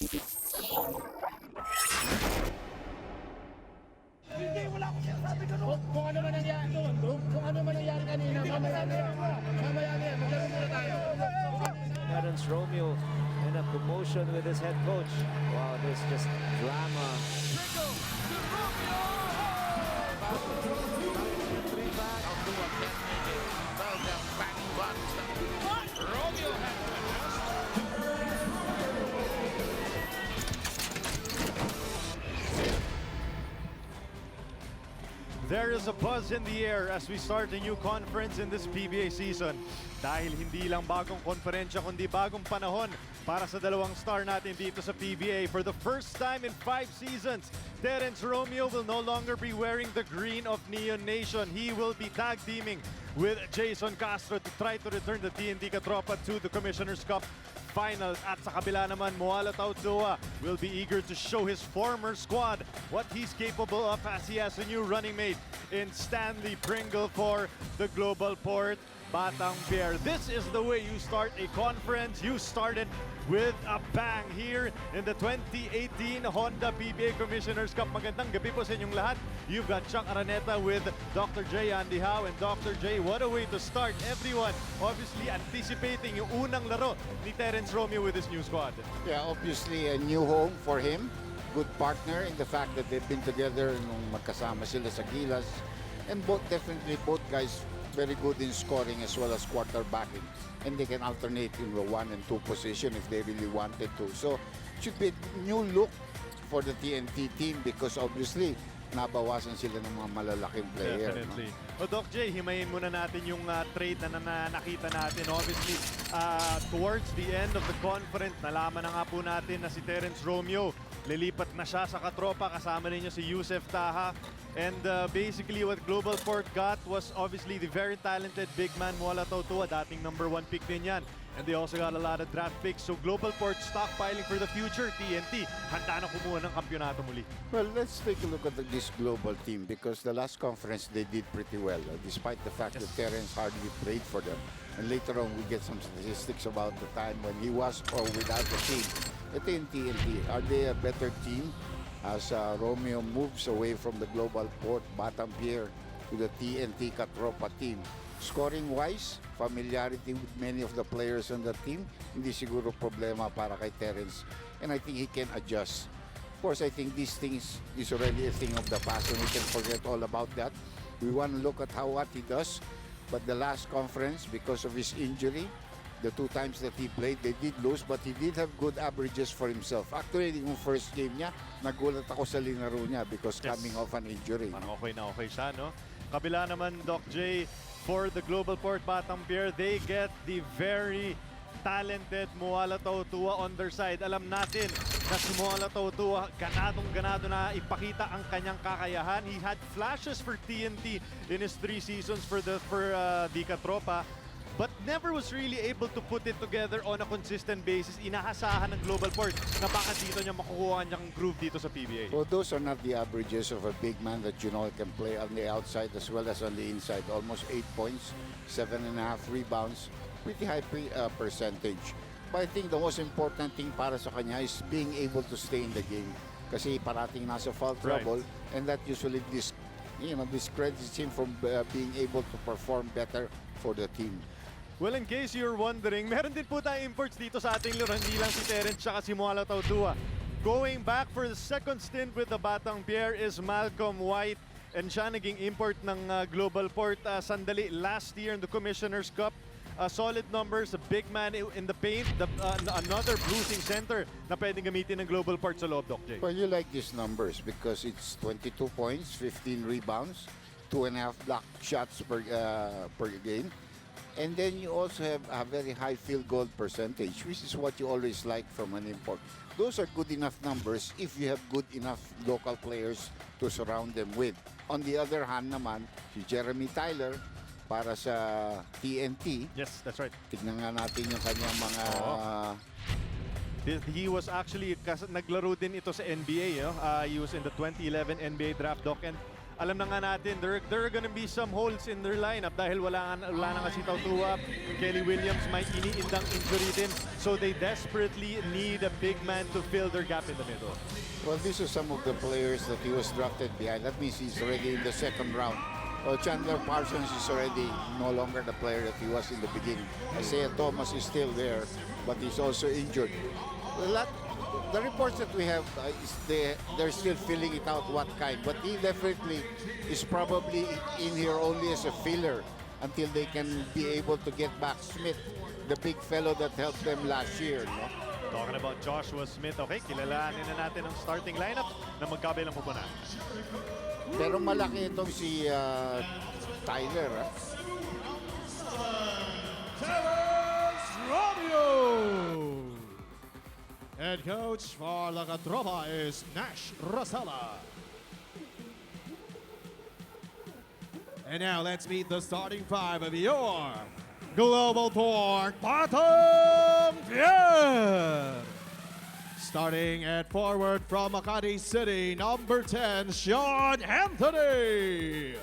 Hindi, wala akong sinasabi ganun. Kung ano man nangyari doon, kung ano man nangyari kanina, mamaya na yan. Maglaro muna tayo. Terence Romeo in a commotion with his head coach. Wow, this just drama. Romeo had to adjust. There is a buzz in the air as we start a new conference in this PBA season. Dahil hindi lang bagong konferensya kundi bagong panahon para sa dalawang star natin dito sa PBA. For the first time in 5 seasons, Terence Romeo will no longer be wearing the green of Neon Nation. He will be tag teaming with Jason Castro to try to return the TNT Katropa to the Commissioner's Cup Finals. At sa kabila naman, Moala Tautdoa will be eager to show his former squad what he's capable of as he has a new running mate in Stanley Pringle for the Globalport Batang Bear. This is the way you start a conference. You started with a bang here in the 2018 Honda PBA Commissioner's Cup. Magandang gabi po sa inyong lahat. You've got Chuck Araneta with Dr. J. Andy Howe. And Dr. J, what a way to start. Everyone obviously anticipating yung unang laro ni Terence Romeo with his new squad. Yeah, obviously a new home for him. Good partner in the fact that they've been together nung magkasama sila sa Gilas. And both guys very good in scoring as well as quarterbacking. And they can alternate in the 1 and 2 position if they really wanted to. So, it should be a new look for the TNT team because obviously, nabawasan sila ng mga malalaking player. Definitely. No? Doc J, himayin muna natin yung trade na nakita natin. Obviously, towards the end of the conference, nalaman na nga po natin na si Terence Romeo, lilipat na siya sa Katropa, kasama ninyo si Yusef Taha. And basically what Globalport got was obviously the very talented big man Moala Tautdoa, dating #1 pick din yan. And they also got a lot of draft picks. So Globalport stockpiling for the future. TNT, handa na kumuha ng kampyonato muli. Well, let's take a look at this global team because the last conference they did pretty well, despite the fact that Terence hardly played for them. And later on, we get some statistics about the time when he was or without the team. Ito yung TNT. Are they a better team? As Romeo moves away from the Globalport Batang Bear to the TNT Katropa team. Scoring-wise, familiarity with many of the players on the team, hindi siguro problema para kay Terence. And I think he can adjust. Of course, I think these things is already a thing of the past and we can forget all about that. We want to look at what he does. But the last conference, because of his injury, the 2 times that he played, they did lose, but he did have good averages for himself. Actually, yung first game niya, nagulat ako sa linaro niya because coming off an injury. Parang okay siya, no? Kabila naman, Doc J, for the Globalport Batang Bear, they get the very talented Moala Tautdoa on their side. Alam natin na si Moala Tautdoa, ganado na ipakita ang kanyang kakayahan. He had flashes for TNT in his 3 seasons for the Katropa, but never was really able to put it together on a consistent basis. Inahasahan ng Globalport na baka dito niya makukuha niyang groove dito sa PBA. Well, those are not the averages of a big man that you know can play on the outside as well as on the inside. Almost 8 points, 7.5 rebounds, pretty high percentage. But I think the most important thing para sa kanya is being able to stay in the game. Kasi parating nasa foul trouble, and that usually discredits him from being able to perform better for the team. Well, in case you're wondering, meron din po tayong imports dito sa ating laro. Hindi lang si Terence at si Moala Tautdoa. Going back for the second stint with the Batang Bear is Malcolm White. And siya naging import ng Globalport sandali last year in the Commissioner's Cup. Solid numbers, a big man in the paint, another bruising center na pwedeng gamitin ng Globalport sa loob, Doc J. Well, you like these numbers because it's 22 points, 15 rebounds, 2.5 block shots per game. And then you also have a very high field goal percentage, which is what you always like from an import. Those are good enough numbers if you have good enough local players to surround them with. On the other hand naman, si Jeremy Tyler para sa TNT. Yes, that's right. Tignan nga natin yung kanyang mga... He was actually, naglaro din ito sa NBA. He was in the 2011 NBA draft, Doc. And alam na nga natin, there are gonna be some holes in their lineup dahil wala na kasi Tautua. Kelly Williams may iniindang injury din. So they desperately need a big man to fill their gap in the middle. Well, these are some of the players that he was drafted behind. That means he's already in the second round. Chandler Parsons is already no longer the player that he was in the beginning. Isaiah Thomas is still there, but he's also injured. The reports that we have is they're still filling it out what kind, but he definitely is probably in here only as a filler until they can be able to get back Smith, the big fellow that helped them last year. No? Talking about Joshua Smith, okay, kilalanin na natin ang starting lineup na magkabilang pupunan. Pero malaki itong si Tyler. Romeo! Head coach for La Catropa is Nash Rosella. And now let's meet the starting five of your Globalport Bottom Tier. Starting at forward from Makati City, number 10, Sean Anthony.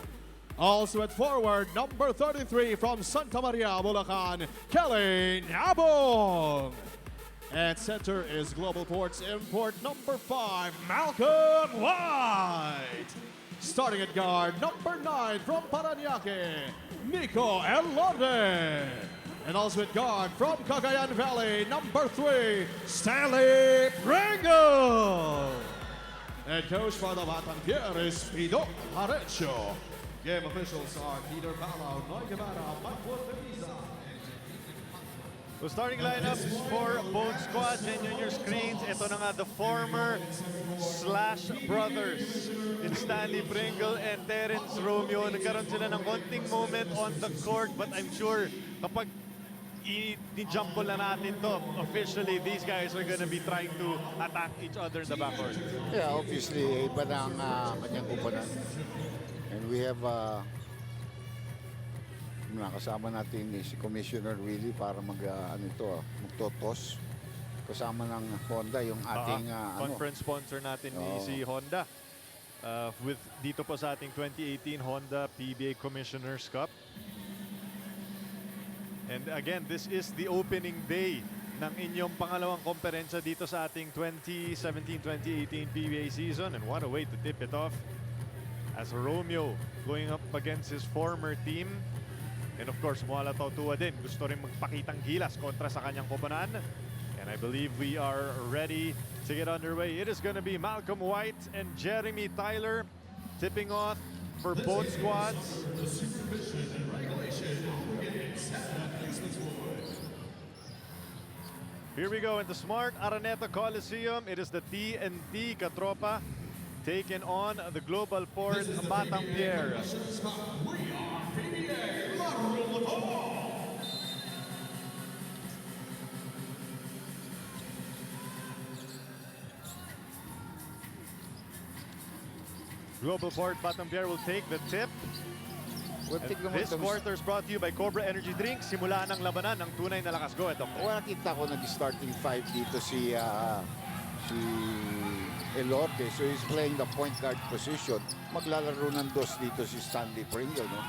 Also at forward, number 33 from Santa Maria, Bulacan, Kelly Nabong. At center is Globalport's import number 5, Malcolm White. Starting at guard, number 9 from Paranaque, Nico Elorde. And also at guard from Cagayan Valley, number 3, Stanley Pringle. Head coach for the Batang Pier is Pido Parecho. Game officials are Peter Palau, Noy Guevara, Michael Teresa. So starting lineups for both squads and on your screens. Ito na nga the former Slash brothers in Stanley Pringle and Terence Romeo. Nagkaroon sila ng konting moment on the court, but I'm sure kapag i-jump na natin to, officially these guys are gonna be trying to attack each other in the backcourt. Yeah, obviously, iba na ang kanyang kupunan. And we have nakasama natin si Commissioner Willie para magtotos. Kasama ng Honda yung ating conference sponsor natin si Honda. With dito po sa ating 2018 Honda PBA Commissioners Cup. And again, this is the opening day ng inyong pangalawang komperensa dito sa ating 2017-2018 PBA season. And what a way to tip it off as Romeo going up against his former team. And of course, Muala Tautua din. Gusto rin magpakitang gilas kontra sa kanyang koponan. And I believe we are ready to get underway. It is going to be Malcolm White and Jeremy Tyler tipping off for both squads. Here we go in the Smart Araneta Coliseum. It is the TNT Catropa taking on the Globalport Batang Pier. Globalport Batang Pier will take the tip. This quarter is brought to you by Cobra Energy Drink. Simula ng labanan ng tunay na lakas. Go ahead, Doctor. Nakita ko nag-starting 5 dito si Elorde. So he's playing the point guard position. Maglalaro ng dos dito si Stanley Pringle. No?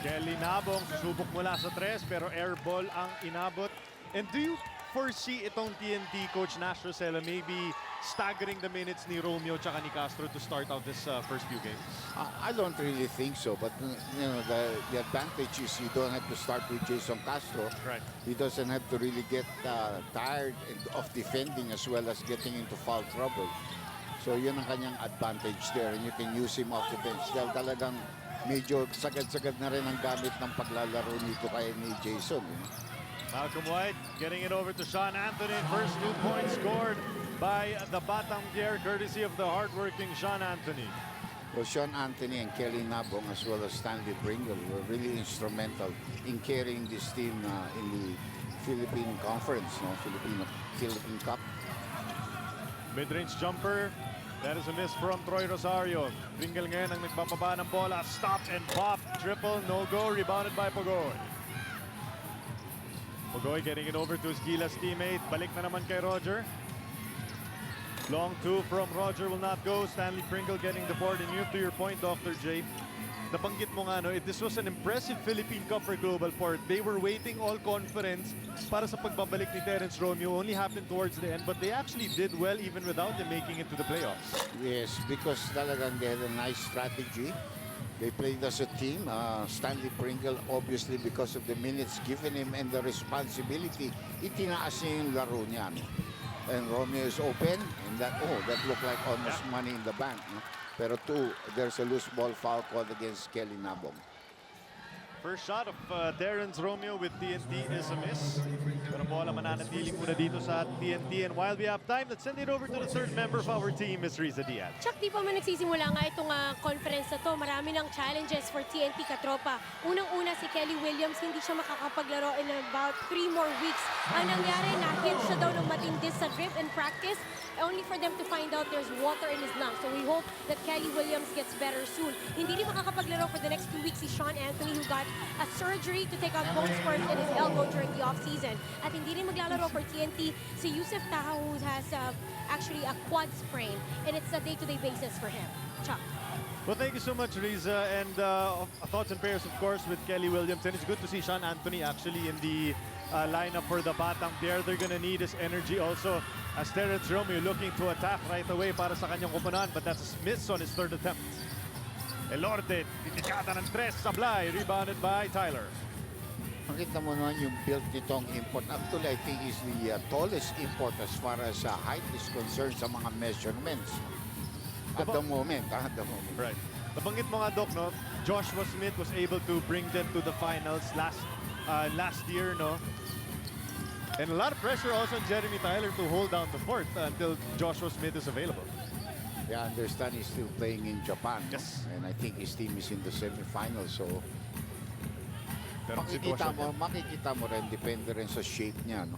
Kelly Nabong susubok mula sa 3 pero air ball ang inabot. And do you foresee itong TNT coach Nash Rosella maybe staggering the minutes ni Romeo tsaka ni Castro to start out this first few games? I don't really think so, but you know the advantage is you don't have to start with Jason Castro. Right. He doesn't have to really get tired of defending as well as getting into foul trouble. So yun ang kanyang advantage there, and you can use him off the bench. Dahil talagang medyo sagad-sagad na rin ang gamit ng paglalaro nito kay ni Jason. Malcolm White getting it over to Sean Anthony. First 2 points scored by the Batang Pier, courtesy of the hardworking Sean Anthony. Well, Sean Anthony and Kelly Nabong as well as Stanley Pringle were really instrumental in carrying this team in the Philippine Conference, Philippine Cup. Mid-range jumper. That is a miss from Troy Rosario. Pringle ngayon ang nagbababa ng bola. Stop and pop. Triple, no go. Rebounded by Pogoy. Pogoy getting it over to his Gilas teammate. Balik na naman kay Roger. Long two from Roger will not go. Stanley Pringle getting the board. And you, to your point, Dr. J, nabanggit mo nga, no, this was an impressive Philippine Cup for Globalport. They were waiting all conference para sa pagbabalik ni Terence Romeo. Only happened towards the end, but they actually did well even without them making it to the playoffs. Yes, because talagang they had a nice strategy. They played as a team. Stanley Pringle, obviously, because of the minutes given him and the responsibility, itinaas niya yung laro niya. No? And Romeo is open, and that looked like almost money in the bank. No? Pero there's a loose ball foul called against Kelly Nabong. First shot of Terence Romeo with TNT is a miss. Pero bola mananatiling muna dito sa TNT. And while we have time, let's send it over to the third member of our team, Ms. Riza Diaz. Chuck, di pa man nagsisimula nga itong conference na to. Marami ng challenges for TNT katropa. Unang-una si Kelly Williams, hindi siya makakapaglaro in about 3 more weeks. Ang nangyari, na-hit siya daw ng matindi sa grip in practice, only for them to find out there's water in his lungs. So we hope that Kelly Williams gets better soon. Hindi rin makakapaglaro for the next 2 weeks si Sean Anthony, who got a surgery to take out bone spurs in his elbow during the offseason. At hindi rin maglalaro for TNT si Yusef Taha, who has actually a quad sprain, and it's a day-to-day basis for him. Chuck. Well, thank you so much, Riza. And thoughts and prayers, of course, with Kelly Williams. And it's good to see Sean Anthony actually in the lineup for the Batang Pier. They're gonna need his energy also, as Terence Romeo looking to attack right away para sa kanyang koponan, but that's a miss on his third attempt. Elorde, titikata ng 3, sablay, rebounded by Tyler. Makita mo naman yung build nitong import. Actually, I think he's the tallest import as far as height is concerned sa mga measurements. At the moment. Right. Nabanggit mo nga, Doc, no? Joshua Smith was able to bring them to the finals last year, no? And a lot of pressure also on Jeremy Tyler to hold down the fort until Joshua Smith is available. Yeah, I understand he's still playing in Japan. Yes. And I think his team is in the semifinals. So, Pero makikita mo rin, depende rin sa shape niya. No?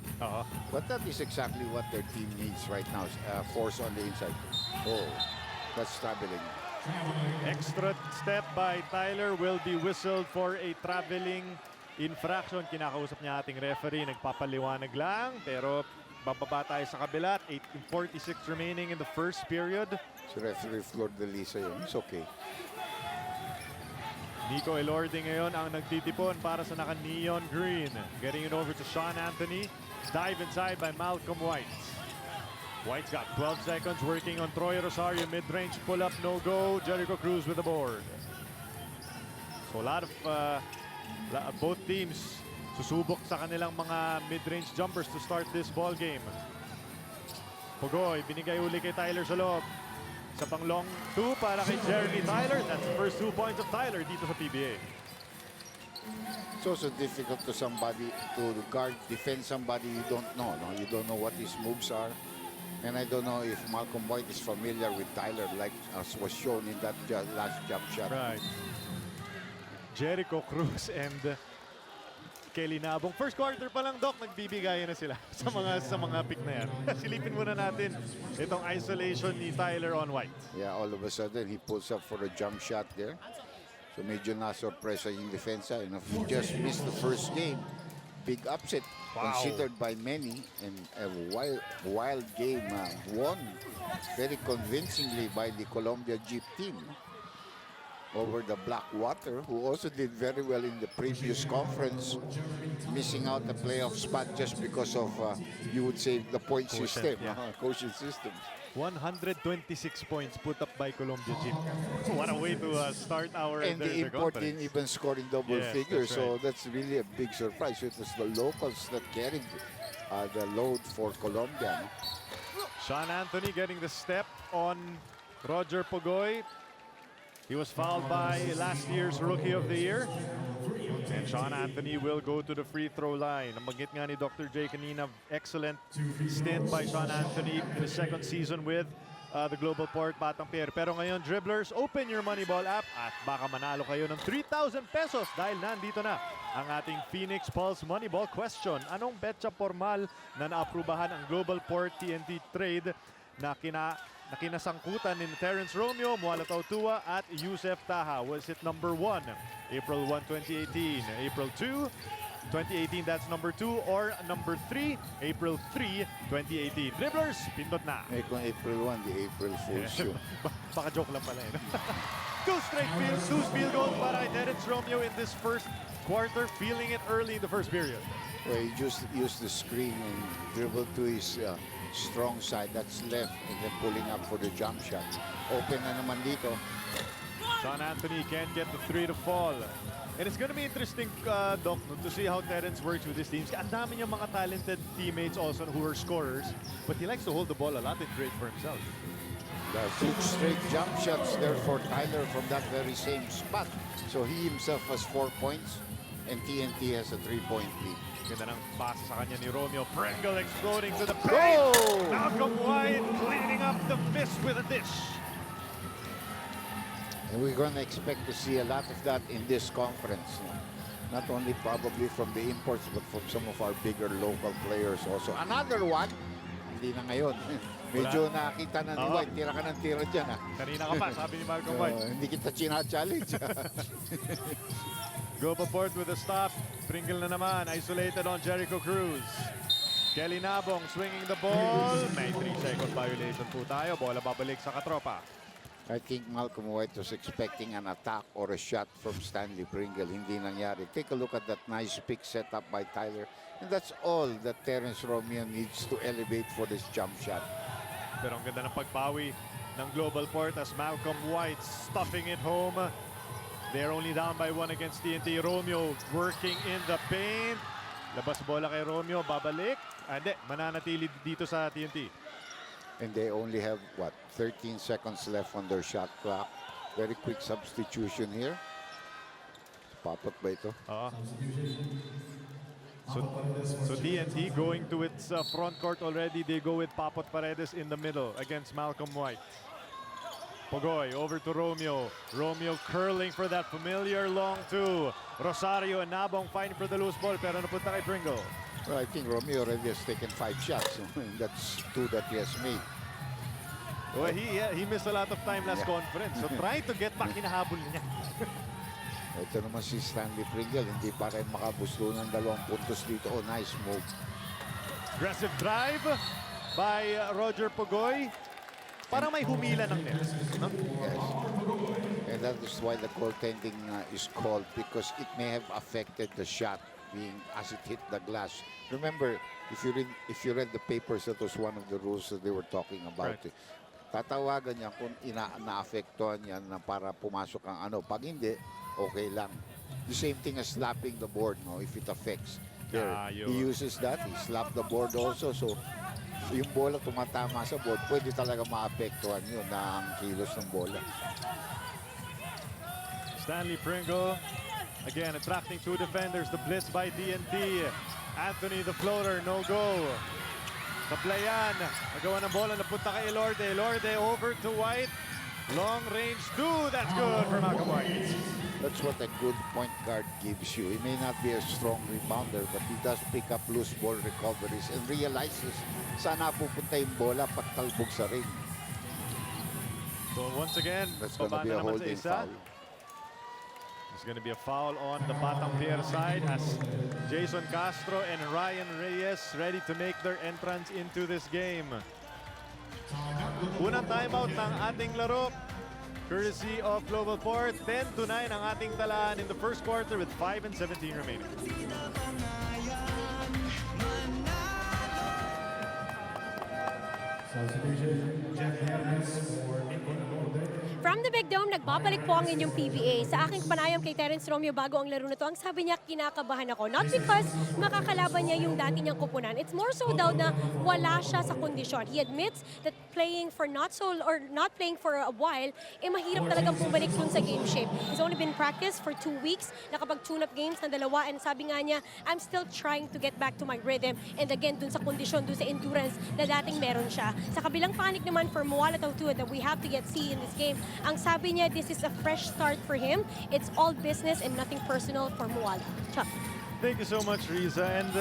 But that is exactly what their team needs right now. Force on the inside. Oh, that's traveling. Extra step by Tyler will be whistled for a traveling infraction. Kinakausap niya ating referee. Nagpapaliwanag lang. Pero bababa tayo sa kabila. 8:46 remaining in the first period. Si referee Flor de Lisa yun. It's okay. Nico Elorde ngayon ang nagtitipon para sa naka-neon green. Getting it over to Sean Anthony. Dive inside by Malcolm White. White's got 12 seconds working on Troy Rosario. Mid-range pull-up, no-go. Jericho Cruz with the board. So a lot of both teams susubok sa kanilang mga mid-range jumpers to start this ball game. Pugoy, binigay uli kay Tyler sa loob. Sa pang long 2 para kay Jeremy Tyler. That's the first 2 points of Tyler dito sa PBA. It's also difficult to defend somebody you don't know. No? You don't know what his moves are. And I don't know if Malcolm White is familiar with Tyler, like as was shown in that last jump shot. Right. Jericho Cruz and Kelly Nabong. First quarter pa lang, Doc, nagbibigayan na sila sa mga pick na yan. Silipin muna natin itong isolation ni Tyler on White. Yeah, all of a sudden he pulls up for a jump shot there. So medyo na-surpresa yung defensa. And if he just missed the first game, big upset considered by many, and a wild game won very convincingly by the Colombia Jeep team over the Blackwater, who also did very well in the previous conference, missing out the playoff spot just because of, you would say, the point system, quotient system. 126 points put up by Colombia Jeep. What a way to start our And the import didn't even score in double figures, so that's really a big surprise. It was the locals that carried the load for Colombia. No? Sean Anthony getting the step on Roger Pugoy. He was fouled by last year's Rookie of the Year. And Sean Anthony will go to the free throw line. Nabanggit nga ni Dr. J kanina, excellent stint by Sean Anthony in his second season with the Globalport Batang Pier. Pero ngayon, dribblers, open your Moneyball app at baka manalo kayo ng 3,000 pesos dahil nandito na ang ating Phoenix Pulse Moneyball question. Anong betcha formal na naaprubahan ang Globalport TNT trade na kinasangkutan ni Terence Romeo, Mualatao Tua at Yusef Taha? Was it number 1, April 1, 2018, April 2, 2018, that's number 2. Or number 3, April 3, 2018. Dribblers, pindot na. Eh, kung April 1, the April Fool's show. Baka joke lang pala. Two field goals para kay Terence Romeo in this first quarter, feeling it early in the first period. Well, he just used the screen and dribbled to his strong side, that's left, and then pulling up for the jump shot. Open na naman dito. Sean Anthony can't get the 3 to fall. And it's going to be interesting, Doc, to see how Terence works with his teams. Ang dami niyang mga talented teammates also who are scorers, but he likes to hold the ball a lot and create for himself. The 6 straight jump shots there for Tyler from that very same spot. So he himself has 4 points, and TNT has a 3-point lead. Ganda ng pass sa kanya ni Romeo. Pringle exploding to the paint. Oh! Malcolm White cleaning up the miss with a dish. And we're going to expect to see a lot of that in this conference. Not only probably from the imports, but from some of our bigger local players also. Another one, hindi na ngayon. Medyo nakita na ni White, tira ka ng tira dyan. Kanina ka pa, sabi ni Malcolm White. Hindi kita china-challenge. Globalport with a stop. Pringle na naman, isolated on Jericho Cruz. Kelly Nabong swinging the ball. May 3-second violation po tayo. Bola babalik sa katropa. I think Malcolm White was expecting an attack or a shot from Stanley Pringle. Hindi nangyari. Take a look at that nice pick set up by Tyler. And that's all that Terence Romeo needs to elevate for this jump shot. Pero ang ganda ng pagbawi ng Globalport as Malcolm White stuffing it home. They're only down by 1 against TNT. Romeo working in the paint. Labas bola kay Romeo. Babalik. Hindi, mananatili dito sa TNT. And they only have, what, 13 seconds left on their shot clock. Very quick substitution here. Papat ba ito? So TNT going to its front court already. They go with Papot Paredes in the middle against Malcolm White. Pogoy over to Romeo. Romeo curling for that familiar long 2. Rosario and Nabong fighting for the loose ball, pero napunta kay Pringle. Well, I think Romeo already has taken 5 shots. That's 2 that he has made. Well, he missed a lot of time last conference. So trying to get back, hinahabol niya. Ito naman si Stanley Pringle. Hindi pa rin makabusto ng 2 puntos dito. Oh, nice move. Aggressive drive by Roger Pogoy. Parang may humila ng net. No? Yes. And that is why the goaltending is called, because it may have affected the shot being as it hit the glass. Remember, if you read the papers, that was one of the rules that they were talking about. Right. Tatawagan niya kung na-affectuhan yan na para pumasok ang ano. Pag hindi, okay lang. The same thing as slapping the board, no? If it affects. There, he uses that. He slapped the board also. So, yung bola tumatama sa board, pwede talaga ma-affectuhan yun na ang kilos ng bola. Stanley Pringle, again, attracting 2 defenders. The blitz by TNT. Anthony, the floater, no go. Kaplayan, nagawa ng bola, napunta kay Elorde. Elorde over to White. Long range 2, that's good for Malcolm White. That's what a good point guard gives you. He may not be a strong rebounder, but he does pick up loose ball recoveries and realizes saan napupunta yung bola pagtalbog sa ring. So once again, That's going to be a holding foul. There's going to be a foul on the Batang Pier side as Jason Castro and Ryan Reyes ready to make their entrance into this game. Unang timeout ng ating laro, courtesy of Globalport. 10-9 ang ating talaan in the first quarter with 5 and 17 remaining. From the Big Dome, nagbabalik po ang inyong PBA. Sa aking panayam kay Terence Romeo bago ang laro na to, ang sabi niya, kinakabahan ako. Not because makakalaban niya yung dati niyang kupunan. It's more so daw na wala siya sa kondisyon. He admits that playing for not playing for a while, mahirap talagang bumalik dun sa game shape. He's only been practice for 2 weeks. Nakapag-tune-up games na 2. And sabi nga niya, I'm still trying to get back to my rhythm. And again, dun sa kondisyon, dun sa endurance na dating meron siya. Sa kabilang panig naman for Moala Tautua that we have to get see in this game, ang sabi niya, this is a fresh start for him. It's all business and nothing personal for Moala. Chuck. Thank you so much, Riza. And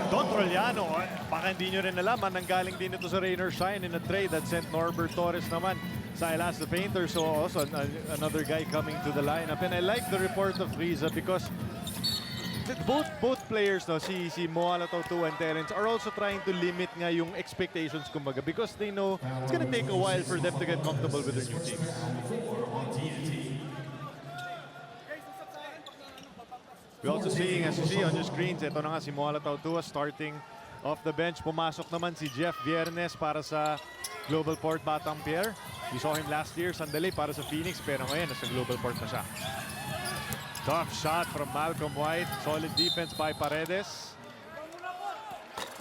Don Troliano, baka hindi nyo rin alam, nanggaling din ito sa Rain or Shine in a trade that sent Norbert Torres naman sa Elas the Painter. So also another guy coming to the lineup. And I like the report of Riza because both players, no, si Moala Tautua and Terence, are also trying to limit nga yung expectations, kumbaga, because they know it's gonna take a while for them to get comfortable with their new teams. We're also seeing, as you see on your screens, ito na nga si Moala Tautua starting off the bench. Pumasok naman si Jeff Viernes para sa Globalport Batang Pier. We saw him last year, sandali para sa Phoenix, pero ngayon nasa Globalport na siya. Tough shot from Malcolm White. Solid defense by Paredes.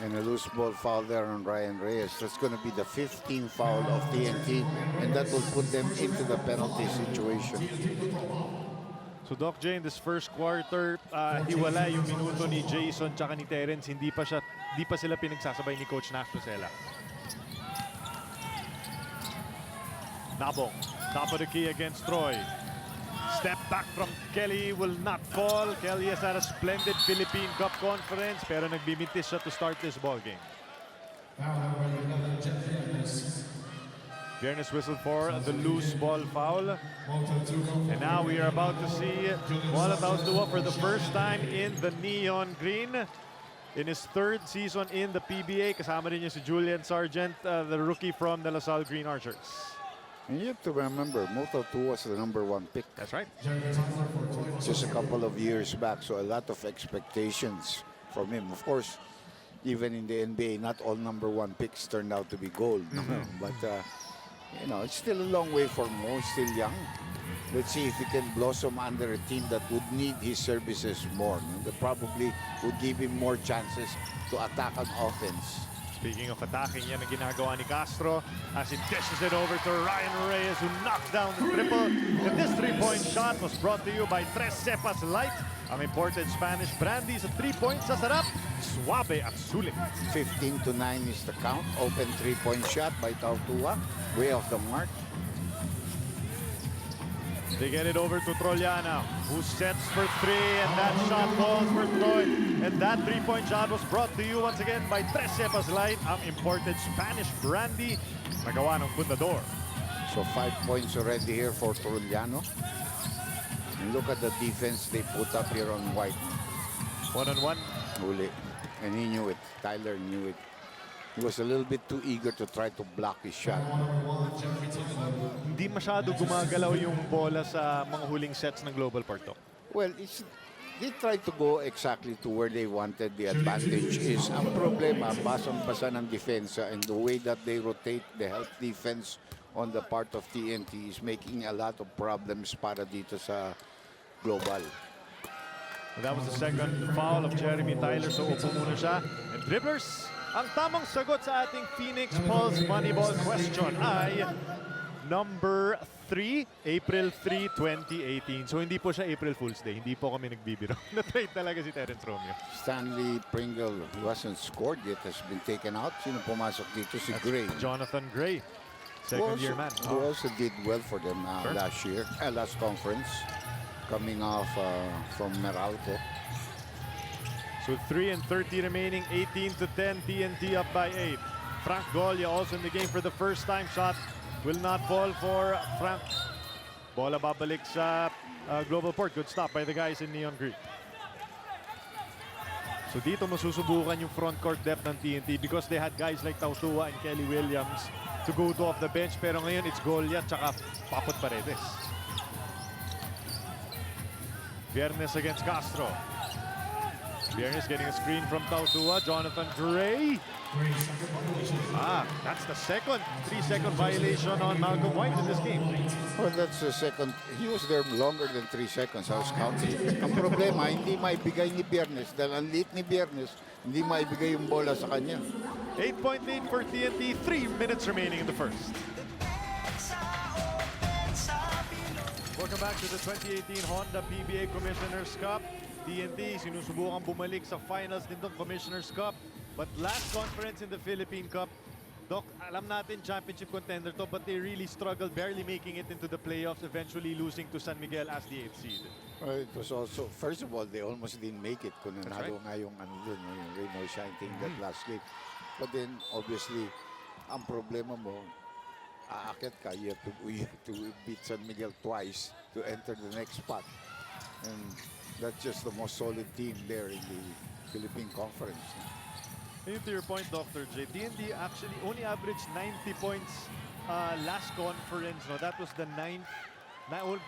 And a loose ball foul there on Ryan Reyes. That's going to be the 15th foul of TNT, and that will put them into the penalty situation. So Doc J, in this first quarter, hiwala yung minuto ni Jason tsaka ni Terence. Hindi pa sila pinagsasabay ni Coach Nash Rosella. Nabong, top of the key against Troy. Step back from Kelly will not fall. Kelly has had a splendid Philippine Cup conference, pero nagbibintis siya to start this ball game. Viernes whistled for the loose ball foul. And now we are about to see Moala Tautua for the first time in the neon green. In his third season in the PBA, kasama rin niya si Julian Sargent, the rookie from the LaSalle Green Archers. And you have to remember, Tautua was the #1 pick That's right. just a couple of years back, so a lot of expectations from him. Of course, even in the NBA, not all #1 picks turned out to be gold. But you know, it's still a long way for Mo. He's still young. Let's see if he can blossom under a team that would need his services more. That probably would give him more chances to attack on offense. Speaking of attacking, yan ang ginagawa ni Castro as he dishes it over to Ryan Reyes, who knocks down the triple. And this three-point shot was brought to you by Tres Cepas Light, ang imported Spanish brandy sa 3 points sa sarap, suabe at sulit. 15-9 is the count. Open three-point shot by Tautua, way off the mark. They get it over to Trojana, who sets for three, and that shot falls for Troy. And that three-point shot was brought to you once again by Tres Cepas Light, ang imported Spanish brandy, nagawa ng Fundador. So 5 points already here for Trujano. And look at the defense they put up here on White. One-on-one. Huli. And he knew it. Tyler knew it. He was a little bit too eager to try to block his shot. Hindi masyado gumagalaw yung bola sa mga huling sets ng Globalport. Well, they tried to go exactly to where they wanted. The advantage is ang problema, basang-basa ng depensa, and the way that they rotate the help defense on the part of TNT is making a lot of problems para dito sa Global. That was the second foul of Jeremy Tyler, so upo muna siya. And dribblers, ang tamang sagot sa ating Phoenix Pulse Moneyball question ay number 3, April 3, 2018. So hindi po siya April Fool's Day. Hindi po kami nagbibiro. Na-trade talaga si Terence Romeo. Stanley Pringle, who hasn't scored yet, has been taken out. Sino pumasok dito? Si Gray. Jonathan Gray, second-year man. Who also did well for them last year, last conference, coming off from Meralco. So 3 and 30 remaining, 18-10, TNT up by 8. Frank Golia also in the game for the first time. Shot will not fall for Frank. Bola babalik sa Globalport. Good stop by the guys in Neon Green. So dito masusubukan yung front court depth ng TNT because they had guys like Tautua and Kelly Williams to go to off the bench. Pero ngayon it's Golia tsaka Papot Paredes. Viernes against Castro. Viernes getting a screen from Tautua. Jonathan Gray. That's the second 3-second violation on Malcolm White in this game. Well, that's the second. He was there longer than 3 seconds. I was counting. Ang problema, hindi maibigay ni Viernes. Dahil ang late ni Viernes, hindi maibigay yung bola sa kanya. 8-point lead for TNT. 3 minutes remaining in the first. Welcome back to the 2018 Honda PBA Commissioner's Cup. TNT sinusubukang bumalik sa finals nitong Commissioner's Cup. But last conference in the Philippine Cup, Doc, alam natin championship contender to, but they really struggled, barely making it into the playoffs, eventually losing to San Miguel as the 8th seed. Well, it was also, first of all, they almost didn't make it kung nanalo right. nga yung rain or shine thing that last game. But then, obviously, ang problema mo, aakyat ka, you have to beat San Miguel twice to enter the next spot. And That's just the most solid team there in the Philippine Conference. And to your point, Dr. J, TNT actually only averaged 90 points last conference. No? That was the ninth,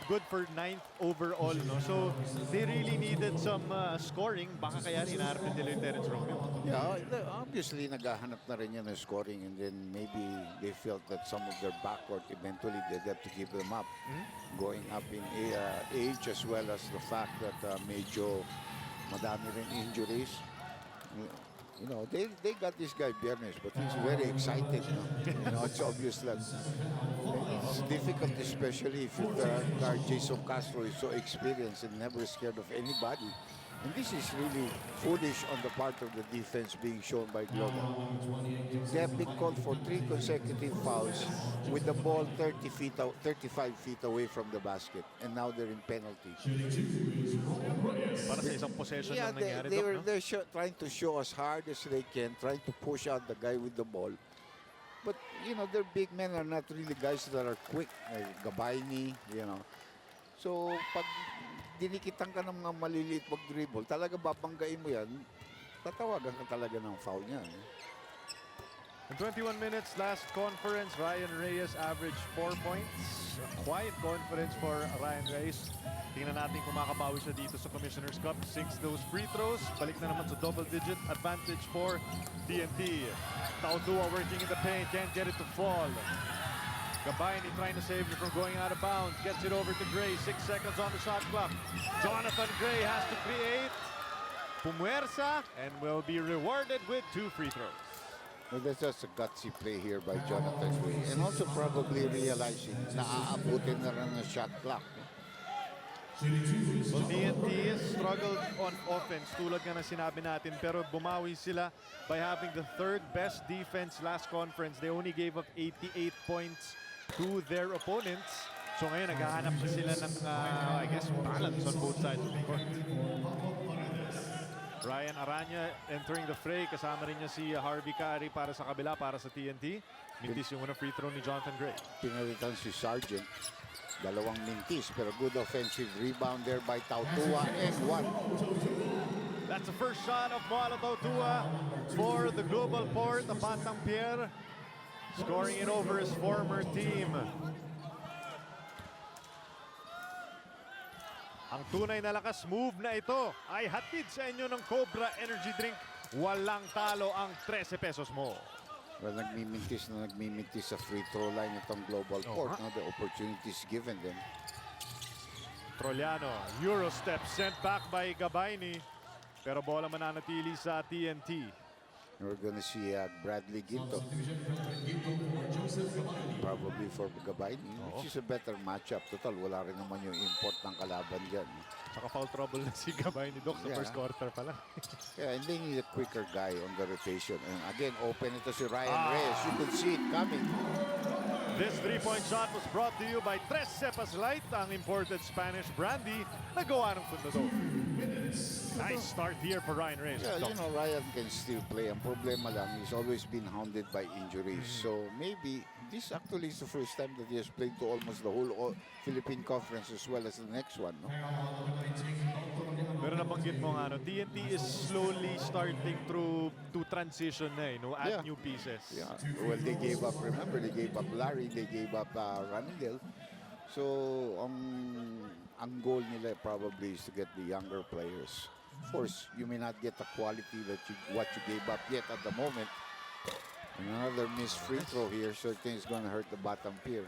good for ninth overall. No? So they really needed some scoring. Baka kaya inaarapin nila yung Terence Romeo. Yeah, obviously naghahanap na rin yan ng scoring, and then maybe they felt that some of their backcourt eventually they'd have to give them up. Going up in age, as well as the fact that medyo madami rin injuries. You know, they got this guy Biernes, but he's very excited. You know, it's obvious that it's difficult, especially if guard Jason Castro is so experienced and never scared of anybody. And this is really foolish on the part of the defense being shown by Global. They have been called for 3 consecutive fouls with the ball 35 feet away from the basket, and now they're in penalty. Para sa isang possession Yeah, lang nangyari, they Doc, were no? they're trying to show as hard as they can, trying to push out the guy with the ball. But you know, their big men are not really guys that are quick, like Gabayni, you know. So pag dinikitan ka ng mga maliliit mag-dribble, talaga babanggain mo yan, tatawagan ka talaga ng foul niyan. In 21 minutes, last conference, Ryan Reyes averaged 4 points. A quiet conference for Ryan Reyes. Tingnan natin kung makabawi siya dito sa Commissioner's Cup. Sinks those free throws. Balik na naman sa double-digit advantage for TNT. Taudua working in the paint. Can't get it to fall. Gabayni trying to save it from going out of bounds. Gets it over to Gray. 6 seconds on the shot clock. Jonathan Gray has to create. Pumuersa and will be rewarded with 2 free throws. Well, that's just a gutsy play here by Jonathan Gray. And also probably realizing na aabutin na rin ng shot clock. Well, TNT struggled on offense tulad nga na sinabi natin, pero bumawi sila by having the 3rd best defense last conference. They only gave up 88 points to their opponents. So ngayon naghahanap na sila ng I guess balance on both sides of the court. Ryan Aranya entering the fray. Kasama rin niya si Harvey Carey para sa kabila, para sa TNT. Mintis yung unang free throw ni Jonathan Gray. Pinalitan si Sargent. Dalawang mintis, pero good offensive rebound there by Taudua, and 1. That's the first shot of Moala Taudua for the Globalport. The Batang Pierre scoring it over his former team. Ang tunay na lakas move na ito ay hatid sa inyo ng Cobra Energy Drink. Walang talo ang 13 pesos mo. Well, nagmimintis sa free throw line itong Globalport. No? The opportunities given them. Troliano, Euro step sent back by Gabayni. Pero bola mananatili sa TNT. We're gonna see Bradley Ginto. Probably for Gabayni, which is a better matchup. Total, wala rin naman yung import ng kalaban dyan. Saka foul trouble na si Gabayni, Doc, sa Yeah. first quarter pa lang. Yeah, and they need a quicker guy on the rotation. And again, open ito si Ryan Reyes. You could see it coming. This 3-point shot was brought to you by Tres Cepas Light, ang imported Spanish brandy na gawa ng fundador. Nice start here for Ryan Reyes. Yeah, you know, Ryan can still play. Ang problema lang, he's always been hounded by injuries. So maybe this actually is the first time that he has played to almost the whole Philippine Conference as well as the next one. No? Pero nabanggit mo nga, no, TNT is slowly starting to transition na, add Yeah. new pieces. Yeah. Well, they gave up, remember, they gave up Larry, they gave up Ranindel. So, ang goal nila probably is to get the younger players. Of course, you may not get the quality that what you gave up yet at the moment. And another missed free throw here certainly is going to hurt the bottom pair.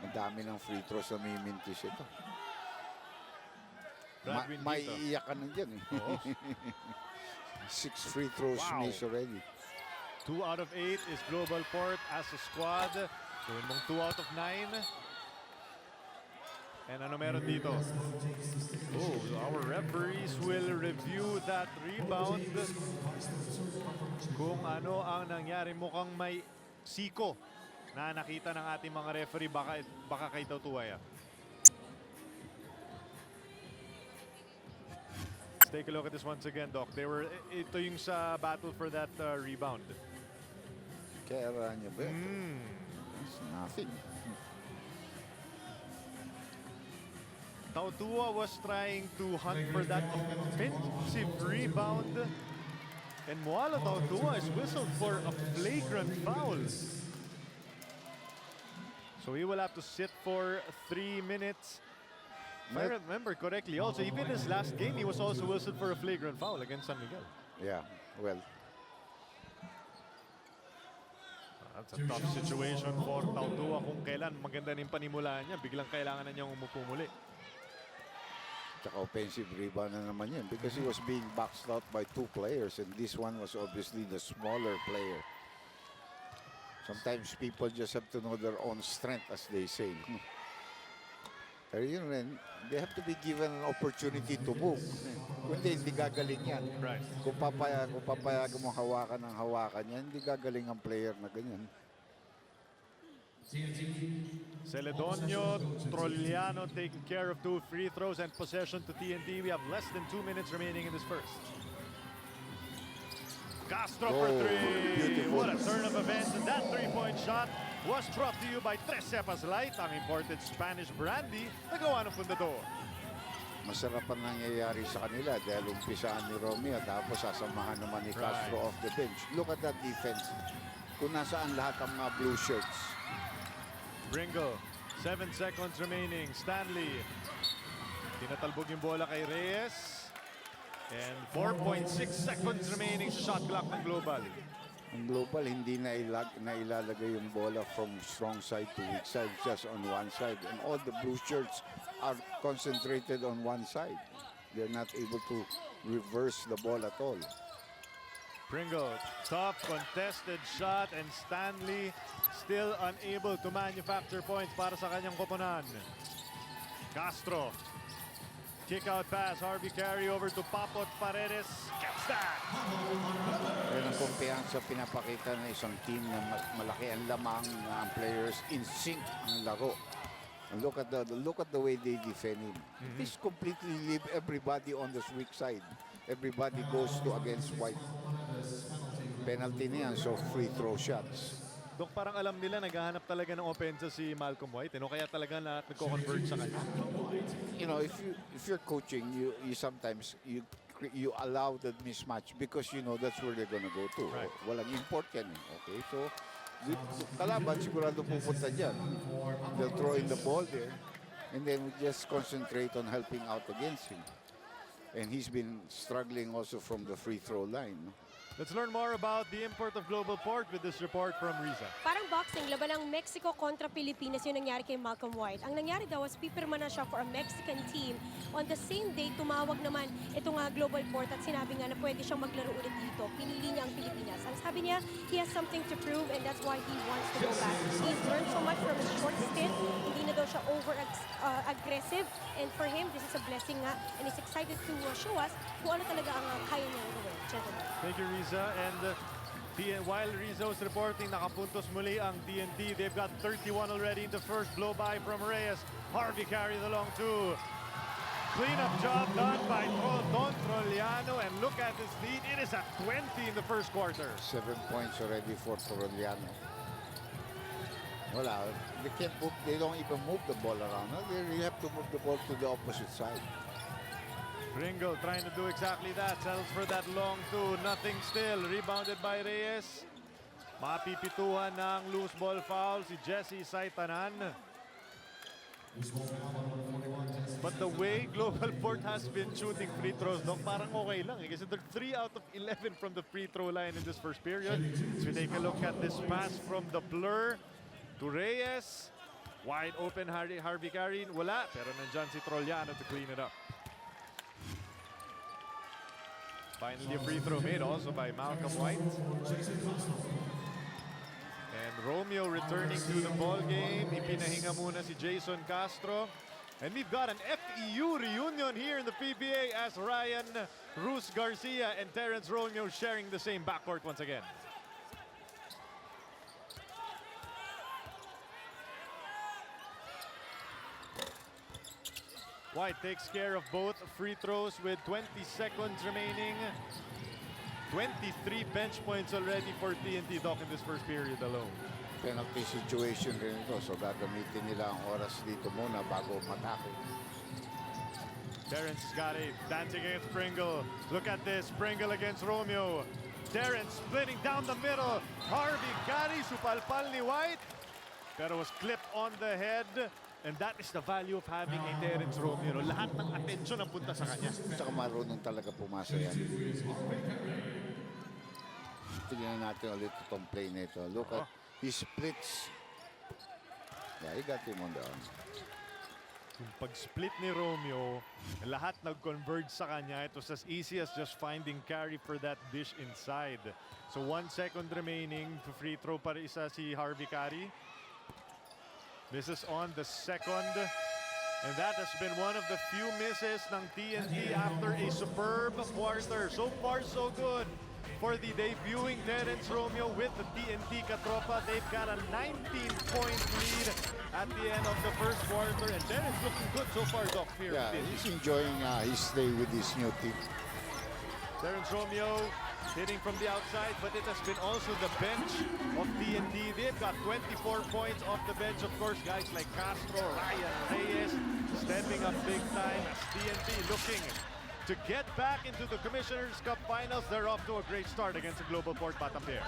Ang dami ng free throws na may mintis ito. May iiyak ka na dyan eh. 6 free throws missed already. 2 out of 8 is Globalport as a squad. Gawin mong 2 out of 9. And ano meron dito? Oh, our referees will review that rebound. Kung ano ang nangyari, mukhang may siko na nakita ng ating mga referee, baka kay Tautuay. Let's take a look at this once again, Doc. Ito yung sa battle for that rebound. Kaya niya ba? It's nothing. Tautua was trying to hunt for that offensive rebound. And Moala Tautua is whistled for a flagrant foul. So he will have to sit for 3 minutes. If I remember correctly, also, even his last game, he was also whistled for a flagrant foul against San Miguel. Yeah, well, That's a tough situation for Tautua kung kailan maganda na yung panimula niya. Biglang kailangan na niyang umupo muli. tsaka offensive rebound na naman yun because he was being boxed out by 2 players and this one was obviously the smaller player. Sometimes people just have to know their own strength, as they say. Pero yun rin, they have to be given an opportunity to move. Kundi hindi gagaling yan. Right. Kung papayagan mo hawakan ng hawakan yan, hindi gagaling ang player na ganyan. Celedonio, Trolliano taking care of 2 free throws and possession to TNT. We have less than 2 minutes remaining in this first. Castro for 3. Beautiful. What a turn of events. And that 3-point shot was brought to you by Tres Cepas Light, ang imported Spanish brandy na gawa ng fundador. Masarap ang nangyayari sa kanila dahil umpisaan ni Romeo tapos sasamahan naman ni Castro off the bench. Look at that defense. Kung nasaan lahat ang mga blue shirts. Bringo, 7 seconds remaining. Stanley, tinatalbog yung bola kay Reyes. And 4.6 seconds remaining sa shot clock ng Global. Ang Global hindi na ilalagay yung bola from strong side to weak side, just on one side. And all the blue shirts are concentrated on one side. They're not able to reverse the ball at all. Pringle, tough contested shot and Stanley still unable to manufacture points para sa kanyang koponan. Castro, kick out pass, Harvey carry over to Papot Paredes. Gets that! Yan ang kumpiyansa pinapakita ng isang team na malaki ang lamang na ang players in sync ang laro. And look at the way they defend him. This completely leave everybody on the weak side. Everybody goes to against white. Penalty na yan, so free throw shots. Dok, parang alam nila naghahanap talaga ng opensa si Malcolm White. Kaya talaga lahat nagko-convert sa kanya. You know, if you're coaching, you sometimes you allow that mismatch because you know that's where they're gonna go to. Right. Walang import yan. Okay, so kalaban sigurado pupunta dyan. They'll throw in the ball there and then we just concentrate on helping out against him. And he's been struggling also from the free throw line. Let's learn more about the import of Globalport with this report from Riza. Parang boxing, laban ng Mexico kontra Pilipinas yung nangyari kay Malcolm White. Ang nangyari daw was pipirma na siya for a Mexican team. On the same day, tumawag naman itong Globalport at sinabi nga na pwede siyang maglaro ulit dito. Pinili niya ang Pilipinas. Ang sabi niya, he has something to prove and that's why he wants to go back. He's learned so much from his short stint. Hindi na daw siya over-aggressive. And for him, this is a blessing nga. And he's excited to show us kung ano talaga ang kaya niya gawin. Gentlemen. Thank you, Riza. And while Riza was reporting, nakapuntos muli ang TNT. They've got 31 already in the first blow-by from Reyes. Harvey carries along 2. Cleanup job done by Don Trolliano. And look at this lead. It is at 20 in the first quarter. 7 points already for Trolliano. Wala, they can't move, they don't even move the ball around. They really have to move the ball to the opposite side. Ringo trying to do exactly that. Settles for that long 2. Nothing still. Rebounded by Reyes. Mapipituhan ng loose ball foul si Jesse Saitanan. But the way Globalport has been shooting free throws, Dok, parang okay lang. Kasi they're 3 out of 11 from the free throw line in this first period. So we take a look at this pass from the blur to Reyes. Wide open Harvey carry. Wala. Pero nandyan si Trolliano to clean it up. Finally, a free throw made also by Malcolm White. And Romeo returning to the ball game. Ipinahinga muna si Jason Castro. And we've got an FEU reunion here in the PBA as Ryan Ruz Garcia and Terrence Romeo sharing the same backcourt once again. White takes care of both free throws with 20 seconds remaining. 23 bench points already for TNT, Doc, in this first period alone. Penalty situation rin ito, so gagamitin nila ang oras dito muna bago matake. Terrence has got it. Dancing against Pringle. Look at this. Pringle against Romeo. Terrence splitting down the middle. Harvey Gary supalpal ni White. Pero was clipped on the head. And that is the value of having a Terrence Romeo. No? Lahat ng atensyon ang punta sa kanya. Saka marunong talaga pumasa yan. Tingnan natin ulit itong play na ito. Look at he splits. Yeah, he got him on the arm. Yung pag-split ni Romeo, lahat nag-converge sa kanya. It was as easy as just finding carry for that dish inside. So 1 second remaining. Free throw para isa si Harvey Carey. This is on the second. And that has been one of the few misses ng TNT after a superb quarter. So far, so good for the debuting Terrence Romeo with the TNT Katropa. They've got a 19-point lead at the end of the first quarter. And Terrence looking good so far, Doc. Here. Yeah, he's enjoying his stay with his new team. Terrence Romeo hitting from the outside, but it has been also the bench of TNT. They've got 24 points off the bench. Of course, guys like Castro, Ryan Reyes stepping up big time as TNT looking to get back into the Commissioner's Cup Finals. They're off to a great start against the Globalport Batampier.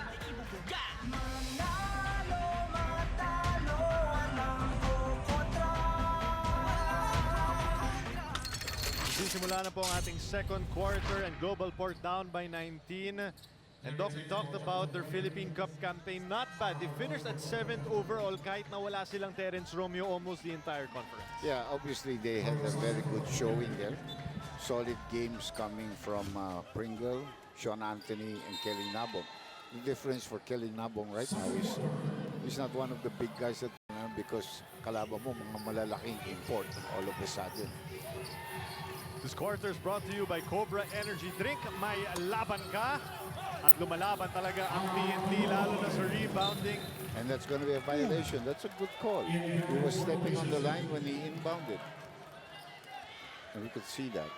Simula na po ang ating second quarter and Globalport down by 19. And Doc, we talked about their Philippine Cup campaign. Not bad. They finished at 7th overall kahit na wala silang Terrence Romeo almost the entire conference. Yeah, obviously they had a very good showing there. Solid games coming from Pringle, Sean Anthony, and Kelly Nabong. The difference for Kelly Nabong right now is he's not one of the big guys that because kalaban mo mga malalaking import all of a sudden. This quarter is brought to you by Cobra Energy Drink. May laban ka at lumalaban talaga ang TNT lalo na sa rebounding. And that's going to be a violation. That's a good call. He was stepping on the line when he inbounded. And we could see that.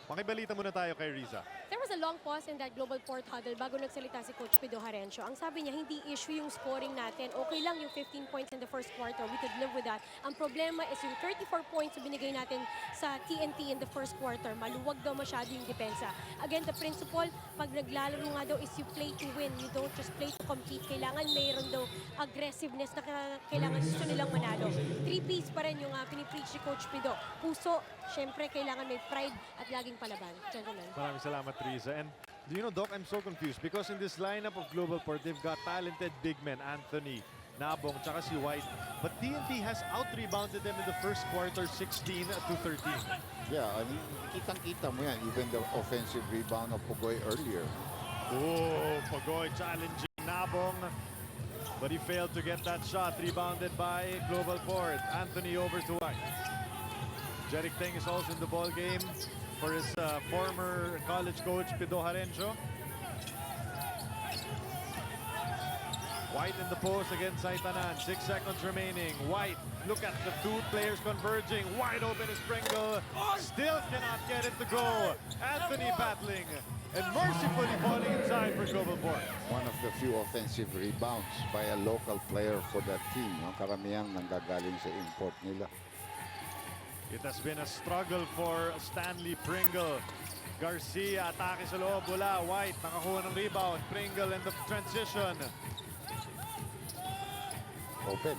Makibalita muna tayo kay Riza. There was a long pause in that Globalport huddle bago nagsalita si Coach Pido Harencio. Ang sabi niya, hindi issue yung scoring natin. Okay lang yung 15 points in the first quarter. We could live with that. Ang problema is yung 34 points na binigay natin sa TNT in the first quarter. Maluwag daw masyado yung depensa. Again, the principle, pag naglalaro nga daw is you play to win. You don't just play to compete. Kailangan mayroon daw aggressiveness na kailangan gusto nilang manalo. 3Ps pa rin yung pinipreach ni Coach Pido. Puso, syempre kailangan may pride at laging palaban. Gentlemen. Maraming salamat, Riza. And do you know, Doc, I'm so confused because in this lineup of Globalport, they've got talented big men, Anthony, Nabong, tsaka si White. But TNT has out-rebounded them in the first quarter, 16 to 13. Yeah, I mean, kitang-kita mo yan. Even the offensive rebound of Pugoy earlier. Oh, Pagoy challenging Nabong. But he failed to get that shot. Rebounded by Globalport. Anthony over to White. Jeric Teng is also in the ball game for his former college coach, Pido Harencio. White in the post against Saitanan. 6 seconds remaining. White, look at the two players converging. Wide open is Pringle. Still cannot get it to go. Anthony battling and mercifully falling inside for Globalport. One of the few offensive rebounds by a local player for that team. No? Karamihan nanggagaling sa import nila. It has been a struggle for Stanley Pringle. Garcia, atake sa loob, wala. White, nakakuha ng rebound. Pringle in the transition. Open.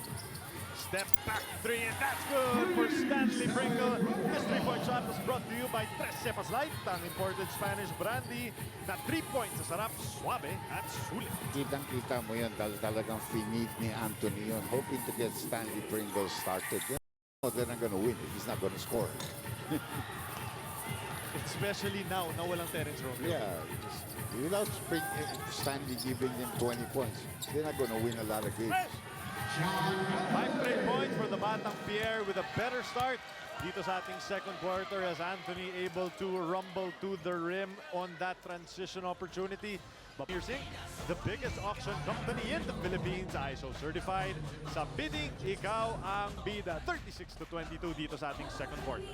Step back three, and that's good for Stanley Pringle. This three-point shot was brought to you by Tres Cepas Light, ang imported Spanish brandy na 3 points sa sarap, suabe at sulit. Kitang-kita mo yan. Talagang finid ni Anthony yun. Hoping to get Stanley Pringle started. They're not going to win. He's not going to score. Especially now na walang Terrence Romeo. Yeah. Without Stanley giving them 20 points, they're not going to win a lot of games. 5 straight points for the Batang Pierre with a better start dito sa ating second quarter as Anthony able to rumble to the rim on that transition opportunity. But Piercing, the biggest auction company in the Philippines, ISO certified. Sa bidding, ikaw ang bida. 36 to 22 dito sa ating second quarter.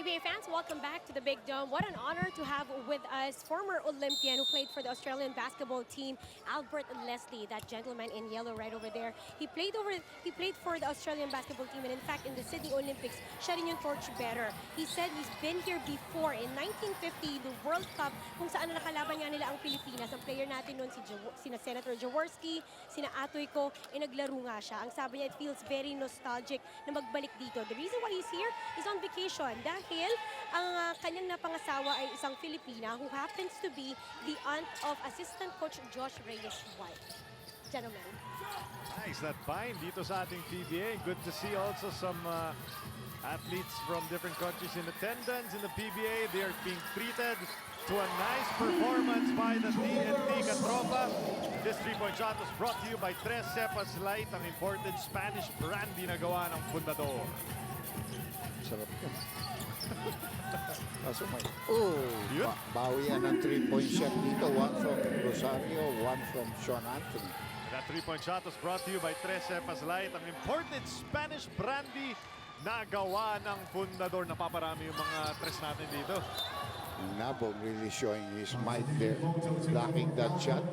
PBA fans, welcome back to the Big Dome. What an honor to have with us former Olympian who played for the Australian basketball team, Albert Leslie, that gentleman in yellow right over there. He played for the Australian basketball team, and in fact, in the Sydney Olympics, siya rin yung torchbearer. He said he's been here before in 1950, the World Cup, kung saan nakalaban nga nila ang Pilipinas. Ang player natin noon, sina Senator Jaworski, sina Atoy ko, naglaro nga siya. Ang sabi niya, it feels very nostalgic na magbalik dito. The reason why he's here is on vacation dahil ang kanyang napangasawa ay isang Filipina who happens to be the aunt of assistant coach Josh Reyes' wife. Gentlemen. Nice, that bind dito sa ating PBA. Good to see also some athletes from different countries in attendance in the PBA. They are being treated to a nice performance by the TNT Katropa. This three-point shot was brought to you by Tres Cepas Light, ang imported Spanish brandy na gawa ng Fundador. Sarap yan. Kaso may, Yun. bawian ng 3-point shot dito. One from Rosario, one from Sean Anthony. That three-point shot was brought to you by Tres Cepas Light, ang imported Spanish brandy na gawa ng Fundador. Napaparami yung mga tres natin dito. Nabog really showing his might there, blocking that shot.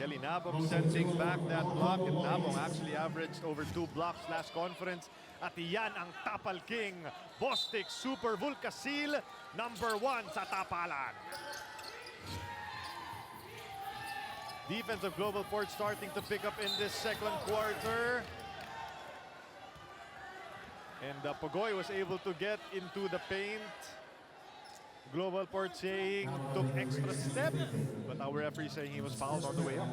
Kelly Nabong sending back that block, and Nabong actually averaged over 2 blocks last conference. At iyan ang Tapal King, Bostik Super Vulcasil, number 1 sa tapalan. Defense of Globalport starting to pick up in this second quarter. And Pogoy was able to get into the paint. Globalport saying took extra step, but our referee saying he was fouled on the way up.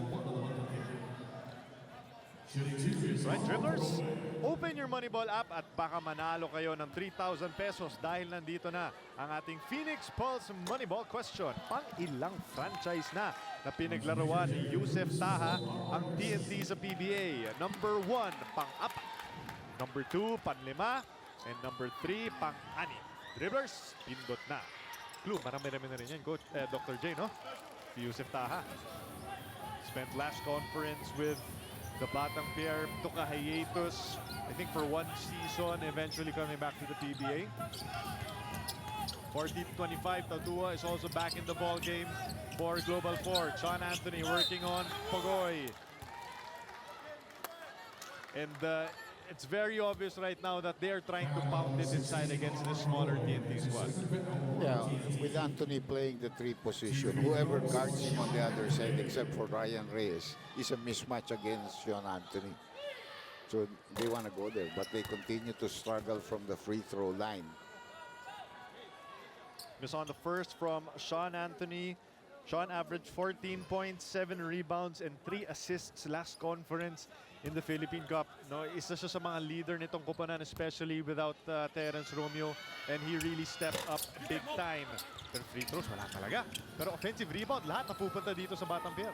Right, dribblers, open your Moneyball app at baka manalo kayo ng 3,000 pesos dahil nandito na ang ating Phoenix Pulse Moneyball question. Pang ilang franchise na pinaglaruan ni Yusef Taha ang TNT sa PBA? Number 1, pang-4. Number 2, pang-5. And number 3, pang-6. Dribblers, pindot na. Clue, marami-rami na rin yan, Coach, Dr. J, no? Si Yusef Taha. Spent last conference with the Batang pair, took a hiatus, I think for 1 season, eventually coming back to the PBA. 40-25, Tadua is also back in the ball game for Globalport. Sean Anthony working on Pogoy. And it's very obvious right now that they are trying to pound it inside against the smaller TNT squad. Yeah, with Anthony playing the 3 position, whoever guards him on the other side, except for Ryan Reyes, is a mismatch against Sean Anthony. So they want to go there, but they continue to struggle from the free throw line. Miss on the first from Sean Anthony. Sean averaged 14 points, 7 rebounds, and 3 assists last conference in the Philippine Cup. No, isa siya sa mga leader nitong koponan, especially without Terence Romeo, and he really stepped up big time. Pero free throws, wala talaga. Pero offensive rebound, lahat napupunta dito sa Batang Pier.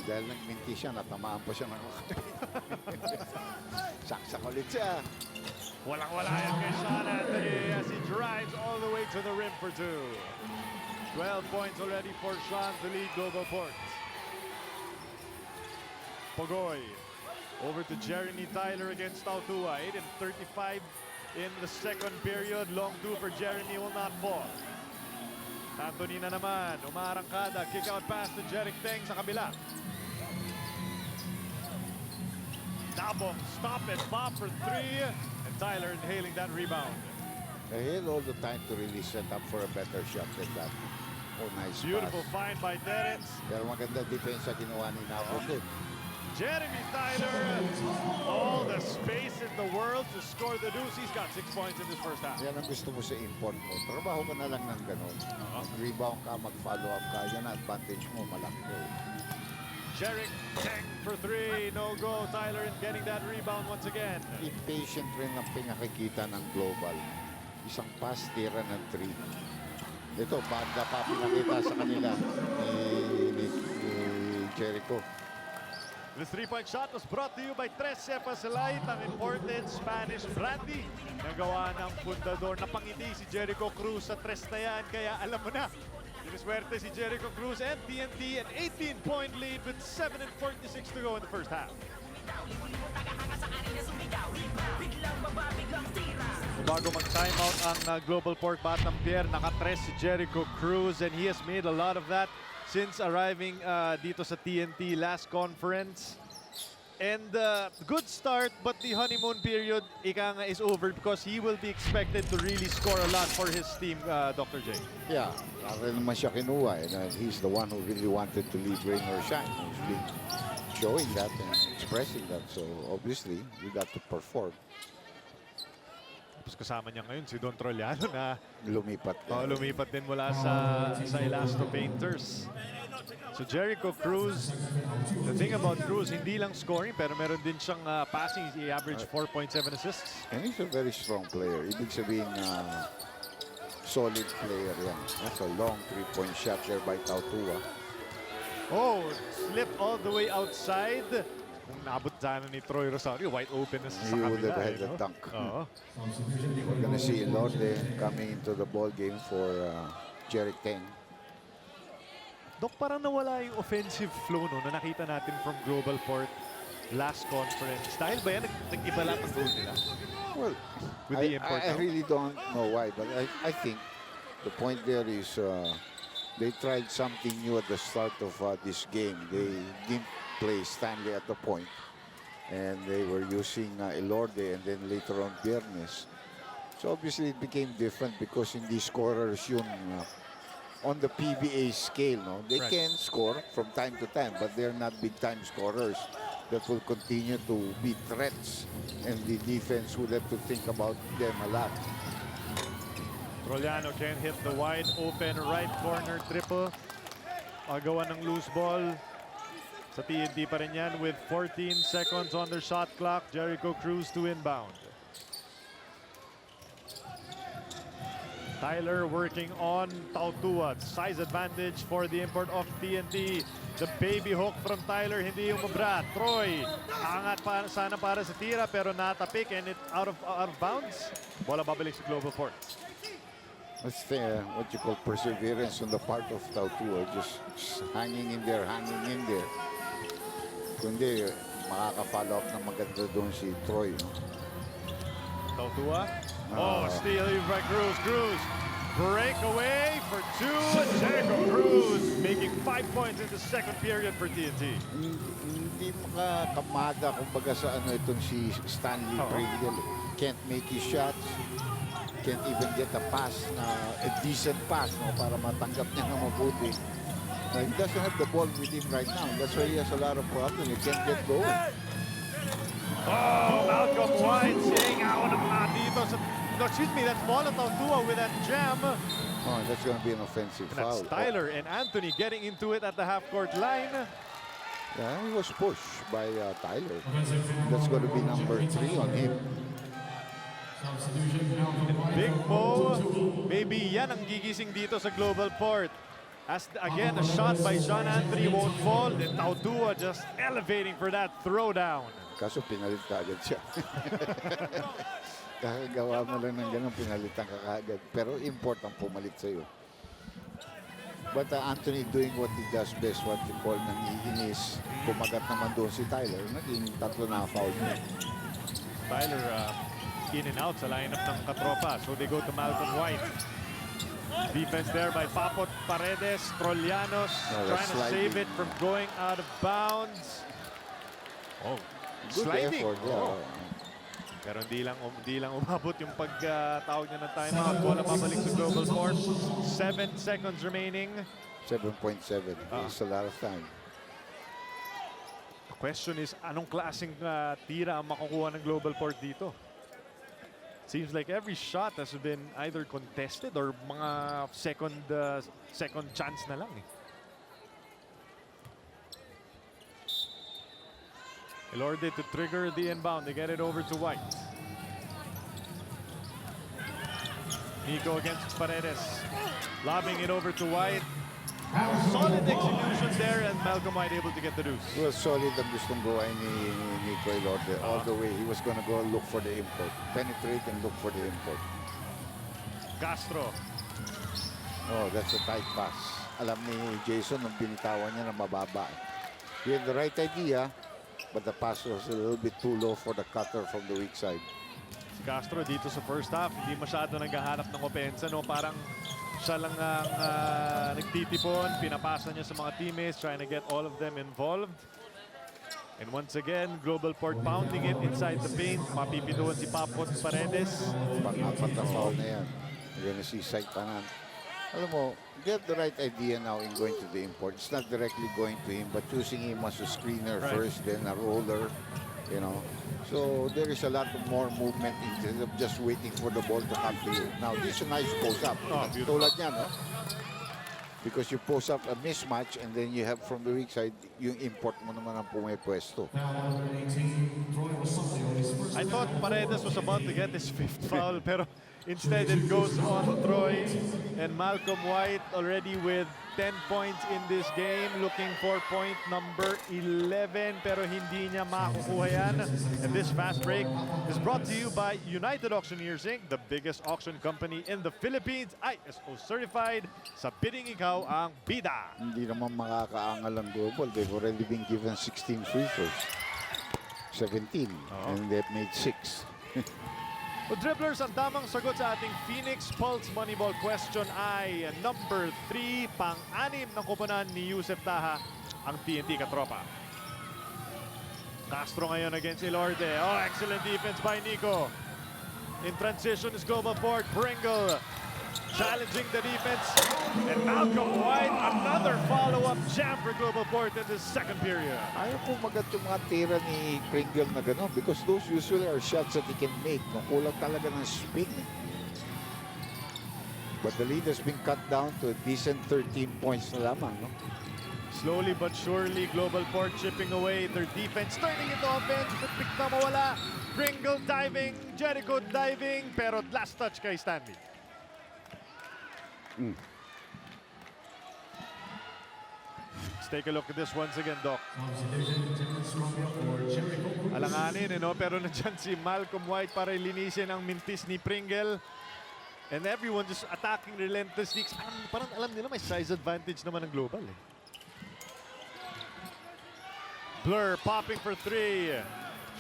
Dahil nagminti siya, natamaan pa siya ng saksak ulit siya. Walang-wala yan kay Sean Anthony as he drives all the way to the rim for 2. 12 points already for Sean to lead Globalport. Pogoy over to Jeremy Tyler against Tautua. 8 and 35 in the second period. Long 2 for Jeremy will not fall. Anthony na naman, umaarangkada, kick out pass to Jeric Teng sa kabila. Nabong, stop and pop for 3, and Tyler inhaling that rebound. He had all the time to really set up for a better shot than that. Oh, nice Beautiful pass. find by Terence. Pero maganda depensa ginawa ni Nabong din. Jeremy Tyler, all the space in the world to score the deuce. He's got 6 points in this first half. Yan ang gusto mo sa import mo. Trabaho ka na lang ng gano'n. Mag-rebound ka, mag-follow up ka. Yan ang advantage mo, malaki. Jeric Teng for 3, no go. Tyler in getting that rebound once again. Impatient rin ang pinakikita ng Global. Isang pass, tira ng 3. Ito, banda pa pinakita sa kanila ni Jericho. This 3-point shot was brought to you by Tres Cepas Light, ang imported Spanish brandy. Nagawa ng Fundador. Napangiti si Jericho Cruz sa tres na yan, kaya alam mo na. Siniswerte si Jericho Cruz and TNT, an 18-point lead with 7 and 46 to go in the first half. Bago mag-timeout ang Globalport Batang Pier, naka-tres si Jericho Cruz, and he has made a lot of that since arriving dito sa TNT last conference. And good start, but the honeymoon period ika nga is over because he will be expected to really score a lot for his team, Dr. J. Yeah, rin naman siya kinuha. And he's the one who really wanted to lead rain or shine. He's been showing that and expressing that. So obviously, we got to perform. Tapos kasama niya ngayon si Don Troliano na Lumipat. lumipat din mula sa Elasto Painters. So Jericho Cruz, the thing about Cruz, hindi lang scoring pero meron din siyang passing. He averaged 4.7 assists. And he's a very strong player. Ibig sabihin solid player yan. That's a long three-point shot there by Tautua. Oh, slipped all the way outside. Kung naabot sana ni Troy Rosario, wide open na sa He would kabila. have had the dunk. Oo. We're gonna see Lorde coming into the ball game for Jeric Teng. Dok, parang nawala yung offensive flow no, na nakita natin from Globalport last conference. Dahil ba yan, nag-iba lang ang goal nila? Well, With the import I now? really don't know why, but I think the point there is they tried something new at the start of this game. They didn't play Stanley at the point, and they were using Elorde and then later on Biernes. So obviously it became different because in these scorers yun on the PBA scale, no, they Right. can score from time to time, but they're not big-time scorers that will continue to be threats, and the defense would have to think about them a lot. Troliano can hit the wide open right corner triple. Agawan ng loose ball. Sa TNT pa rin yan with 14 seconds on their shot clock. Jericho Cruz to inbound. Tyler working on Tautua. Size advantage for the import of TNT. The baby hook from Tyler, hindi yung mabra. Troy, angat pa, sana para sa tira pero natapik and it out of bounds. Bola babalik sa Globalport. That's what you call perseverance on the part of Tautua, just hanging in there. Kundi makaka-follow up ng maganda doon si Troy. No? Tautua. Oh, steal by Cruz. Cruz. Breakaway for two. Jericho Cruz making 5 points in the second period for TNT. Hindi makakamada kumbaga sa itong si Stanley Pringle. Can't make his shots. Can't even get a pass, a decent pass, no, para matanggap niya na mabuti. He doesn't have the ball with him right now. That's why he has a lot of problems. He can't get going. Oh, Malcolm White saying out of dito sa... No, excuse me, that's Tautua with that jam. Oh, that's going to be an offensive foul. That's Tyler and Anthony getting into it at the half-court line. Yeah, he was pushed by Tyler. That's going to be number 3 on him. Big Mo, maybe yan ang gigising dito sa Globalport. As again, a shot by John Anthony won't fall. Then Tautua just elevating for that throwdown. Kaso pinalit ka agad siya. Kakagawa mo lang ng ganun, pinalitan ka kaagad. Pero important pumalit sa'yo. But Anthony doing what he does best, what you call nangiinis. Kumagat naman doon si Tyler. Naging 3 na foul niya. Tyler in and out sa lineup ng katropa. So they go to Malcolm White. Defense there by Papot Paredes. Trolianos trying to save it from going out of bounds. Oh, Good sliding. effort, yeah. Oh. Pero hindi lang umabot yung pagtawag niya ng timeout. Bola babalik sa Globalport. 7 seconds remaining. 7.7. It's a lot of time. The question is, anong klaseng tira ang makukuha ng Globalport dito? Seems like every shot has been either contested or mga second chance na lang. Elorde to trigger the inbound. They get it over to White. Nico against Paredes. Lobbing it over to White. Solid execution there and Malcolm White able to get the deuce. It was solid ang gustong gawain ni Nico Elorde. All the way, he was going to go look for the import. Penetrate and look for the import. Castro. Oh, that's a tight pass. Alam ni Jason nung binitawan niya na mababa. He had the right idea, but the pass was a little bit too low for the cutter from the weak side. Si Castro dito sa first half, hindi masyado naghahanap ng opensa, no? Parang siya lang ang nagtitipon, pinapasa niya sa mga teammates, trying to get all of them involved. And once again, Globalport pounding it inside the paint. Mapipituan si Papot Paredes. Pang-apat na foul na yan. You're gonna see Saitanan. Alam mo, they have the right idea now in going to the import. It's not directly going to him, but using him as a screener first, then a roller, you know. So there is a lot more movement instead of just waiting for the ball to come to you. Now, this is a nice post-up. Tulad niya, no? Because you post up a mismatch and then you have from the weak side, yung import mo naman ang pumipwesto. I thought Paredes was about to get his 5th foul, pero instead it goes on Troy. And Malcolm White already with 10 points in this game, looking for point number 11, pero hindi niya makukuha yan. And this fast break is brought to you by United Auctioneers Inc., the biggest auction company in the Philippines, ISO certified. Sa bidding ikaw ang bida. Hindi naman makakaangal ang Global. They've already been given 16 free throws. 17. And they've made 6. O dribblers, ang tamang sagot sa ating Phoenix Pulse Moneyball question ay number 3, pang-anim ng kupunan ni Yusef Taha, ang TNT katropa. Castro ngayon against Ilorde. Oh, excellent defense by Nico. In transition is Globalport. Pringle challenging the defense. And Malcolm White, another follow-up jam for Globalport in the second period. Ayaw po magat yung mga tira ni Pringle na gano'n because those usually are shots that he can make. Kung kulang talaga ng spin. But the lead has been cut down to a decent 13 points na lamang. No? Slowly but surely, Globalport chipping away their defense, turning into offense. But pick na mawala. Pringle diving, Jericho diving, pero last touch kay Stanley. Let's take a look at this once again, Doc. Alanganin, no? Pero nandiyan si Malcolm White para linisin ang mintis ni Pringle. And everyone just attacking relentlessly. Parang alam nila may size advantage naman ng Global. Blur popping for 3.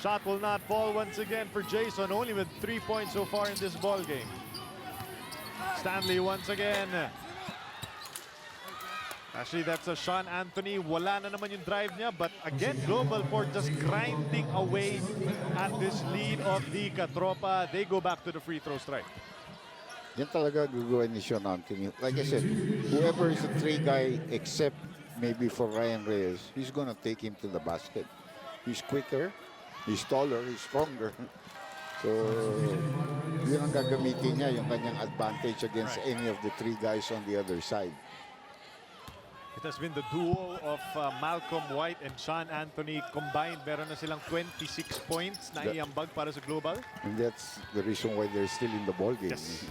Shot will not fall once again for Jason, only with 3 points so far in this ball game. Stanley once again. Actually, that's a Sean Anthony. Wala na naman yung drive niya. But again, Globalport just grinding away at this lead of the Katropa. They go back to the free throw strike. Yan talaga gagawin ni Sean Anthony. Like I said, whoever is a 3 guy except maybe for Ryan Reyes, he's gonna take him to the basket. He's quicker, he's taller, he's stronger. So, yun ang gagamitin niya, yung kanyang advantage against any of the 3 guys on the other side. It has been the duo of Malcolm White and Sean Anthony combined. Meron na silang 26 points na iambag para sa Global. And that's the reason why they're still in the ball game. Yes.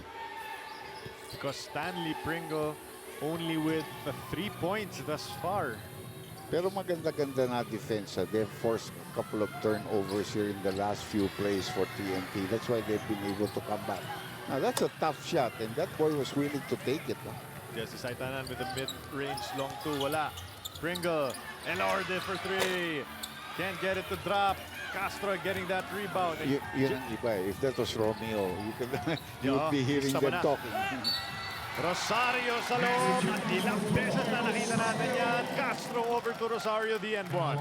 Because Stanley Pringle only with 3 points thus far. Pero maganda-ganda na defense. They've forced a couple of turnovers here in the last few plays for TNT. That's why they've been able to come back. Now, that's a tough shot, and that boy was willing to take it. Jesse Saitanan with a mid-range long 2. Wala. Pringle. Elorde for 3. Can't get it to drop. Castro getting that rebound. Yun ang iba. If that was Romeo, you would be hearing them talking. Rosario sa loob. At ilang beses na nakita natin yan. Castro over to Rosario, the end one.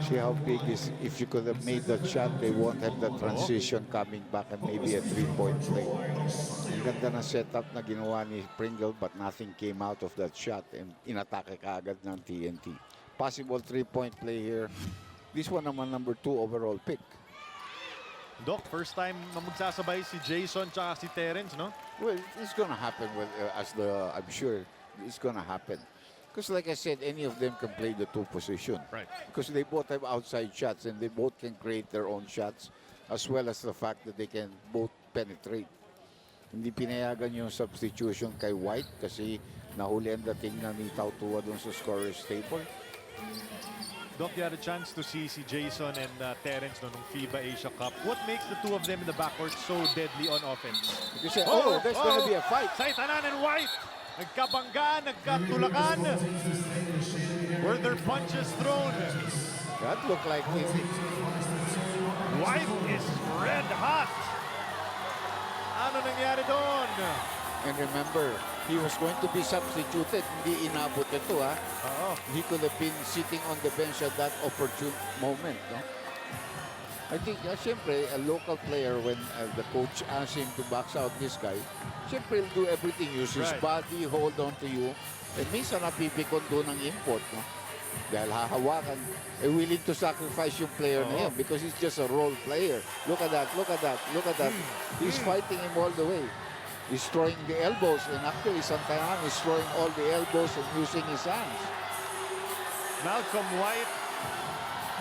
See how big is, if you could have made that shot, they won't have the transition coming back and maybe a 3-point play. Ang ganda ng setup na ginawa ni Pringle but nothing came out of that shot and inatake kaagad ng TNT. Possible 3-point play here. This one naman number 2 overall pick. Doc, first time na magsasabay si Jason tsaka si Terence, no? Well, it's gonna happen with, I'm sure it's gonna happen. Because like I said, any of them can play the 2 position. Right. Because they both have outside shots and they both can create their own shots as well as the fact that they can both penetrate. Hindi pinayagan yung substitution kay White kasi nahuli ang dating na ni Tautua dun sa scorer's table. Doc, you had a chance to see si Jason and Terence nung FIBA Asia Cup. What makes the 2 of them in the backcourt so deadly on offense? Because, there's gonna be a fight. Saitanan and White. Nagkabangga, nagkatulakan. Were their punches thrown? That looked like it. White is red hot. Ano nangyari doon? And remember, he was going to be substituted. Hindi inabot ito, ha? Oo. He could have been sitting on the bench at that opportune moment, no? I think, siyempre, a local player, when the coach asks him to box out this guy, siyempre, he'll do everything. Use his Right. body, hold on to you. And minsan, napipikon doon ng import, no? Dahil hahawakan, willing to sacrifice yung player na yan because he's just a role player. Look at that, look at that, look at that. He's fighting him all the way. He's throwing the elbows, and actually, Santayan is throwing all the elbows and using his hands. Malcolm White,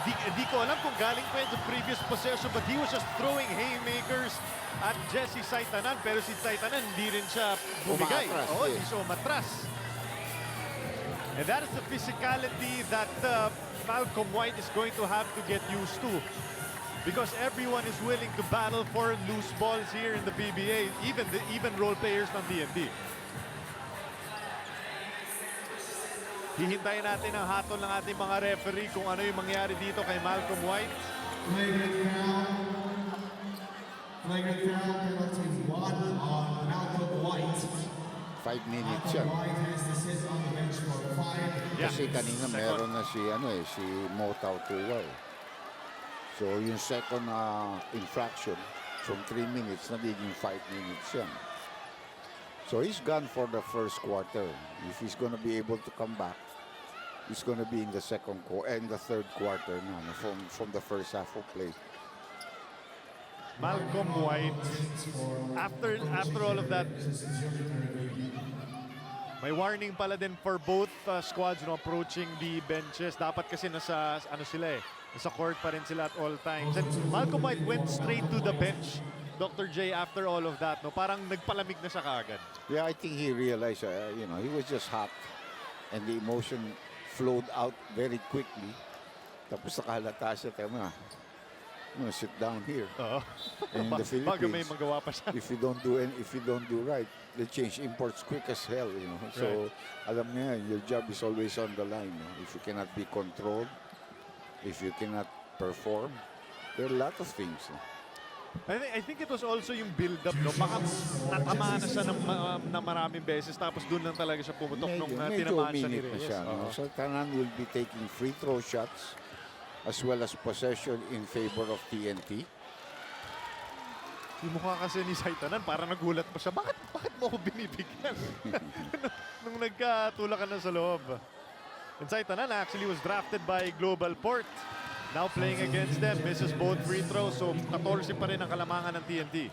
di ko alam kung galing pa yun sa previous possession, but he was just throwing haymakers at Jesse Saitanan. Pero si Saitanan, hindi rin siya bumigay. Umaatras, Oo, yes. hindi siya umatras. And that is the physicality that Malcolm White is going to have to get used to. Because everyone is willing to battle for loose balls here in the PBA, even role players ng TNT. Hihintayin natin ang hatol ng ating mga referee kung ano yung mangyari dito kay Malcolm White. Flagrant foul, penalty 1 on Malcolm White. 5 minutes yan. White has to sit on the bench for 5. Yeah. Kasi kanina Second. meron na si Motau Tua. So yung second infraction from 3 minutes, nagiging 5 minutes yan. So he's gone for the first quarter. If he's gonna be able to come back, he's gonna be in the second quarter and the third quarter now from the first half of play. Malcolm White, after all of that, may warning pala din for both squads, no, approaching the benches. Dapat kasi nasa nasa court pa rin sila at all times. And Malcolm White went straight to the bench, Dr. J, after all of that, no, parang nagpalamig na siya kaagad. Yeah, I think he realized, he was just hot and the emotion flowed out very quickly. Tapos nakalata siya, I'm gonna sit down here. And in the Bago may Philippines, magawa pa siya. if you don't do right, they change imports quick as hell, So, alam niya, your job is always on the line. If you cannot be controlled, if you cannot perform, there are a lot of things. I think it was also yung build-up, no? Baka natamaan na siya na maraming beses, tapos doon lang talaga siya pumutok nung tinamaan siya ni minute na Reyes. siya. Oo. So, Tanan will be taking free throw shots as well as possession in favor of TNT. Yung mukha kasi ni Saitanan, parang nagulat pa siya. Bakit mo ako binibigyan? nung nagkatulakan na sa loob. And Saitanan actually was drafted by Globalport. Now playing against them, misses both free throws. So 14 pa rin ang kalamangan ng TNT.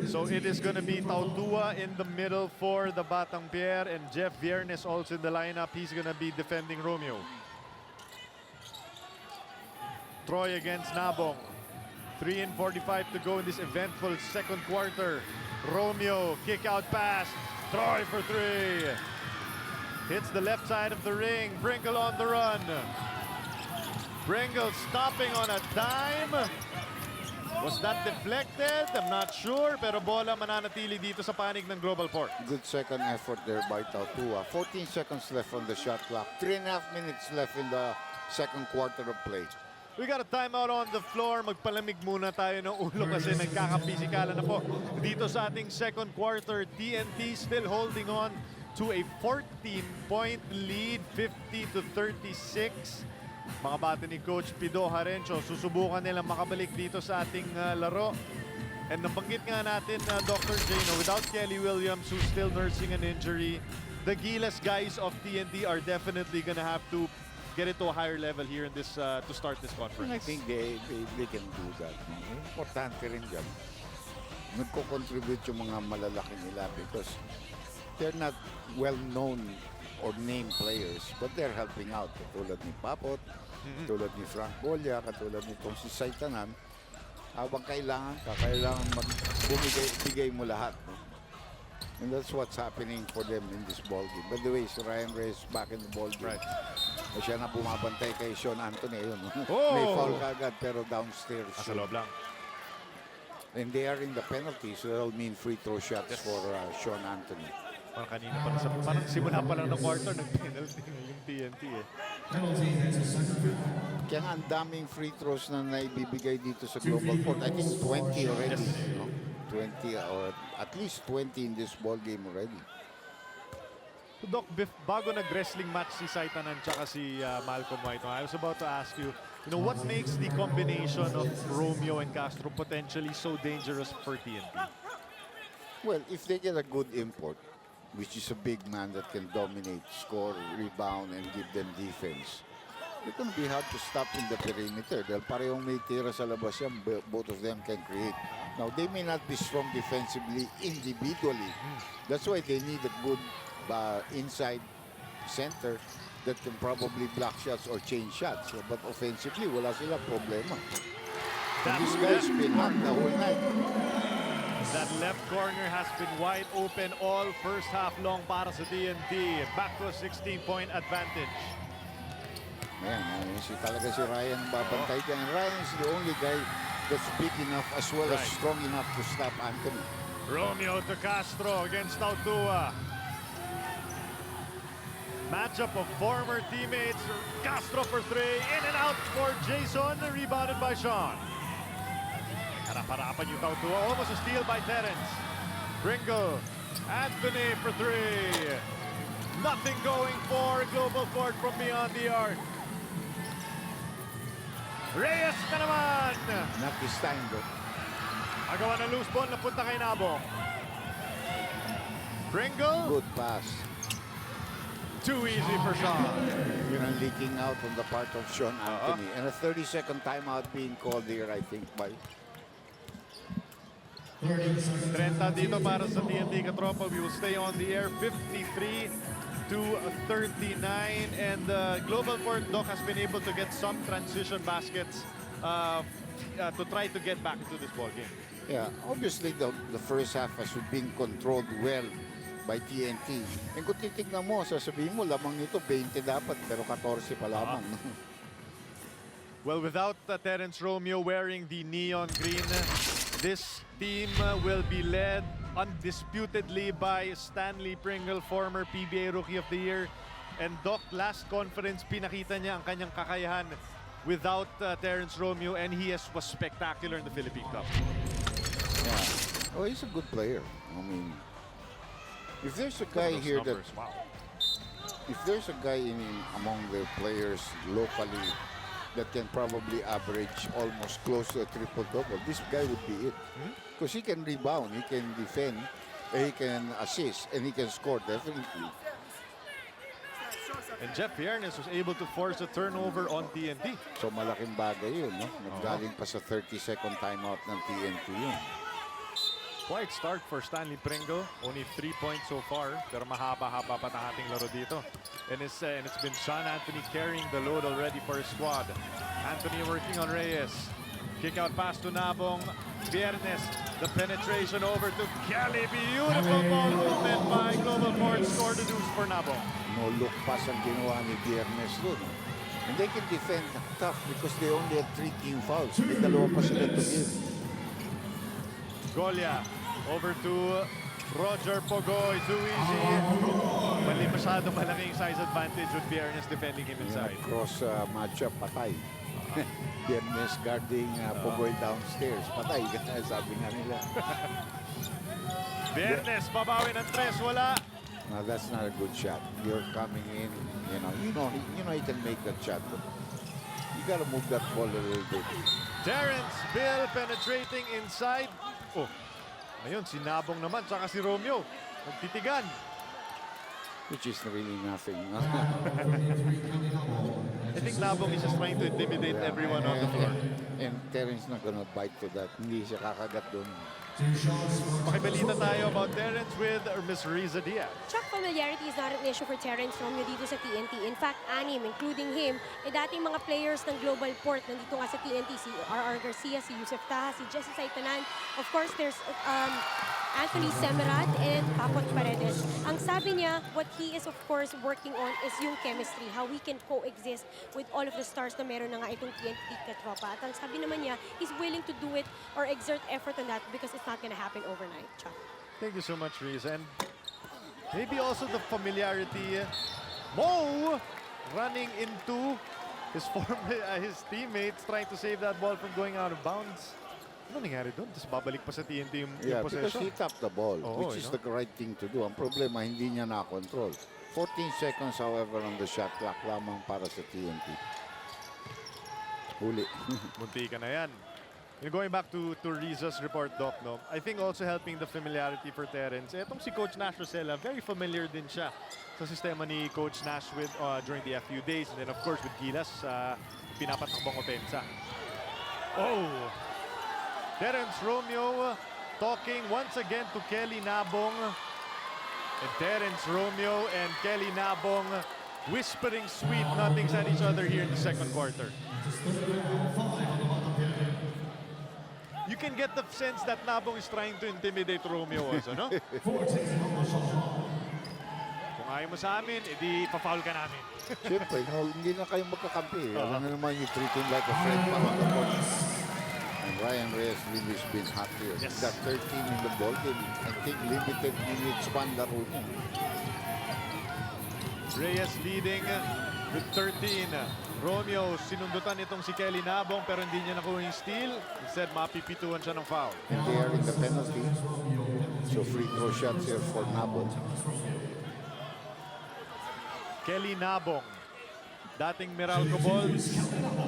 So it is going to be Tautua in the middle for the Batang Pierre, and Jeff Viernes also in the lineup. He's going to be defending Romeo. Troy against Nabong. 3:45 to go in this eventful second quarter. Romeo, kick out pass. Troy for 3. Hits the left side of the ring. Bringle on the run. Bringle stopping on a dime. Was that deflected? I'm not sure. Pero bola mananatili dito sa panig ng Globalport. Good second effort there by Tautua. 14 seconds left on the shot clock. 3.5 minutes left in the second quarter of play. We got a timeout on the floor. Magpalamig muna tayo ng ulo kasi nagkakapisikalan na po. Dito sa ating second quarter, TNT still holding on to a 14-point lead, 50-36. Mga bata ni Coach Pido Harencio, susubukan nilang makabalik dito sa ating laro. And nabanggit nga natin, Dr. J, without Kelly Williams, who's still nursing an injury, the Gilas guys of TNT are definitely gonna have to get it to a higher level here in this to start this conference. And I think they can do that. Importante rin dyan. Nagko-contribute yung mga malalaki nila because they're not well-known or named players, but they're helping out. Katulad ni Papot, katulad ni Frank Bolia, katulad nitong si Saitanan. Habang kailangan bigay mo lahat. No? And that's what's happening for them in this ball game. By the way, si Ryan Reyes back in the ball game. Right. Siya na bumabantay kay Sean Anthony. Ayun, no? Oh! May foul kagad pero downstairs. Sa loob lang. And they are in the penalty, so that'll mean free throw shots for Sean Anthony. Parang kanina pa parang simula pa lang ng quarter, nag-penalty yung TNT eh. Kaya nga ang daming free throws na naibibigay dito sa Globalport. I think 20 already. Yes. No? 20 or at least 20 in this ball game already. Doc, bago nag-wrestling match si Saitanan tsaka si Malcolm White, I was about to ask you, what makes the combination of Romeo and Castro potentially so dangerous for TNT? Well, if they get a good import, which is a big man that can dominate, score, rebound, and give them defense, it's going to be hard to stop in the perimeter. Dahil parehong may tira sa labas yan, both of them can create. Now, they may not be strong defensively individually. That's why they need a good inside center that can probably block shots or change shots. But offensively, wala sila problema. And this guy's been hot the whole night. That left corner has been wide open all first half long para sa TNT. Back to a 16-point advantage. Man, talaga si Ryan babantay dyan. And Ryan is the only guy that's big enough as well as strong enough to stop Anthony. Romeo to Castro against Tautua. Matchup of former teammates. Castro for three. In and out for Jason. Rebounded by Sean. Harap-harapan yung Tautua. Almost a steal by Terence. Pringle. Anthony for three. Nothing going for Globalport from beyond the arc. Reyes na naman. Not this time, though. Agawa ng loose ball. Napunta kay Nabo. Pringle. Good pass. Too easy for Sean. Yun ang leaking out on the part of Sean Anthony. And a 30-second timeout being called here, I think, by... 30 dito para sa TNT Katropa. We will stay on the air 53 to 39. And Globalport, Doc, has been able to get some transition baskets to try to get back into this ball game. Yeah, obviously the first half has been controlled well by TNT. And kung titignan mo, sasabihin mo, lamang nito 20 dapat, pero 14 pa lamang. Well, without Terence Romeo wearing the neon green, this team will be led undisputedly by Stanley Pringle, former PBA Rookie of the Year. And Doc, last conference, pinakita niya ang kanyang kakayahan without Terence Romeo, and he was spectacular in the Philippine Cup. Yeah. Oh, he's a good player. I mean, if there's a guy here that, wow. if there's a guy among the players locally that can probably average almost close to a triple-double, this guy would be it. Because he can rebound, he can defend, he can assist, and he can score definitely. And Jeff Piernes was able to force a turnover on TNT. So malaking bagay yun, no? Naggaling pa sa 30-second timeout ng TNT yun. Quite start for Stanley Pringle. Only 3 points so far. Pero mahaba-haba pa ang ating laro dito. And it's been Sean Anthony carrying the load already for his squad. Anthony working on Reyes. Kick out pass to Nabong. Piernes. The penetration over to Kelly. Beautiful ball movement by Globalport. Score the deuce for Nabong. No look pass ang ginawa ni Piernes doon. And they can defend tough because they only have 3 team fouls. May dalawa pa sila to give. Golia. Over to Roger Pogoy. Too easy. Mali masyado malaking size advantage with Piernes defending him inside. Cross matchup, patay. Piernes guarding Pogoy downstairs. Patay, sabi nga nila. Piernes, babawi ng 3. Wala. No, that's not a good shot. You're coming in, you know he can make that shot. But you gotta move that ball a little bit. Terence Bill penetrating inside. Oh. Ayun, si Nabong naman, tsaka si Romeo. Nagtitigan. Which is really nothing. I think Nabong is just trying to intimidate everyone on the floor. And Terence not gonna bite to that. Hindi siya kakagat doon. Makibalita tayo about Terence with Miss Riza Diaz. Chuck, familiarity is not an issue for Terence Romeo dito sa TNT. In fact, anim, including him, dating mga players ng Globalport nandito nga sa TNT. Si R.R. Garcia, si Yusef Taha, si Jesse Saitanan. Of course, there's Anthony Semerat and Papot Paredes. Ang sabi niya, what he is of course working on is yung chemistry, how we can coexist with all of the stars na meron na nga itong TNT Katropa. At ang sabi naman niya, he's willing to do it or exert effort on that because it's not gonna happen overnight, Chuck. Thank you so much, Riz. And Maybe also the familiarity. Mo running into his teammates trying to save that ball from going out of bounds. Ano nangyari doon? Tapos babalik pa sa TNT yung Yeah, because possession. he tapped the ball, Oo, which is no? the right thing to do. Ang problema, hindi niya na-control. 14 seconds, however, on the shot clock lamang para sa TNT. Huli. Munti ka na yan. Going back to Riza's report, Doc, no? I think also helping the familiarity for Terence. Etong si Coach Nash Rosella, very familiar din siya sa sistema ni Coach Nash with during the FU days. And then, of course, with Gilas, pinapatakbong opensa. Oh! Terence Romeo talking once again to Kelly Nabong. And Terence Romeo and Kelly Nabong whispering sweet nothings at each other here in the second quarter. You can get the sense that Nabong is trying to intimidate Romeo also, no? Kung ayaw mo sa amin, edi pa-foul ka namin. Siyempre, no, hindi na kayo magkakampi. Alam na naman, you treat him like a friend. And Ryan Reyes really has been hot here. Yes. He's got 13 in the ball game. I think limited minutes one laro niya. Reyes leading with 13. Romeo, sinundutan itong si Kelly Nabong pero hindi niya nakuha yung steal. Instead, mapipituan siya ng foul. And they are in the penalty. So free throw shots here for Nabong. Kelly Nabong, dating Meralco Bulls.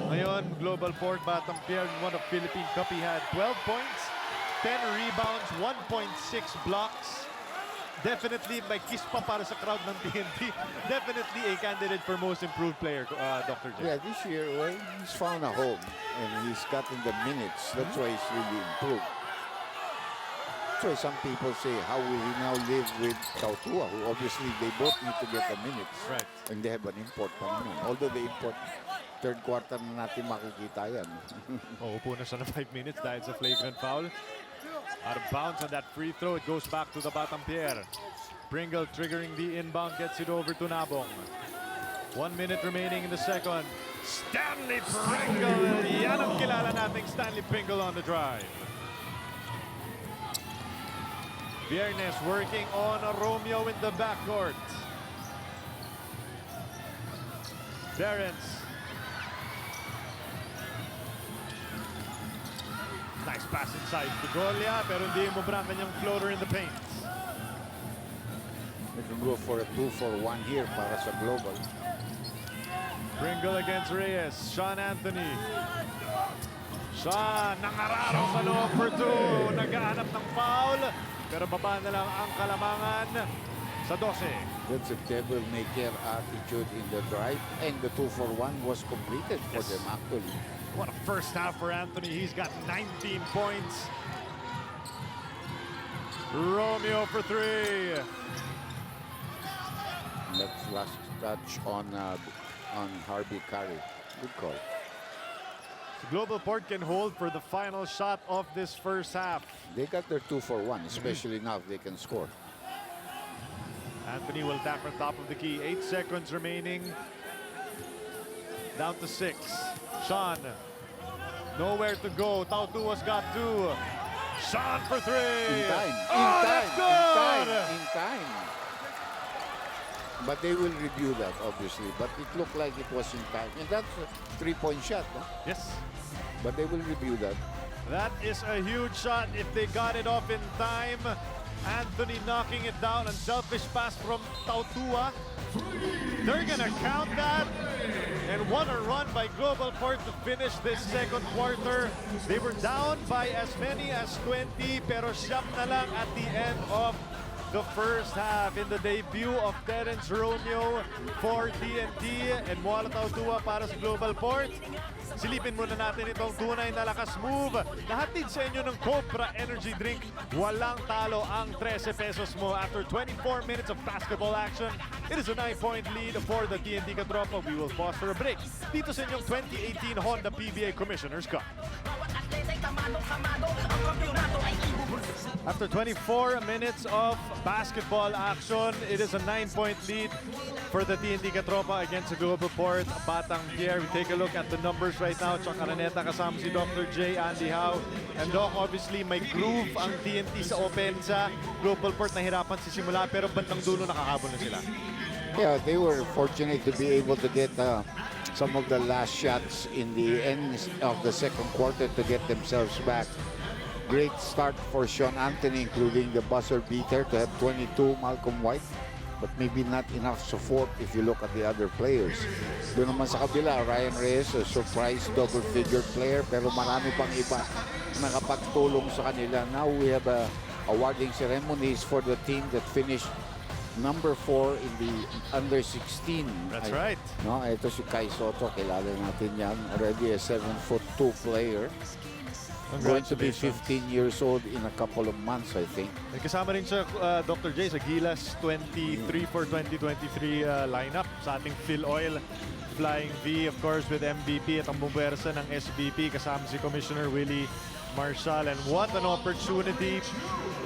Ngayon, Globalport, Batang Pier, one of Philippine Cup. He had 12 points, 10 rebounds, 1.6 blocks. Definitely may kiss pa para sa crowd ng TNT. Definitely a candidate for most improved player, Dr. J. Yeah, this year, well, he's found a home. And he's gotten the minutes. That's why he's really improved. That's why some people say, how will he now live with Tautua, who obviously they both need to get the minutes. Right. And they have an import pa naman. Although they import, third quarter na natin makikita yan. Upo na siya ng 5 minutes dahil sa flagrant foul. Out of bounds on that free throw. It goes back to the Batang Pier. Pringle triggering the inbound, gets it over to Nabong. 1 minute remaining in the second. Stanley Pringle. Yan ang kilala nating Stanley Pringle on the drive. Viernes working on a Romeo in the backcourt. Terence. Nice pass inside to Golia, pero hindi mo ang kanyang floater in the paint. We can go for a 2-for-1 here para sa Global. Pringle against Reyes. Sean Anthony. Sean, nangararo sa loob for 2. Naghahanap ng foul, pero baba na lang ang kalamangan sa 12. That's a devil-may-care attitude in the drive. And the 2-for-1 was completed for them actually. What a first half for Anthony. He's got 19 points. Romeo for 3. That's last touch on Harvey Curry. Good call. Globalport can hold for the final shot of this first half. They got their 2-for-1, especially now if they can score. Anthony will tap on top of the key. 8 seconds remaining. Down to 6. Sean. Nowhere to go. Tautua's got 2. Sean for 3. In time. Oh, that's good. In time. But they will review that, obviously. But it looked like it was in time. And that's a 3-point shot, no? Yes. But they will review that. That is a huge shot if they got it off in time. Anthony knocking it down. And selfish pass from Tautua. They're gonna count that. And what a run by Globalport to finish this second quarter. They were down by as many as 20, pero siyam na lang at the end of the first half in the debut of Terence Romeo for TNT and Moala Tautua para sa Globalport. Silipin muna natin itong tunay na lakas move. Nahatid sa inyo ng Cobra Energy Drink. Walang talo ang 13 pesos mo after 24 minutes of basketball action. It is a 9-point lead for the TNT Katropa. We will pause for a break. Dito sa inyong 2018 Honda PBA Commissioner's Cup. Bawat atleta ay tamado-kamado, ang kampyonato ay ibubulsa. After 24 minutes of basketball action, it is a 9-point lead for the TNT Katropa against the Globalport Batang Pierre. We take a look at the numbers right now. Chuck Araneta kasama si Dr. J, Andy Howe, and Doc. Obviously, may groove ang TNT sa opensa. Globalport nahirapan sa simula, pero bandang dulo nakakabol na sila. Yeah, they were fortunate to be able to get some of the last shots in the end of the second quarter to get themselves back. Great start for Sean Anthony, including the buzzer beater to have 22, Malcolm White. But maybe not enough support if you look at the other players. Doon naman sa kabila, Ryan Reyes, a surprise double-figure player, pero marami pang iba nakapagtulong sa kanila. Now we have awarding ceremonies for the team that finished number 4 in the under-16. That's right. No, ito si Kai Soto, kilala natin yan. Already a 7'2" player. Going to be 15 years old in a couple of months, I think. Kasama rin siya, Dr. J, sa Gilas 23 for 2023 lineup sa ating Phil Oil Flying V, of course, with MVP at ang bumwersa ng SVP kasama si Commissioner Willie Marshall. And what an opportunity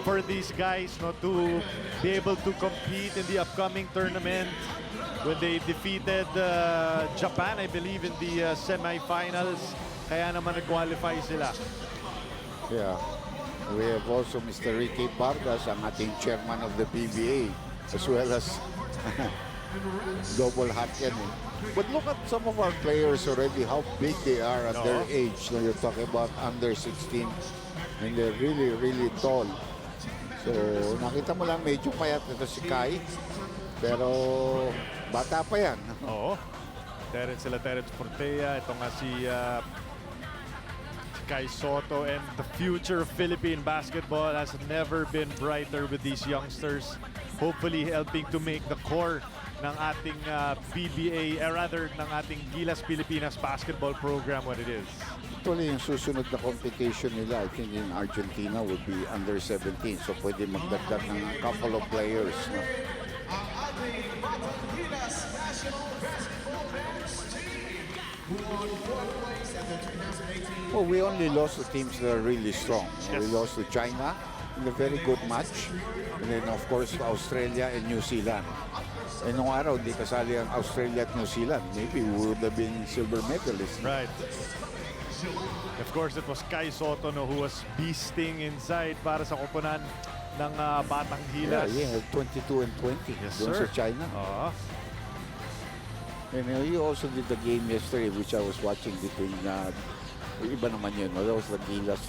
for these guys, no, to be able to compete in the upcoming tournament when they defeated Japan, I believe, in the semifinals. Kaya naman nag-qualify sila. Yeah. We have also Mr. Ricky Vargas, ang ating chairman of the PBA, as well as double hat yan. But look at some of our players already, how big they are at their age. Now you're talking about under 16, and they're really, really tall. So, nakita mo lang, medyo payat ito si Kai, pero bata pa yan. Oo. Terence Portea, ito nga si Kai Soto, and the future of Philippine basketball has never been brighter with these youngsters. Hopefully helping to make the core ng ating PBA, rather ng ating Gilas Pilipinas basketball program what it is. Actually, yung susunod na competition nila, I think in Argentina would be under 17. So pwede magdagdag ng a couple of players. No? Well, we only lost the teams that are really strong. Yes. We lost to China in a very good match. And then, of course, Australia and New Zealand. Eh, nung araw, di kasali ang Australia at New Zealand. Maybe we would have been silver medalists. Right. Of course, it was Kai Soto, no, who was beasting inside para sa koponan ng Batang Gilas. Yeah, 22 and 20. Yes, doon sir. sa China. And he also did the game yesterday, which I was watching between iba naman yun. No? That was the Gilas.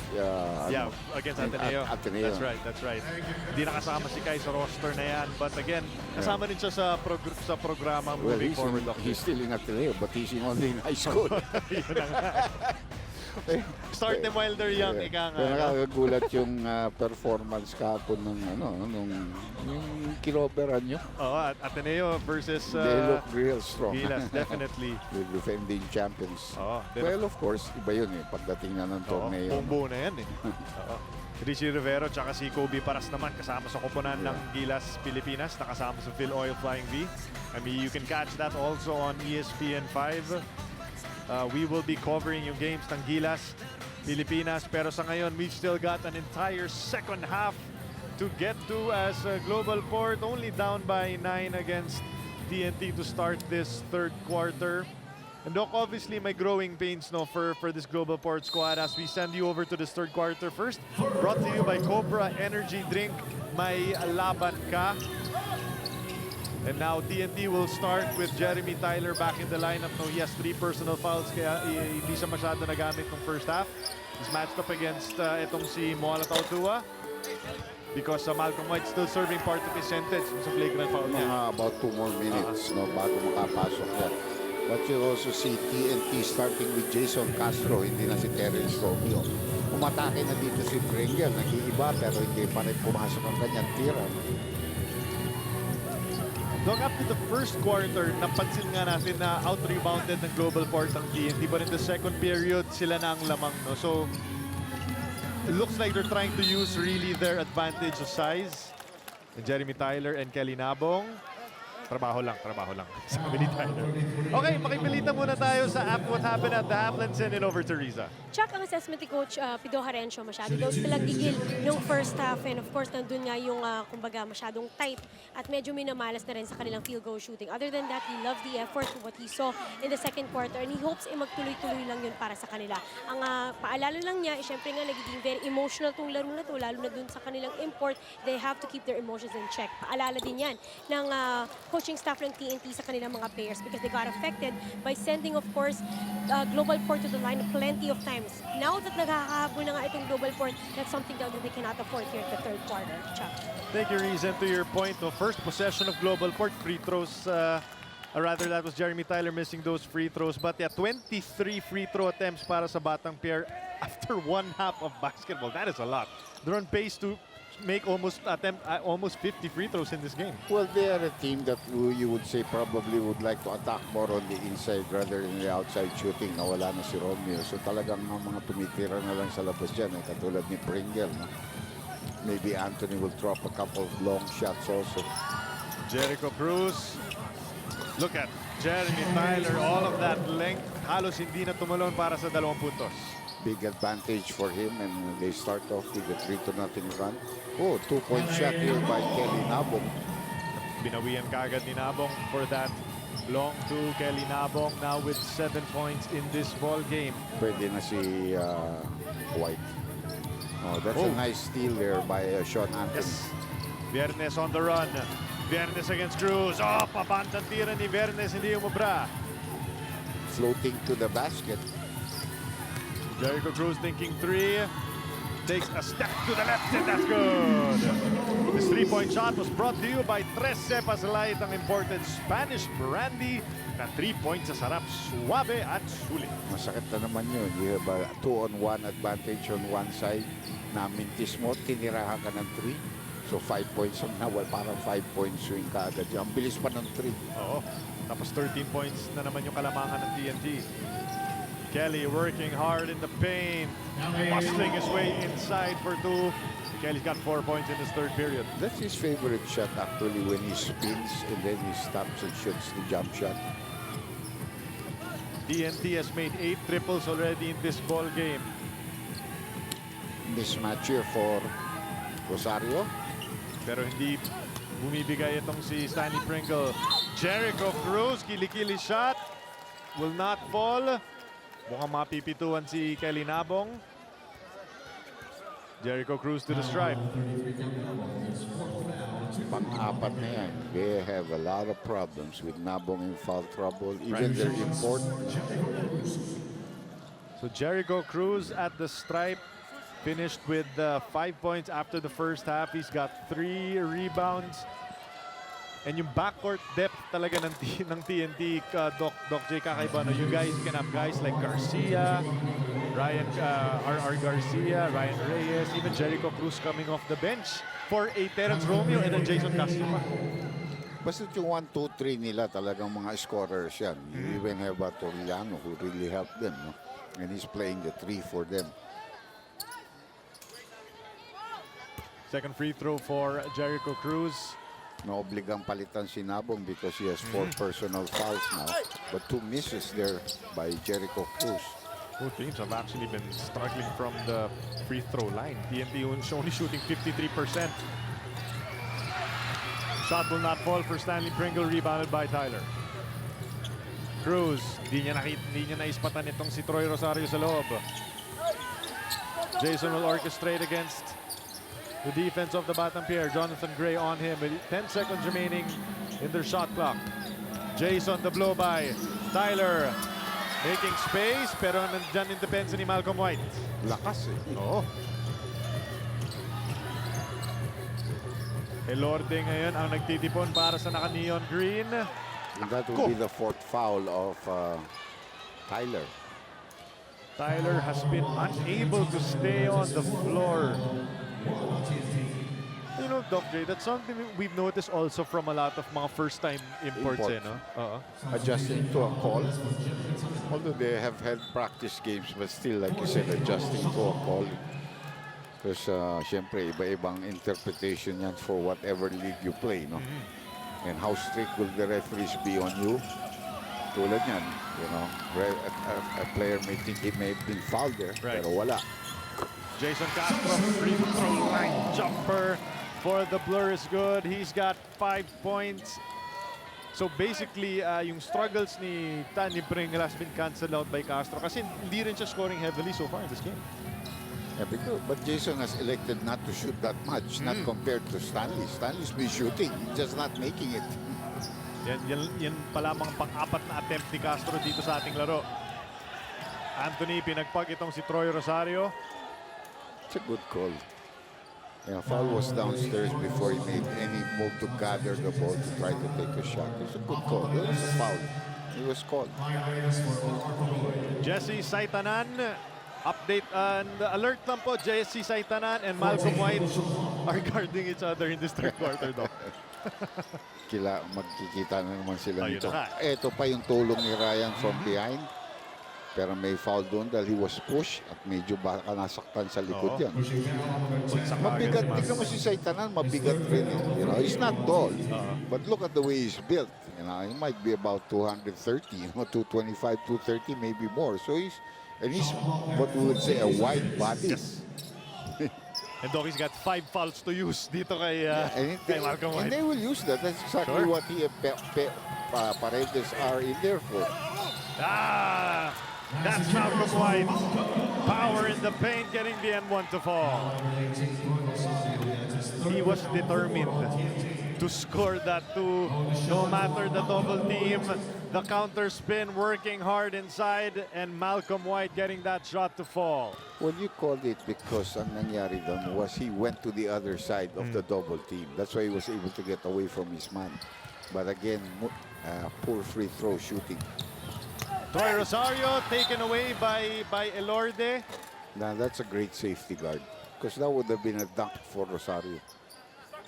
Yeah, against Ateneo. Ateneo. That's right. Hindi nakasama si Kai sa roster na yan. But again, kasama rin siya sa programa Well, moving forward. he's still in Ateneo, but he's only in high school. Yun na nga. Start them while they're young, ika nga. Kaya nakakagulat yung performance kahapon ng yung kinoperan nyo. Ateneo versus They look real strong. Gilas, definitely. The defending champions. Well, Well, of course, iba yun pagdating na ng torneo. Bumbo na yan Richie Rivero tsaka si Kobe Paras naman kasama sa koponan ng Gilas Pilipinas, nakasama sa Phil Oil Flying V. I mean, you can catch that also on ESPN 5. We will be covering yung games ng Gilas Pilipinas, pero sa ngayon we've still got an entire second half to get to as Globalport only down by 9 against TNT to start this third quarter. And Doc, obviously may growing pains for this Globalport squad as we send you over to this third quarter first. Brought to you by Cobra Energy Drink. May laban ka. And now TNT will start with Jeremy Tyler back in the lineup. No, he has 3 personal fouls kaya hindi siya masyado nagamit ng first half. He's matched up against itong si Moala Tautua because Malcolm White still serving part of his sentence sa flagrant foul niya. About 2 more minutes bago makapasok yan. But you also see TNT starting with Jason Castro, hindi na si Terence Romeo. Umatake na dito si Pringle, nag-iiba pero hindi pa rin pumasok ang kanyang tira. Look, up to the first quarter, napansin nga natin na out-rebounded ng Globalport ang TNT. But in the second period, sila na ang lamang. No? So, it looks like they're trying to use really their advantage of size. And Jeremy Tyler and Kelly Nabong. Trabaho lang. Sabi ni Tyler. Okay, makipilitan muna tayo sa what happened at the half. Let's send it over to Riza. Check ang assessment ni Coach Pido Harencio. Masyado daw silang gigil nung first half. And of course, nandun nga yung, kumbaga, masyadong tight at medyo minamalas na rin sa kanilang field goal shooting. Other than that, he loved the effort to what he saw in the second quarter. And he hopes magtuloy-tuloy lang yun para sa kanila. Ang paalala lang niya, syempre nga nagiging very emotional tong laro na to, lalo na dun sa kanilang import. They have to keep their emotions in check. Paalala din yan ng coaching staff ng TNT sa kanilang mga players because they got affected by sending, of course, Globalport to the line plenty of times. Now that nagkakahabol na nga itong Globalport, that's something that they cannot afford here in the third quarter. Chuck. Thank you, Riza. To your point, the first possession of Globalport, free throws, or rather that was Jeremy Tyler missing those free throws. But yeah, 23 free throw attempts para sa Batang Pair after one half of basketball. That is a lot. They're on pace to make almost 50 free throws in this game. Well, they are a team that you would say probably would like to attack more on the inside rather than the outside shooting. Nawala na si Romeo. So talagang mga tumitira na lang sa labas dyan. Katulad ni Pringle. No? Maybe Anthony will drop a couple of long shots also. Jericho Cruz. Look at Jeremy Tyler. All of that length. Halos hindi na tumalon para sa 2 puntos. Big advantage for him, and they start off with a 3-0 run. Oh, 2-point shot here by Kelly Nabong. Binawian kagad ni Nabong for that long to Kelly Nabong, now with 7 points in this ball game. Pwede na si White. Oh, that's a nice steal there by Sean Anthony. Yes. Viernes on the run. Viernes against Cruz. Oh, pabantang tira ni Viernes, hindi umubra. Floating to the basket. Jericho Cruz thinking 3. Takes a step to the left, and that's good. This 3-point shot was brought to you by Tres Cepas Light, ang imported Spanish brandy na 3 points sa sarap, suabe at sulit. Masakit na naman yun. You have a 2-on-1 advantage on one side. Namintis mo, tinirahan ka ng 3. So 5 points ang nawal, parang 5 points swing ka agad. Ang bilis pa ng 3. Oo. Tapos 13 points na naman yung kalamangan ng TNT. Kelly working hard in the paint, muscling his way inside for 2. Kelly's got 4 points in this third period. That's his favorite shot actually, when he spins and then he stops and shoots the jump shot. TNT has made 8 triples already in this ball game. Mismatch here for Rosario. Pero hindi bumibigay itong si Stanley Pringle. Jericho Cruz, kilikili shot. Will not fall. Mukhang mapipituan si Kelly Nabong. Jericho Cruz to the stripe. Pang-apat na yan. They have a lot of problems with Nabong in foul trouble. Even their import. So Jericho Cruz at the stripe. Finished with 5 points after the first half. He's got 3 rebounds. And yung backcourt depth talaga ng TNT, Doc J, kakaiba. No? You guys can have guys like Garcia, R.R. Garcia, Ryan Reyes, even Jericho Cruz coming off the bench for a Terence Romeo and a Jason Castro. Basta yung 1, 2, 3 nila talagang mga scorers yan. You even have Torriano who really helped them. No? And he's playing the 3 for them. Second free throw for Jericho Cruz. Naobligang palitan si Nabong because he has 4 personal fouls now. But 2 misses there by Jericho Cruz. Both teams have actually been struggling from the free throw line. TNT only shooting 53%. Shot will not fall for Stanley Pringle, rebounded by Tyler. Cruz, hindi niya naispatan itong si Troy Rosario sa loob. Jason will orchestrate against the defense of the Batang Pair. Jonathan Gray on him with 10 seconds remaining in their shot clock. Jason the blow by. Tyler making space, pero nandyan in depensa ni Malcolm White. Lakas eh. Oo. Elorde ngayon ang nagtitipon para sa naka-neon green. And that will be the 4th foul of Tyler. Tyler has been unable to stay on the floor. You know, Doc J, that's something we've noticed also from a lot of mga first-time imports. No? Adjusting to a call. Although they have had practice games, but still, like you said, adjusting to a call. Because, syempre, iba-ibang interpretation yan for whatever league you play, no? And how strict will the referees be on you? Tulad yan, you know, a player may think he may have been fouled there, Right. pero wala. Jason Castro, free throw line jumper for the Blur is good. He's got 5 points. So basically, yung struggles ni Tani Pringle has been canceled out by Castro kasi hindi rin siya scoring heavily so far in this game. Yeah, but Jason has elected not to shoot that much, not compared to Stanley. Stanley's been shooting, just not making it. Yan pa lamang pang-apat na attempt ni Castro dito sa ating laro. Anthony, pinagpag itong si Troy Rosario. It's a good call. Yeah, foul was downstairs before he made any move to gather the ball to try to take a shot. It's a good call. It was a foul. It was called. Jesse Saitanan, update and alert lang po. Jesse Saitanan and Malcolm White are guarding each other in this third quarter, Doc. Magkikita na naman sila Ayun nito. na. Ito pa yung tulong ni Ryan from behind. Pero may foul doon dahil he was pushed at medyo baka nasaktan sa likod yan. Mabigat. Tingnan mo si Saitanan, mabigat rin. You know, he's not tall. But look at the way he's built. You know, he might be about 230, 225, 230, maybe more. So he's what we would say a wide body. Yes. And Doc, he's got 5 fouls to use dito kay Malcolm And White. they will use that. That's exactly Sure. what Paredes are in there for. That's Malcolm White. Power in the paint, getting the N1 to fall. He was determined to score that two, no matter the double team. The counter spin working hard inside, and Malcolm White getting that shot to fall. Well, you called it because ang nangyari doon was he went to the other side of the double team. That's why he was able to get away from his man. But again, poor free throw shooting. Troy Rosario taken away by Elorde. Now, that's a great safety guard because that would have been a dunk for Rosario.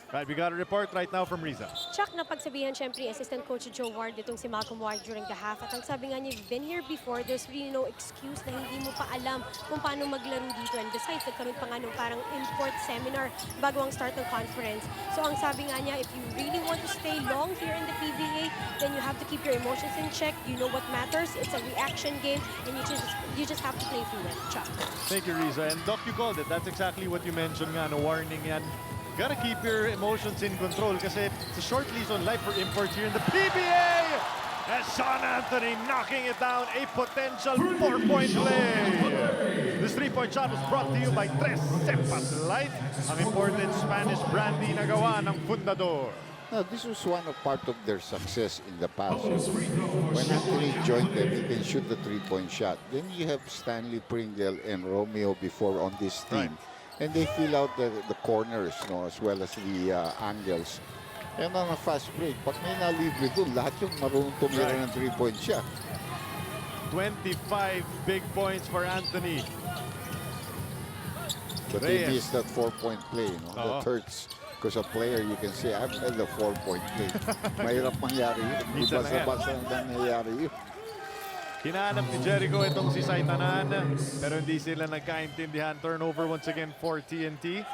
Right, we got a report right now from Riza. Chuck, napagsabihan siyempre Assistant Coach Joe Ward itong si Malcolm White during the half. At ang sabi nga niya, you've been here before, there's really no excuse na hindi mo pa alam kung paano maglaro dito. And besides, nagkaroon pa nga nung parang import seminar bago ang start ng conference. So ang sabi nga niya, if you really want to stay long here in the PBA, then you have to keep your emotions in check. You know what matters. It's a reaction game, and you just have to play through it, Chuck. Thank you, Riza. And Doc, you called it. That's exactly what you mentioned nga, no warning yan. Gotta keep your emotions in control kasi it's a short leash on life for imports here in the PBA. As Sean Anthony knocking it down, a potential 4-point play. This 3-point shot was brought to you by Tres Cepas Light, ang imported Spanish brandy na gawa ng Fundador. Now, this was part of their success in the past. When Anthony joined them, he can shoot the 3-point shot. Then you have Stanley Pringle and Romeo before on this team. Right. And they fill out the corners, no, as well as the angles. And on a fast break, pag may nalibre doon, lahat yung marunong tumira ng 3-point shot. 25 big points for Anthony. But they missed that 4-point play, no? That hurts. Because a player, you can say, I've had a 4-point play. Mahirap mangyari yun. Minsan na yan. Basta-basta lang nangyayari yun. Hinahanap ni Jericho itong si Saitanan, pero hindi sila nagkaintindihan. Turnover once again for TNT.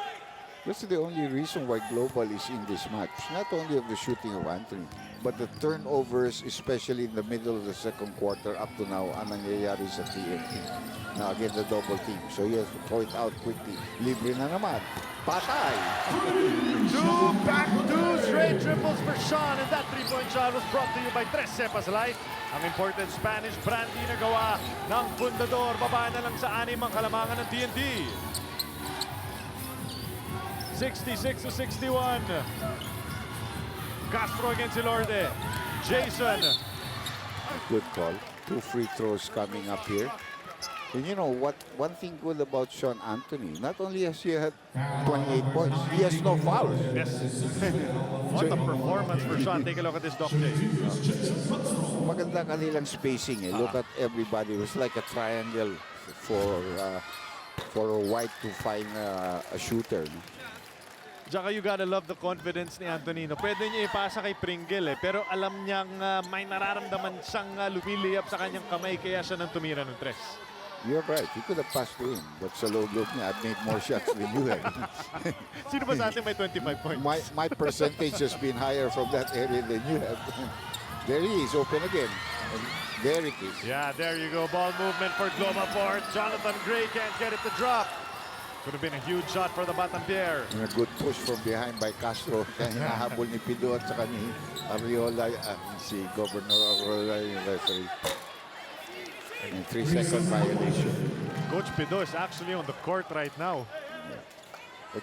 That's the only reason why Global is in this match. Not only of the shooting of Anthony, but the turnovers, especially in the middle of the second quarter up to now, ang nangyayari sa TNT. Now again, the double team. So he has to throw it out quickly. Libre na naman. Patay! Two straight triples for Sean, and that 3-point shot was brought to you by Tres Cepas Light. Ang imported Spanish brandy na gawa ng Fundador. Baba na lang sa 6 ang kalamangan ng TNT. 66-61. Castro against Elorde. Jason. Good call. 2 free throws coming up here. And you know what? One thing good about Sean Anthony, not only has he had 28 points, he has no fouls. Yes. What a performance for Sean. Take a look at this, Doc J. Maganda kanilang spacing. Look at everybody. It was like a triangle for White to find a shooter. No? Tsaka you gotta love the confidence ni Anthony. No? Pwede niya ipasa kay Pringle pero alam niyang may nararamdaman siyang lumiliyap sa kanyang kamay kaya siya nang tumira ng tres. You're right. He could have passed to him. But sa low loop niya, I've made more shots than you have. Sino ba sa atin may 25 points? My percentage has been higher from that area than you have. There he is, open again. And there it is. Yeah, there you go. Ball movement for Globalport. Jonathan Gray can't get it to drop. Could have been a huge shot for the Batampier. And a good push from behind by Castro. Kaya hinahabol ni Pido at saka ni Ariola, si Governor Ariola yung referee. And 3-second violation. Coach Pido is actually on the court right now.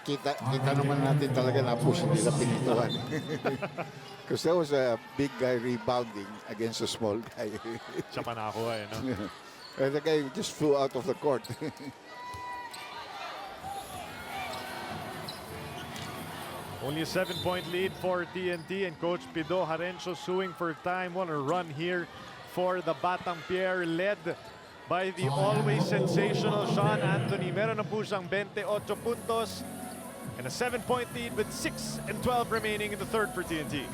Kita naman natin talaga na push nila pinituan. Because there was a big guy rebounding against a small guy. Siya pa nakakuha no? And the guy just flew out of the court. Only a 7-point lead for TNT, and Coach Pido Harencio suing for time. Want a run here for the Batampier, led by the always sensational Sean Anthony. Meron na po siyang 28 puntos and a 7-point lead with 6 and 12 remaining in the third for TNT.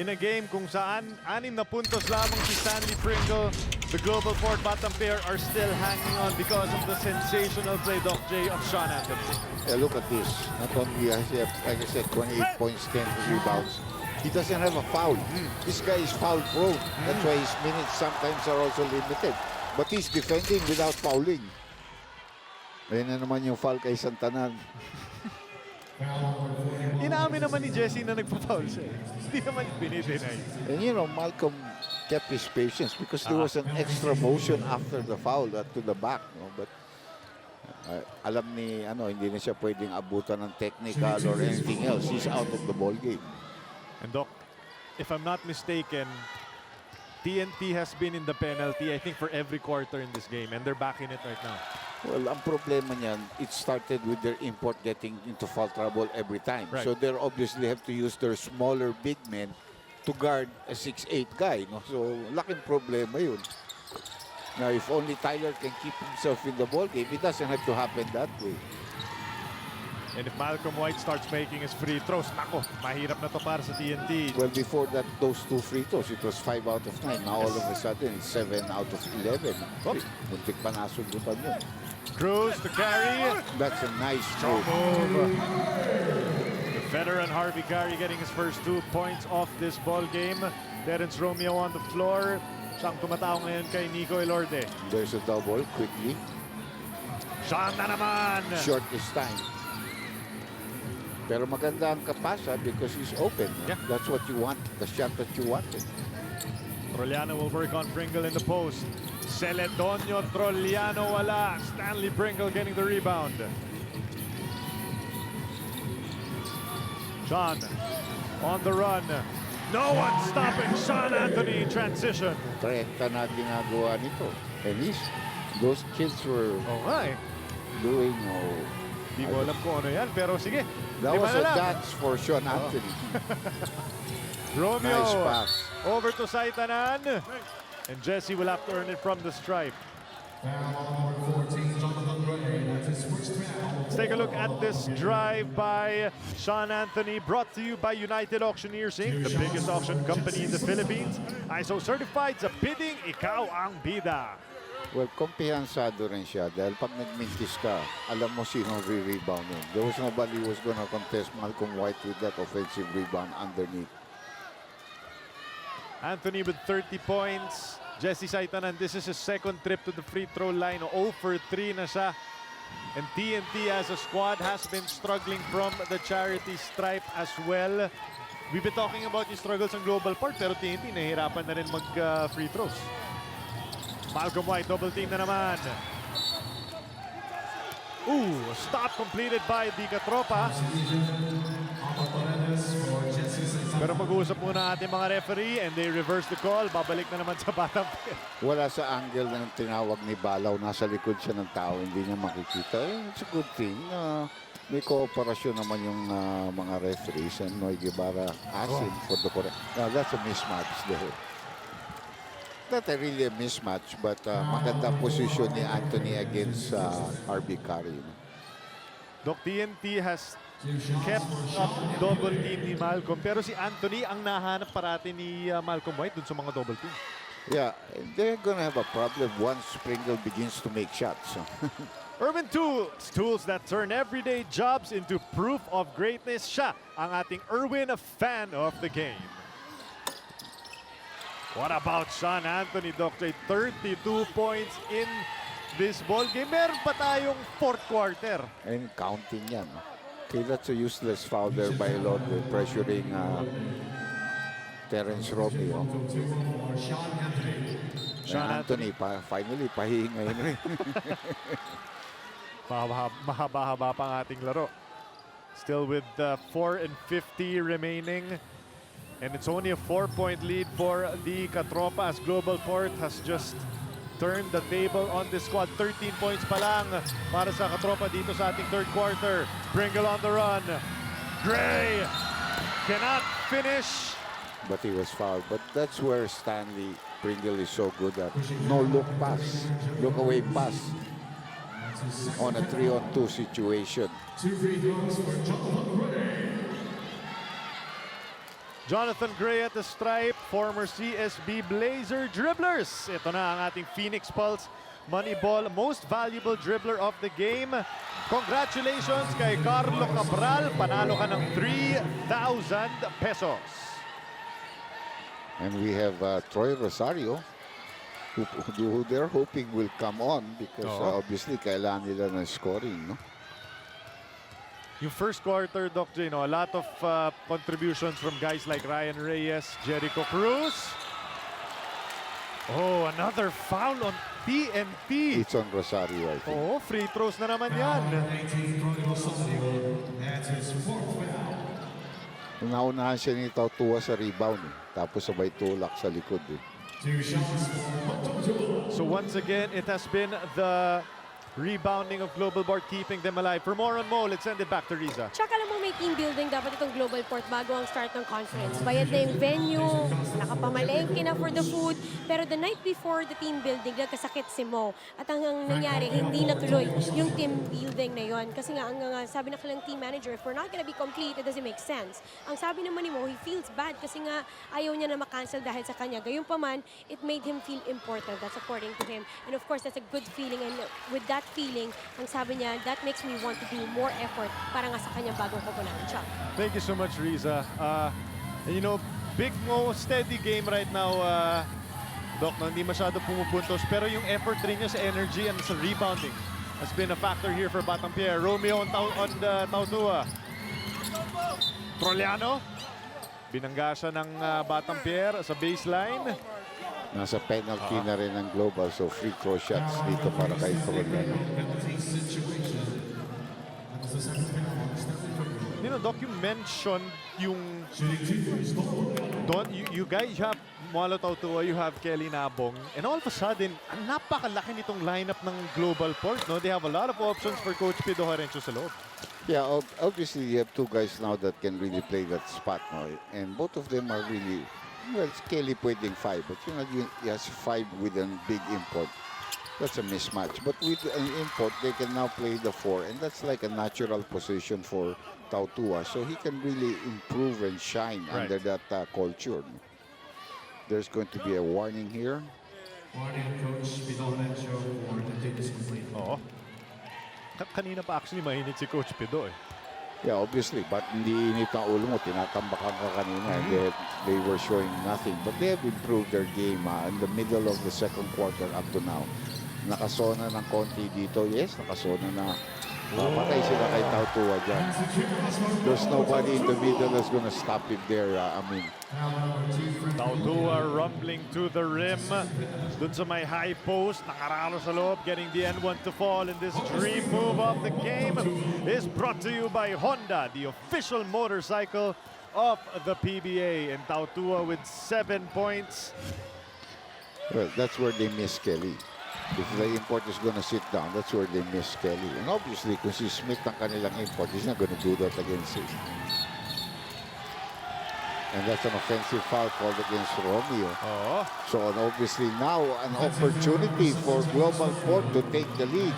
In a game kung saan 6 na puntos lamang si Stanley Pringle, the Globalport Batampier are still hanging on because of the sensational play, Doc J, of Sean Anthony. Yeah, look at this. Not only has he, like I said, 28 points, 10 rebounds. He doesn't have a foul. This guy is foul prone. That's why his minutes sometimes are also limited. But he's defending without fouling. Ayun na naman yung foul kay Santanan. Inamin naman ni Jesse na nagpa-foul siya. Hindi naman binideny. And you know, Malcolm kept his patience because there was an extra motion after the foul to the back. No? But alam ni, hindi na siya pwedeng abutan ng technical or anything else. He's out of the ball game. And Doc, if I'm not mistaken, TNT has been in the penalty, I think, for every quarter in this game. And they're back in it right now. Well, ang problema niyan, it started with their import getting into foul trouble every time. Right. So they obviously have to use their smaller big men to guard a 6'8" guy. No? So laking problema yun. Now, if only Tyler can keep himself in the ball game, it doesn't have to happen that way. And if Malcolm White starts making his free throws, nako, mahirap na to para sa TNT. Well, before that, those 2 free throws, it was 5 out of 9. Now, all of a sudden, it's 7 out of 11. Oops. Muntik pa nasundutan yun. Cruz to carry. That's a nice move. The veteran Harvey Gary getting his first 2 points off this ball game. Terence Romeo on the floor. Siyang tumatao ngayon kay Nico Elorde. There's a double quickly. Sean na naman. Short this time. Pero maganda ang kapasa because he's open. Yeah. That's what you want, the shot that you wanted. Trolliano will work on Pringle in the post. Celedonio, Trolliano, wala. Stanley Pringle getting the rebound. Sean on the run. No one stopping Sean Anthony in transition. 30 na ginagawa nito. And those kids were doing, Di ko alam kung ano yan, pero sige. that was na a lang. dance for Sean Anthony. Romeo Nice pass. over to Saitanan. And Jesse will have to earn it from the stripe. Let's take a look at this drive by Sean Anthony, brought to you by United Auctioneers Inc., the biggest auction company in the Philippines. ISO certified sa bidding, ikaw ang bida. Well, kumpiyansado rin siya dahil pag nagmintis ka, alam mo sino re-rebound yun. There was nobody who was gonna contest Malcolm White with that offensive rebound underneath. Anthony with 30 points. Jesse Saitanan, this is his second trip to the free throw line. 0 for 3 na siya. And TNT as a squad has been struggling from the charity stripe as well. We've been talking about yung struggles ng Globalport, pero TNT nahihirapan na rin mag-free throws. Malcolm White, double team na naman. Stop completed by Di Katropa. Pero mag-uusap muna ating mga referee and they reverse the call. Babalik na naman sa Batampier. Wala sa angle na tinawag ni Balaw. Nasa likod siya ng tao, hindi niya makikita. It's a good thing. May kooperasyon naman yung mga referees and Noy Guevara asked him for the correct. That's a mismatch there. Not really a mismatch, but maganda position ni Anthony against Harvey Curry. Doc, TNT has kept up double team ni Malcolm. Pero si Anthony ang nahanap parati ni Malcolm White dun sa mga double team. Yeah, they're gonna have a problem once Pringle begins to make shots. Urban tools that turn everyday jobs into proof of greatness. Siya ang ating Erwin, a fan of the game. What about Sean Anthony, Dr. 32 points in this ball game. Meron pa tayong fourth quarter. And counting yan. Okay, that's a useless foul there by London, pressuring Terence Romeo. Sean Anthony, finally, pahingay na rin. Mahaba-haba pa ang ating laro. Still with 4:50 remaining. And it's only a 4-point lead for the Katropa as Globalport has just turned the table on this squad. 13 points pa lang para sa Katropa dito sa ating third quarter. Pringle on the run. Gray cannot finish. But he was fouled. But that's where Stanley Pringle is so good at. No look pass. Look away pass. On a 3-on-2 situation. Jonathan Gray at the stripe, former CSB Blazer dribblers. Ito na ang ating Phoenix Pulse Moneyball Most Valuable Dribbler of the Game. Congratulations kay Carlo Cabral. Panalo ka ng 3,000 pesos. And we have Troy Rosario, who they're hoping will come on because obviously kailangan nila ng scoring, no? Yung first quarter, Doc J, a lot of contributions from guys like Ryan Reyes, Jericho Cruz. Oh, another foul on TNT. It's on Rosario, I think. Oh, free throws na naman yan. Naunahan siya ni Tautua sa rebound. Tapos sabay tulak sa likod. So once again, it has been the rebounding of Globalport keeping them alive. For more on Mo, let's send it back to Riza. Tsaka alam mo, may team building dapat itong Globalport bago ang start ng conference. Bayad na yung venue, nakapamalengke na for the food. Pero the night before the team building, nagkasakit si Mo. At ang nangyari, hindi natuloy yung team building na yon. Kasi nga, ang sabi na kailang team manager, if we're not gonna be complete, it doesn't make sense. Ang sabi naman ni Mo, he feels bad kasi nga ayaw niya na makancel dahil sa kanya. Gayunpaman, it made him feel important. That's according to him. And of course, that's a good feeling. And with that feeling, ang sabi niya, that makes me want to do more effort para nga sa kanyang bagong koponan. Chuck. Thank you so much, Riza. And you know, Big Mo, steady game right now, Doc, no, hindi masyado pumupuntos. Pero yung effort rin niya sa energy and sa rebounding has been a factor here for Batang Pierre. Romeo on Tautua. Troliano. Binangga siya ng Batang Pierre sa baseline. Nasa penalty na rin ng Global, so free throw shots dito para kay Troliano. You know, Doc, you mentioned yung you guys have Molo Tautua, you have Kelly Nabong, and all of a sudden, ang napakalaki nitong lineup ng Globalport, no? They have a lot of options for Coach Pido Harencio sa loob. Yeah, obviously you have two guys now that can really play that spot, no? And both of them are really, well, Kelly pwedeng 5, but you know, he has 5 with a big import. That's a mismatch. But with an import, they can now play the 4, and that's like a natural position for Tautua. So he can really improve and shine under that culture. There's going to be a warning here. Oo. Kanina pa actually mainit si Coach Pido eh. Yeah, obviously. But hindi init ang ulo mo. Tinatambakan ka kanina. And they were showing nothing. But they have improved their game in the middle of the second quarter up to now. Nakasona ng konti dito. Yes, nakasona na. Patay sila kay Tautua dyan. There's nobody in the middle that's gonna stop him there, Amin. Tautua rumbling to the rim. Dun sa may high post, nakaralo sa loob, getting the N1 to fall. And this dream move of the game is brought to you by Honda, the official motorcycle of the PBA. And Tautua with 7 points. Well, that's where they miss Kelly. If the import is going to sit down, that's where they miss Kelly. And obviously, kung si Smith ang kanilang import, he's not going to do that against him. And that's an offensive foul called against Romeo. So obviously now an opportunity for Globalport to take the lead.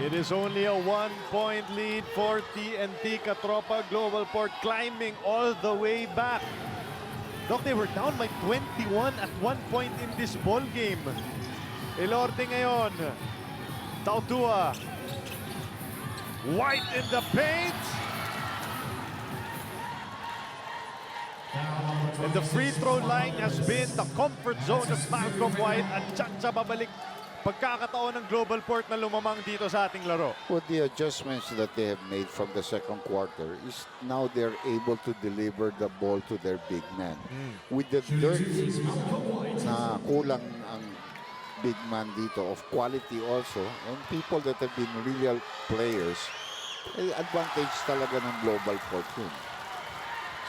It is only a 1-point lead for TNT. Katropa, Globalport climbing all the way back. Look, they were down by 21 at one point in this ball game. Elorte ngayon. Tautua. White in the paint. And the free throw line has been the comfort zone of Malcolm White. At dyan sa babalik pagkakataon ng Globalport na lumamang dito sa ating laro. What the adjustments that they have made from the second quarter is now they're able to deliver the ball to their big man. With the dirt na kulang ang big man dito of quality also and people that have been real players, advantage talaga ng Globalport yun.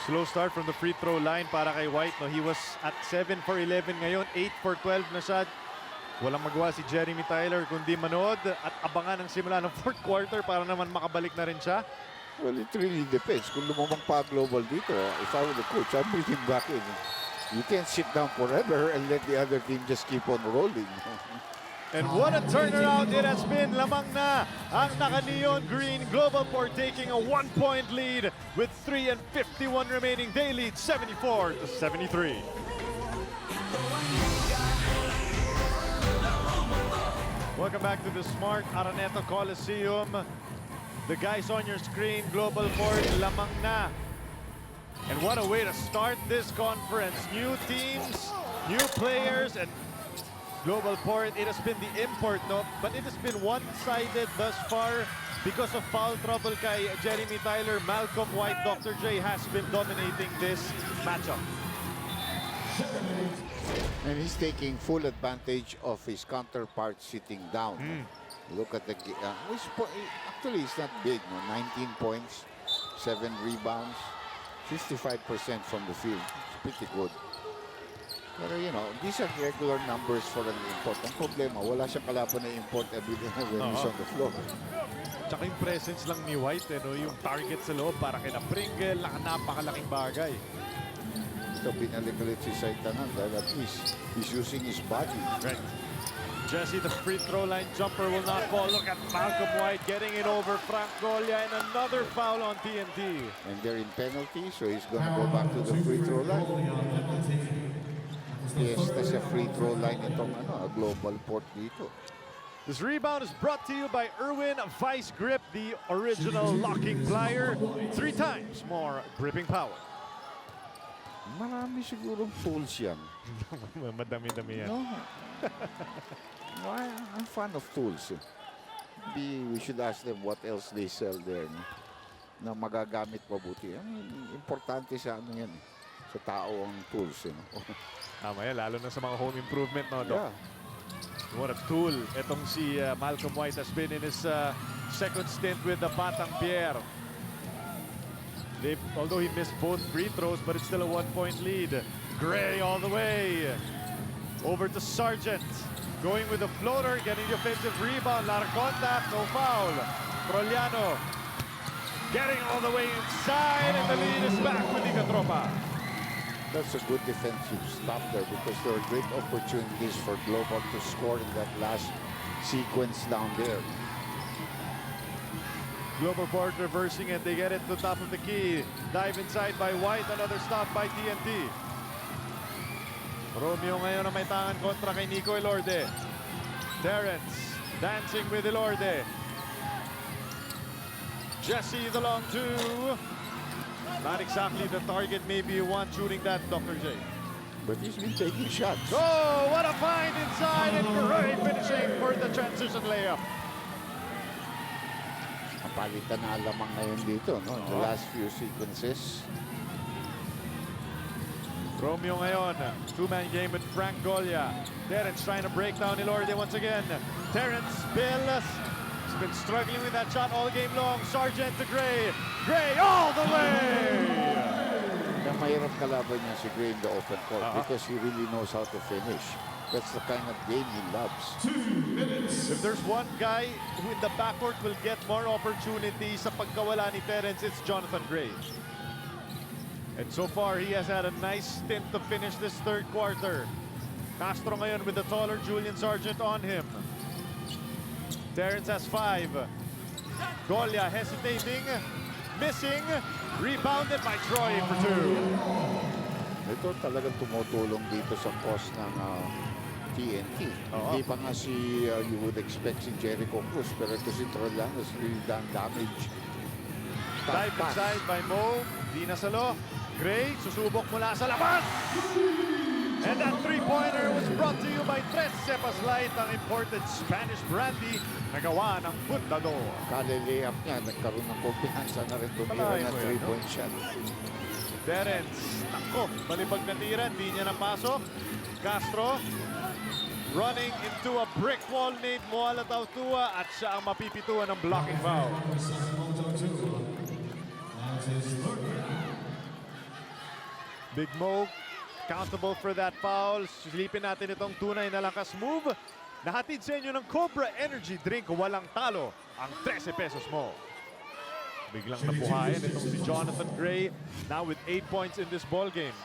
Slow start from the free throw line para kay White. No, he was at 7 for 11 ngayon, 8 for 12 na siya. Walang magawa si Jeremy Tyler kundi manood at abangan ang simula ng fourth quarter para naman makabalik na rin siya. Well, it really depends. Kung lumamang pa Global dito, if I were the coach, I'd bring him back in. You can't sit down forever and let the other team just keep on rolling. And what a turnaround it has been. Lamang na ang naka-neon green. Globalport taking a 1-point lead with 3:51 remaining. They lead 74-73. Welcome back to the Smart Araneta Coliseum. The guys on your screen, Globalport, lamang na. And what a way to start this conference. New teams, new players, and Globalport, it has been the import, no? But it has been one-sided thus far because of foul trouble kay Jeremy Tyler. Malcolm White, Dr. J has been dominating this matchup. And he's taking full advantage of his counterpart sitting down. Look at the actually it's not big, no? 19 points, 7 rebounds, 55% from the field. It's pretty good. Pero you know, these are regular numbers for an import. Ang problema, wala siyang kalaban na import every day when he's on the floor. Tsaka yung presence lang ni White, no? Yung target sa loob para kina Pringle, napakalaking bagay. Ito, binalik ulit si Saitanan dahil at least he's using his body. Right. Jesse, the free throw line jumper will not fall. Look at Malcolm White getting it over Frank Golia and another foul on TNT. And they're in penalty, so he's going to go back to the free throw line. Yes, that's a free throw line itong a Globalport dito. This rebound is brought to you by Erwin Vice Grip, the original locking plier. 3 times more gripping power. Marami sigurong tools yan. Madami-dami yan. No. No, I'm fan of tools. We should ask them what else they sell there. No? Na magagamit mabuti. I mean, importante sa ano yan. Sa tao ang tools. Tama yan, lalo na sa mga home improvement, no, Doc? Yeah. What a tool itong si Malcolm White has been in his second stint with the Batang Pierre. Although he missed both free throws, but it's still a 1-point lead. Gray all the way. Over to Sargent. Going with the floater, getting the offensive rebound. Lot of contact, no foul. Troliano getting all the way inside, and the lead is back with the Katropa. That's a good defensive stop there because there are great opportunities for Global to score in that last sequence down there. Globalport reversing it. They get it to the top of the key. Dive inside by White. Another stop by TNT. Romeo ngayon na may tangan kontra kay Nico Elorde. Terrence dancing with Elorde. Jesse the long two. Not exactly the target maybe you want shooting that, Dr. J. But he's been taking shots. Oh, what a find inside and great finishing for the transition layup. Palitan na lamang ngayon dito, no? The last few sequences. Romeo ngayon, 2-man game with Frank Golia. Terrence trying to break down Elorde once again. Terrence Bills has been struggling with that shot all game long. Sargent to Gray. Gray all the way! Na mahirap kalaban niya si Gray in the open court because he really knows how to finish. That's the kind of game he loves. 2 minutes. If there's one guy who in the backcourt will get more opportunities sa pagkawala ni Terrence, it's Jonathan Gray. And so far, he has had a nice stint to finish this third quarter. Castro ngayon with the taller Julian Sargent on him. Terrence has 5. Golia hesitating, missing, rebounded by Troy for 2. Ito talagang tumutulong dito sa cause ng TNT. Hindi pa nga si, you would expect si Jericho Cruz, pero ito si Troyan has really done damage. Dive inside by Mo, di nasalo. Gray, susubok mula sa labas! And that three-pointer was brought to you by Tres Cepas Light, ang imported Spanish brandy na gawa ng fundador. Kale-layup niya, nagkaroon ng kumpiyansa na rin tumira ng 3-point shot. Terrence, nako, balibag na tira, hindi niya napasok. Castro, running into a brick wall, Nate Moalataw-Tua, at siya ang mapipituan ng blocking foul. Big Mo, countable for that foul. Silipin natin itong tunay na lakas move. Nahatid sa inyo ng Cobra Energy Drink, walang talo, ang 13 pesos mo. Biglang nabuhayan itong si Jonathan Gray, now with 8 points in this ball game.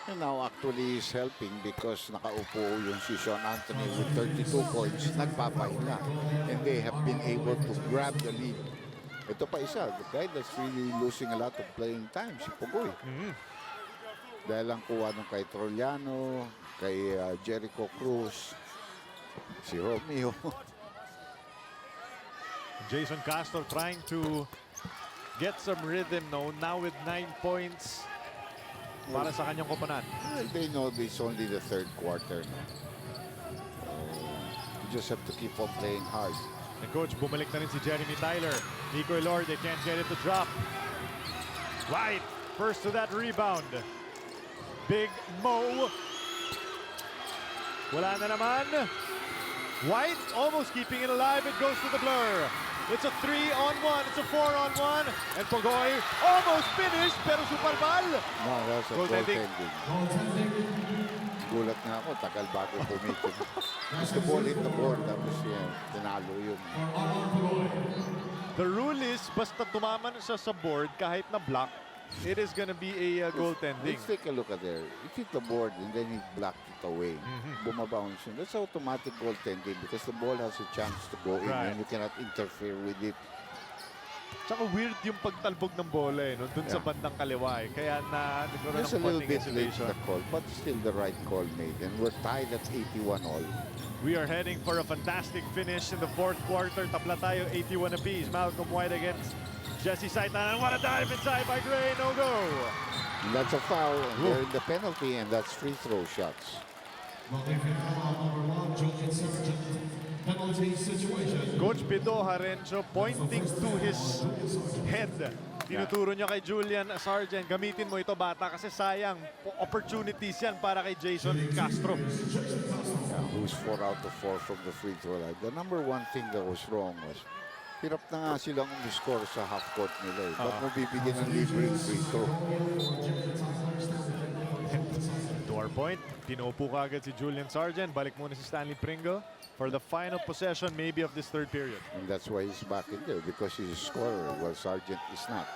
And now actually is helping because nakaupo yung si Sean Anthony with 32 points, nagpapahinga. And they have been able to grab the lead. Ito pa isa, the guy that's really losing a lot of playing time, si Pugoy. Dahil ang kuha nung kay Troliano, kay Jericho Cruz, si Romeo. Jason Castro trying to get some rhythm now with 9 points para sa kanyang koponan. Well, they know this only the third quarter. You just have to keep on playing hard. And coach, bumalik na rin si Jeremy Tyler. Nico Elord, they can't get it to drop. White, first to that rebound. Big Mo. Wala na naman. White almost keeping it alive. It goes to the blur. It's a 3-on-1. It's a 4-on-1. And Pogoy almost finished, pero suparbal. No, that's a goaltending. Gulat nga ako, tagal bago pumitin. Gusto ball hit the board, tapos yan, tinalo yun. The rule is, basta tumama na siya sa board, kahit na block, it is gonna be a goaltending. Let's take a look at there. It hit the board and then it blocked it away. Bumabounce yun. That's automatic goaltending because the ball has a chance to go in and you cannot interfere with it. Tsaka weird yung pagtalbog ng bola eh, no? Dun sa bandang kaliwa eh. Kaya na nagkaroon Just ng a little konting bit late hesitation. the call, but still the right call made. And we're tied at 81 all. We are heading for a fantastic finish in the fourth quarter. Tapla tayo, 81 apiece. Malcolm White against Jesse Saitanan. What a dive inside by Gray, no go. And that's a foul, and they're in the penalty, and that's free throw shots. Coach Pido Harencio pointing to his head. Tinuturo niya kay Julian Sargent, gamitin mo ito bata kasi sayang. Opportunities yan para kay Jason Castro. Who's 4 out of 4 from the free throw line. The number one thing that was wrong was hirap na nga silang umiscore sa half-court nila eh. Ba't mo bibigyan ng libreng free throw? To our point, pinuupo ka agad si Julian Sargent. Balik muna si Stanley Pringle for the final possession maybe of this third period. And that's why he's back in there, because he's a scorer, while Sargent is not.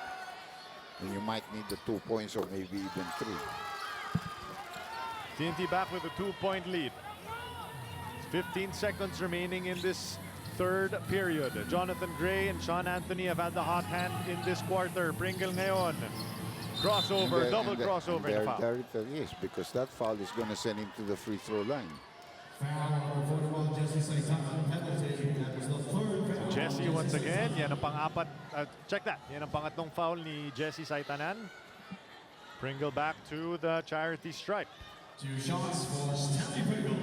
And you might need the 2 points or maybe even 3. TNT back with a 2-point lead. 15 seconds remaining in this third period. Jonathan Gray and Sean Anthony have had the hot hand in this quarter. Pringle ngayon. Crossover, double crossover. There it is, because that foul is going to send him to the free throw line. Jesse once again, yan ang pang-apat. Check that. Yan ang pangatlong foul ni Jesse Saitanan. Pringle back to the charity stripe. 2 shots for Stanley Pringle.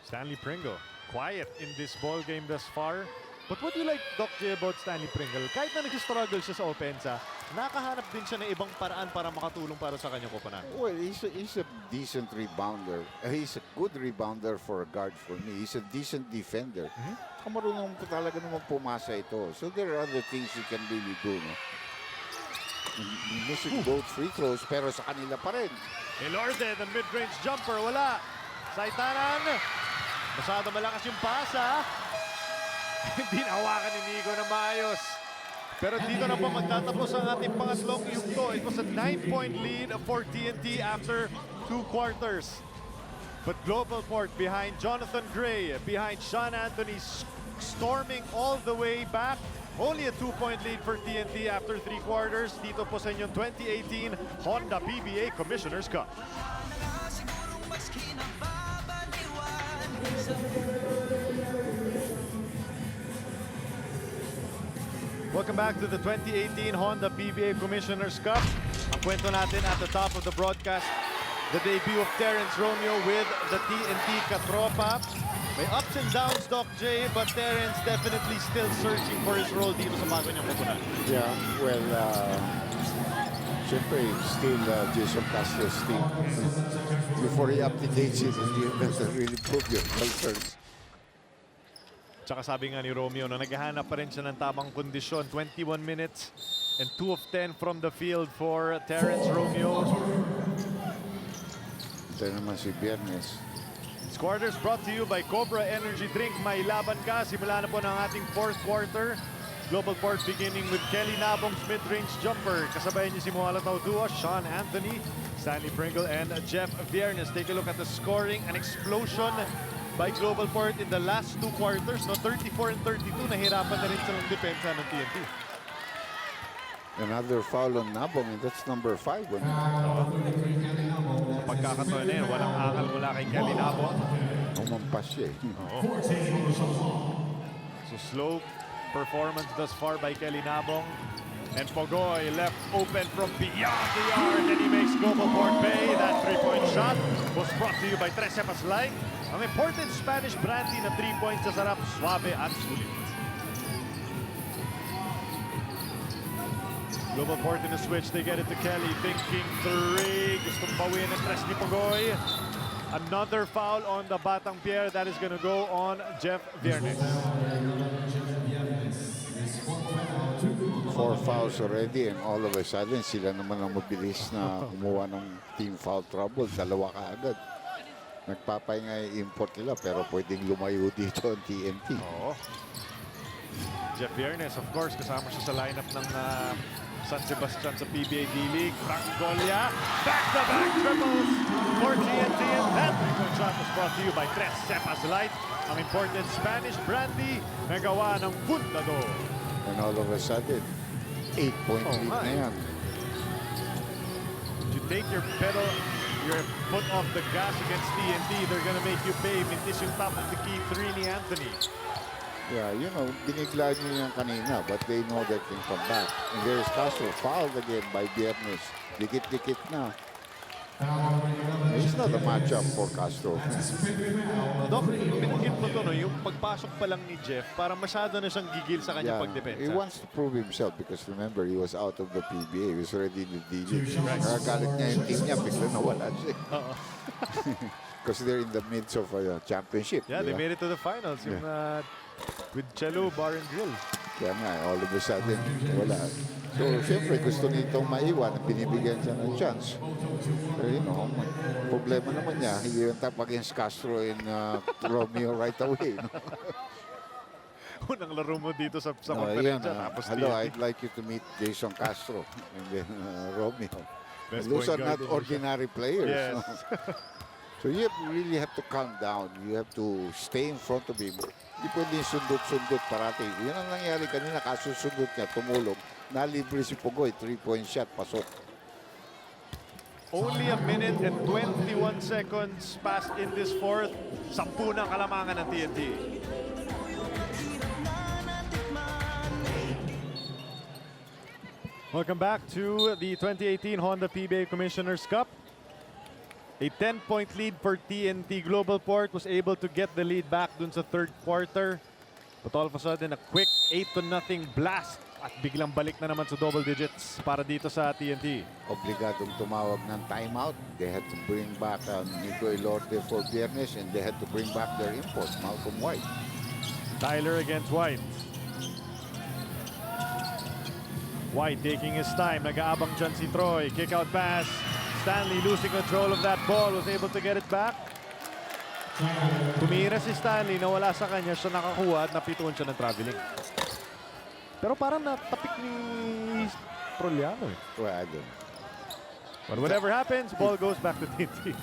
Stanley Pringle, quiet in this ball game thus far. But what do you like, Doc J, about Stanley Pringle? Kahit na nag-struggle siya sa opensa, nakahanap din siya ng ibang paraan para makatulong para sa kanyang koponan. Well, he's a decent rebounder. He's a good rebounder for a guard for me. He's a decent defender. Marunong po talaga naman pumasa ito. So there are other things he can really do. No? Missing both free throws, pero sa kanila pa rin. Elorde, the mid-range jumper, wala. Saitanan, masyado malakas yung pasa. Hindi nahawakan ni Nico na maayos. Pero dito na po magtatapos ang ating pangatlong yugto. It was a 9-point lead for TNT after 2 quarters. But Globalport behind Jonathan Gray, behind Sean Anthony, storming all the way back. Only a 2-point lead for TNT after 3 quarters. Dito po sa inyong 2018 Honda PBA Commissioner's Cup. Welcome back to the 2018 Honda PBA Commissioner's Cup. Ang kwento natin at the top of the broadcast, the debut of Terrence Romeo with the TNT Katropa. May ups and downs, Doc J, but Terrence definitely still searching for his role dito sa bago niyang koponan. Yeah, well, siyempre, still Jason Castro's team. Before he updates it, he doesn't really prove your concerns. Tsaka sabi nga ni Romeo na naghahanap pa rin siya ng tamang kondisyon. 21 minutes and 2 of 10 from the field for Terrence Romeo. Ito naman si Viernes. Quarters brought to you by Cobra Energy Drink. May laban ka. Simula na po ng ating 4th quarter. Globalport beginning with Kelly Nabong's mid-range jumper. Kasabayan niyo si Moala Taudua, Sean Anthony, Stanley Pringle, and Jeff Viernes. Take a look at the scoring. An explosion by Globalport in the last 2 quarters. No, 34 and 32. Nahirapan na rin silang depensa ng TNT. Another foul on Nabong, and that's number 5. Pagkakataon na yun, walang angal mula kay Kelly Nabong. Umampas siya eh. So slow performance thus far by Kelly Nabong. And Pogoy left open from beyond the yard, and he makes Globalport pay. That 3-point shot was brought to you by Trece Paslay. Ang important Spanish brandy na 3 points sa sarap, suabe at sulit. Globalport in the switch, they get it to Kelly, thinking 3, gustong bawin ng tres ni Pogoy. Another foul on the Batang Pierre, that is going to go on Jeff Viernes. 4 fouls already, and all of a sudden, sila naman ang mabilis na kumuha ng team foul trouble. 2 kaagad. Nagpapahinga yung import nila, pero pwedeng lumayo dito ang TNT. Oo. Jeff Viernes, of course, kasama siya sa lineup ng San Sebastian sa PBA D-League. Frank Golia, back-to-back triples for TNT, and that 3-point shot was brought to you by Trece Paslay, ang important Spanish brandy na gawa ng fundador. And all of a sudden, 8-point lead na yan. You take your foot off the gas against TNT, they're gonna make you pay. Mintis yung top of the key 3 ni Anthony. Yeah, you know, binigla niyo yan kanina, but they know they can come back. And there's Castro, fouled again by Viernes. Dikit-dikit na. It's not a matchup for Castro. Doc, binigit mo to, no? Yung pagpasok pa lang ni Jeff, para masyado na siyang gigil sa kanyang pagdepensa. He wants to prove himself because remember, he was out of the PBA. He was already in the D-League. Nakagalit niya yung team niya, bigla nawala siya. Because they're in the midst of a championship. Yeah, they made it to the finals. Yung, with Chelo Bar and Grill. Kaya nga, all of a sudden, wala. So, siyempre, gusto nitong maiwan at binibigyan siya ng chance. Pero, you know, problema naman niya, he went up against Castro and Romeo right away. No? Unang laro mo dito sa No, konferensya. Tapos hello, TNT. I'd like you to meet Jason Castro and then Romeo. Best Those point are guard not in the ordinary players. Yes. No? So you really have to calm down. You have to stay in front of him. Hindi pwedeng sundot-sundot parati. Yun ang nangyari kanina, kasusundot niya, tumulog. Nalibre si Pogoy, 3-point shot, pasok. Only a minute and 21 seconds passed in this fourth. 10 na kalamangan ng TNT. Welcome back to the 2018 Honda PBA Commissioner's Cup. A 10-point lead for TNT. Globalport was able to get the lead back dun sa 3rd quarter. But all of a sudden, a quick 8-0 blast. At biglang balik na naman sa double digits para dito sa TNT. Obligadong tumawag ng timeout. They had to bring back Nico Elorte for Viernes, and they had to bring back their import, Malcolm White. Tyler against White. White taking his time. Nag-aabang dyan si Troy. Kick out pass. Stanley losing control of that ball. Was able to get it back. Tumira si Stanley. Nawala sa kanya. Siya nakakuha at napituon siya ng traveling. Pero parang natapik ni Troliano. Well, I don't know. But whatever happens, ball goes back to TNT.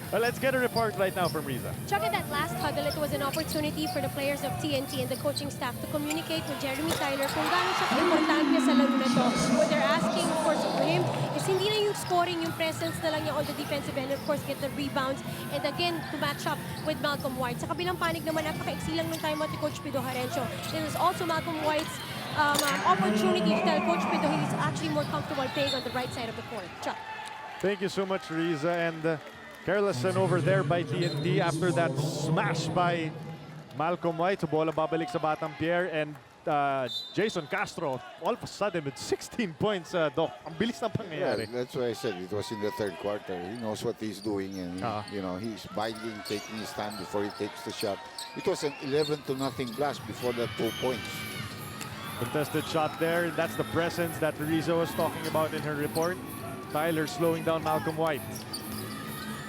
Well, let's get a report right now from Riza. Chuck, at that last huddle, it was an opportunity for the players of TNT and the coaching staff to communicate with Jeremy Tyler kung gaano siya importante sa laro na to. What they're asking, of course, for him is hindi na yung scoring, yung presence na lang niya on the defensive end, of course, get the rebounds, and again, to match up with Malcolm White. Sa kabilang panig naman, napaka-iksi lang ng timeout ni Coach Pido Harencio. This is also Malcolm White's opportunity to tell Coach Pido he's actually more comfortable playing on the right side of the court. Chuck. Thank you so much, Riza. And careless turnover there by TNT after that smash by Malcolm White. So bola babalik sa Batang Pierre, and Jason Castro all of a sudden with 16 points. Doc, ang bilis ng Yeah, pangyayari. that's why I said it was in the third quarter. He knows what he's doing, and you know, he's biding, taking his time before he takes the shot. It was an 11-0 blast before that 2 points. Contested shot there. That's the presence that Riza was talking about in her report. Tyler slowing down Malcolm White.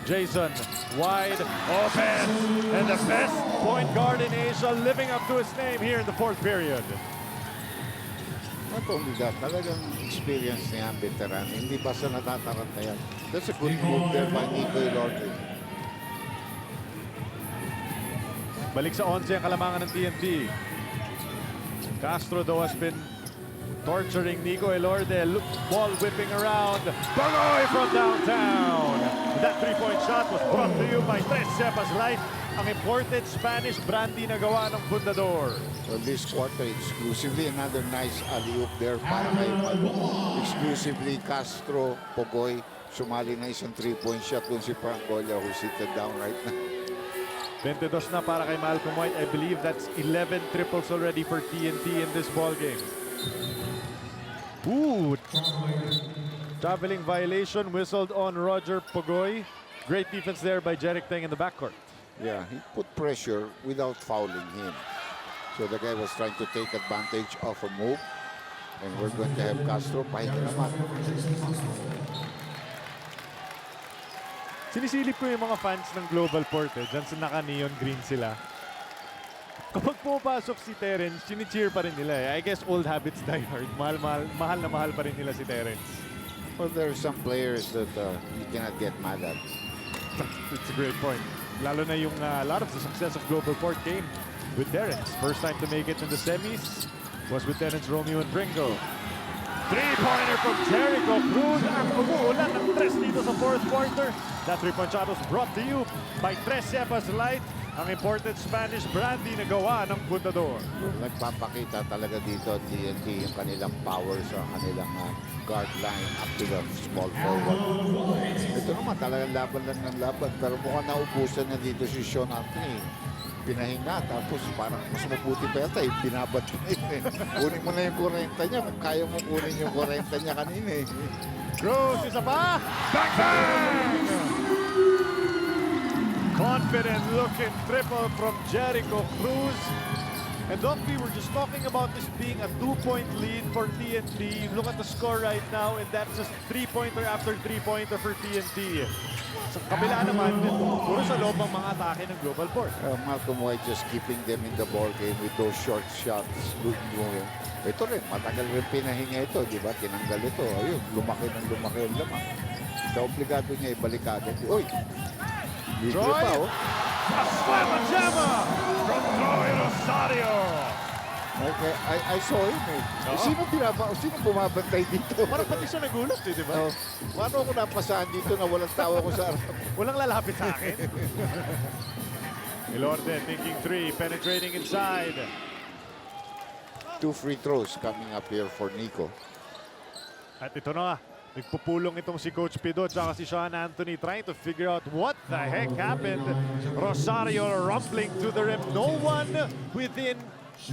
Jason wide open, and the best point guard in Asia living up to his name here in the fourth period. Not only that, talagang experience niya, veteran. Hindi basta natataranta yan. That's a good move there by Nico Elordi. Balik sa 11 ang kalamangan ng TNT. Castro though has been torturing Nico Elorde. Ball whipping around. Bagoy from downtown. That three-point shot was brought to you by Tres Cepas Light, ang imported Spanish brandy na gawa ng Fundador. Well, this quarter, exclusively another nice alley-oop there para kay exclusively Castro, Pogoy. Sumali na isang three-point shot dun si Francolla, who's seated down right now. 22 na para kay Malcolm White. I believe that's 11 triples already for TNT in this ball game. Ooh, traveling violation whistled on Roger Pogoy. Great defense there by Jeric Teng in the backcourt. Yeah, he put pressure without fouling him. So the guy was trying to take advantage of a move. And we're going to have Castro pahinga naman. Sinisilip ko yung mga fans ng Globalport dyan sa naka-neon green sila. Kapag pumapasok si Terence, chini-cheer pa rin nila eh. I guess old habits die hard. Mahal na mahal pa rin nila si Terence. Well, there are some players that you cannot get mad at. It's a great point. Lalo na yung a lot of the success of Globalport came with Terence. First time to make it in the semis was with Terence, Romeo, and Pringo. Three-pointer from Jericho Cruz. Ang umuulan ng tres dito sa fourth quarter. That three-point shot was brought to you by Tres Cepas Light, ang imported Spanish brandy na gawa ng Fundador. Nagpapakita talaga dito TNT yung kanilang power sa kanilang guard line up to the small forward. Ito naman talagang laban lang ng laban, pero mukhang naubusan na dito si Sean Anthony. Pinahinga, tapos parang mas mabuti pa yata, binabat na yun eh. Kunin mo na yung 40 niya, kung kaya mo kunin yung 40 niya kanina eh. Cruz, isa pa! Bang, bang! Confident looking triple from Jericho Cruz. And Doc, we were just talking about this being a 2-point lead for TNT. Look at the score right now, and that's just three-pointer after three-pointer for TNT. Sa kabila naman, puro sa loob ang mga atake ng Globalport. Malcolm White just keeping them in the ball game with those short shots. Ito rin, matagal rin pinahinga ito, di ba? Tinanggal ito. Ayun, lumaki ang lamang. Sa obligado niya, ibalik agad. Uy! Libre Troy! pa, oh. A slam and jammer from Troy Rosario. Okay, I saw him eh. Sino bumabantay dito? Parang pati siya nagulat eh, di ba? Oh, paano ako napasahan dito na walang tao ko sa harap? Walang lalapit sa akin. Elorde thinking three, penetrating inside. 2 free throws coming up here for Nico. At ito na nga, nagpupulong itong si Coach Pido at si Sean Anthony trying to figure out what the heck happened. Rosario rumbling to the rim. No one within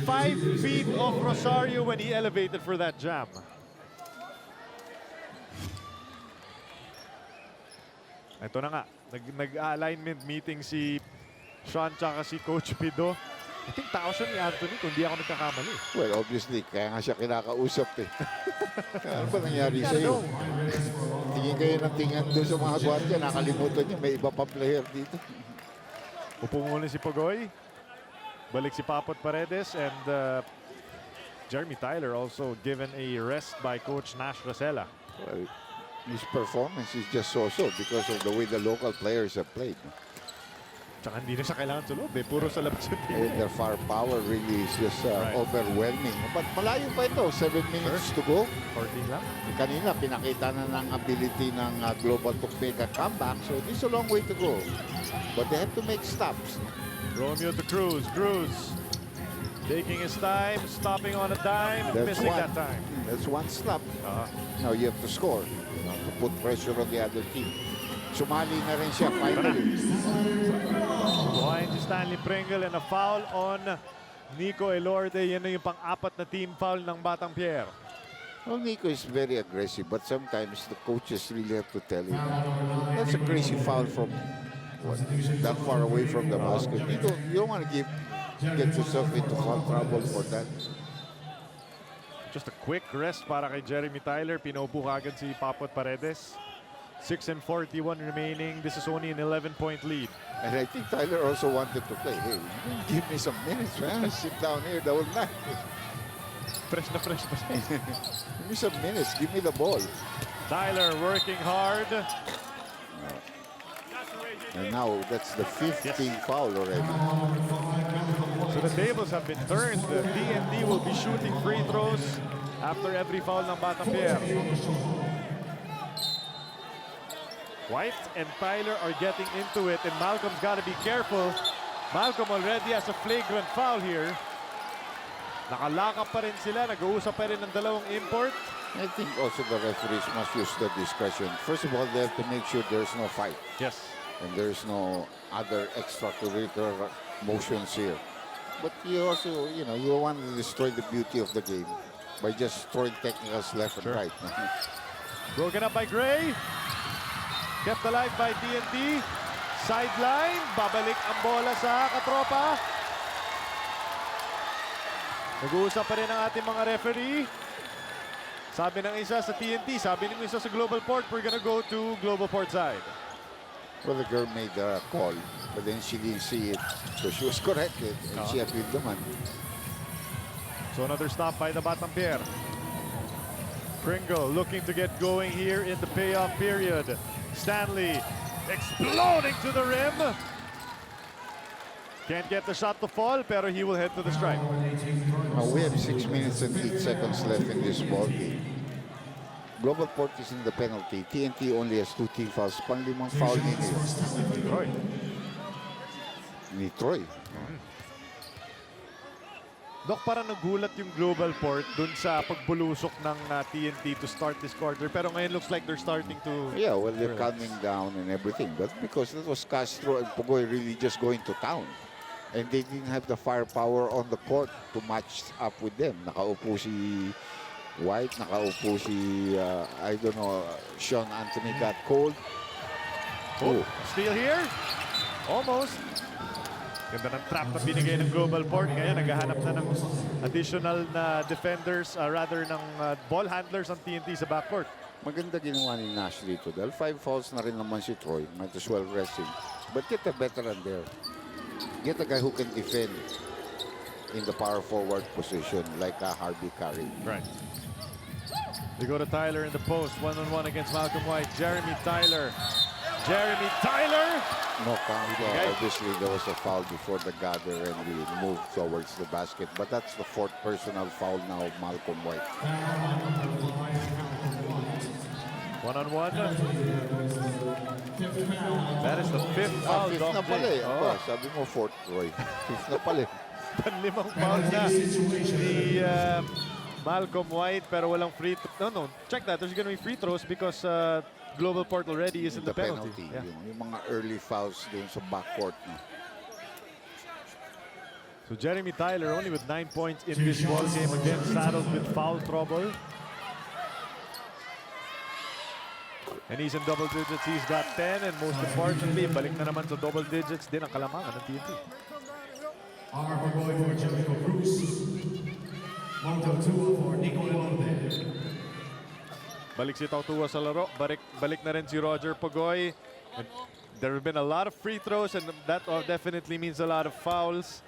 5 feet of Rosario when he elevated for that jam. Ito na nga, nag-alignment meeting si Sean tsaka si Coach Pido. I think tao siya ni Anthony kung di ako nagkakamali. Well, obviously, kaya nga siya kinakausap eh. Ano ba nangyari sa'yo? Tingin kayo ng tingin doon sa mga gwardiya. Nakalimutan niya, may iba pa player dito. Upo muna si Pogoy. Balik si Papot Paredes, and Jeremy Tyler also given a rest by Coach Nash Rosella. Well, His performance is just so-so because of the way the local players have played. Tsaka hindi na siya kailangan sa loob eh. Puro sa labas yung team. And their firepower really is just Right. overwhelming. But malayo pa ito, 7 minutes to go. 14 lang. Kanina, pinakita na ng ability ng Global to make a comeback. So, it's a long way to go. But they have to make stops. Romeo to Cruz. Cruz taking his time, stopping on a dime, missing that time. That's one stop. Uh-huh. Now you have to score. You know, to put pressure on the other team. Sumali na rin siya finally. Behind si Stanley Pringle and a foul on Nico Elorde. Yan na yung pang-apat na team foul ng Batang Pierre. Well, Nico is very aggressive, but sometimes the coaches really have to tell him, that's a crazy foul from that far away from the basket. You don't want to get yourself into foul trouble for that. Just a quick rest para kay Jeremy Tyler. Pinaupo agad si Papot Paredes. 6:41 remaining. This is only an 11-point lead. And I think Tyler also wanted to play. Hey, give me some minutes, man. Sit down here the whole night. Fresh na fresh pa siya. Give me some minutes. Give me the ball. Tyler working hard. And now that's the 15th foul already. So the tables have been turned. The TNT will be shooting free throws after every foul ng Batang Pierre. White and Tyler are getting into it, and Malcolm's got to be careful. Malcolm already has a flagrant foul here. Nakalakap pa rin sila. Nag-uusap pa rin ng dalawang import. I think also the referees must use the discretion. First of all, they have to make sure there's no fight. Yes. And there's no other extracurricular motions here. But you also, you want to destroy the beauty of the game by just throwing technicals left and right. Broken up by Gray. Kept alive by TNT. Sideline. Babalik ang bola sa katropa. Nag-uusap pa rin ang ating mga referee. Sabi ng isa sa TNT, sabi ng isa sa Globalport, we're gonna go to Globalport side. Well, the girl made a call, but then she didn't see it. So she was corrected, and she appealed the man. So another stop by the Batang Pierre. Pringle looking to get going here in the payoff period. Stanley exploding to the rim. Can't get the shot to fall, pero he will head to the stripe. Now we have 6 minutes and 8 seconds left in this ball game. Globalport is in the penalty. TNT only has 2 team fouls. Pang-limang foul nila. Troy. Ni Troy. Dok, parang nagulat yung Globalport dun sa pagbulusok ng TNT to start this quarter. Pero ngayon looks like they're starting to... Yeah, well, they're calming down and everything. But because that was Castro and Pugoy really just going to town. And they didn't have the firepower on the court to match up with them. Nakaupo si White, nakaupo si, I don't know, Sean Anthony got cold. Oh, steal here. Almost. Ganda ng trap na binigay ng Globalport. Ngayon, naghahanap na ng additional na defenders, rather ng ball handlers ang TNT sa backcourt. Maganda ginawa ni Nash dito. Dahil 5 fouls na rin naman si Troy. Might as well rest him. But get a veteran there. Get a guy who can defend in the power forward position like Harvey Carey. Right. They go to Tyler in the post. One-on-one against Malcolm White. Jeremy Tyler. Jeremy Tyler! No count. Obviously, there was a foul before the gather and we moved towards the basket. But that's the 4th personal foul now of Malcolm White. One-on-one. That is the 5th foul. 5th na pala eh. Sabi mo 4th, Roy. 5th na pala eh. Panlimang foul na ni Malcolm White, pero walang free throw. No, check that. There's gonna be free throws because Globalport already is in the penalty. Yeah. Yung mga early fouls dun sa backcourt. No? So Jeremy Tyler only with 9 points in this ball game, again saddled with foul trouble. And he's in double digits. He's got 10, and most importantly, balik na naman sa double digits din ang kalamangan ng TNT. Balik si Tautua sa laro. Balik na rin si Roger Pogoy. And there have been a lot of free throws, and that definitely means a lot of fouls.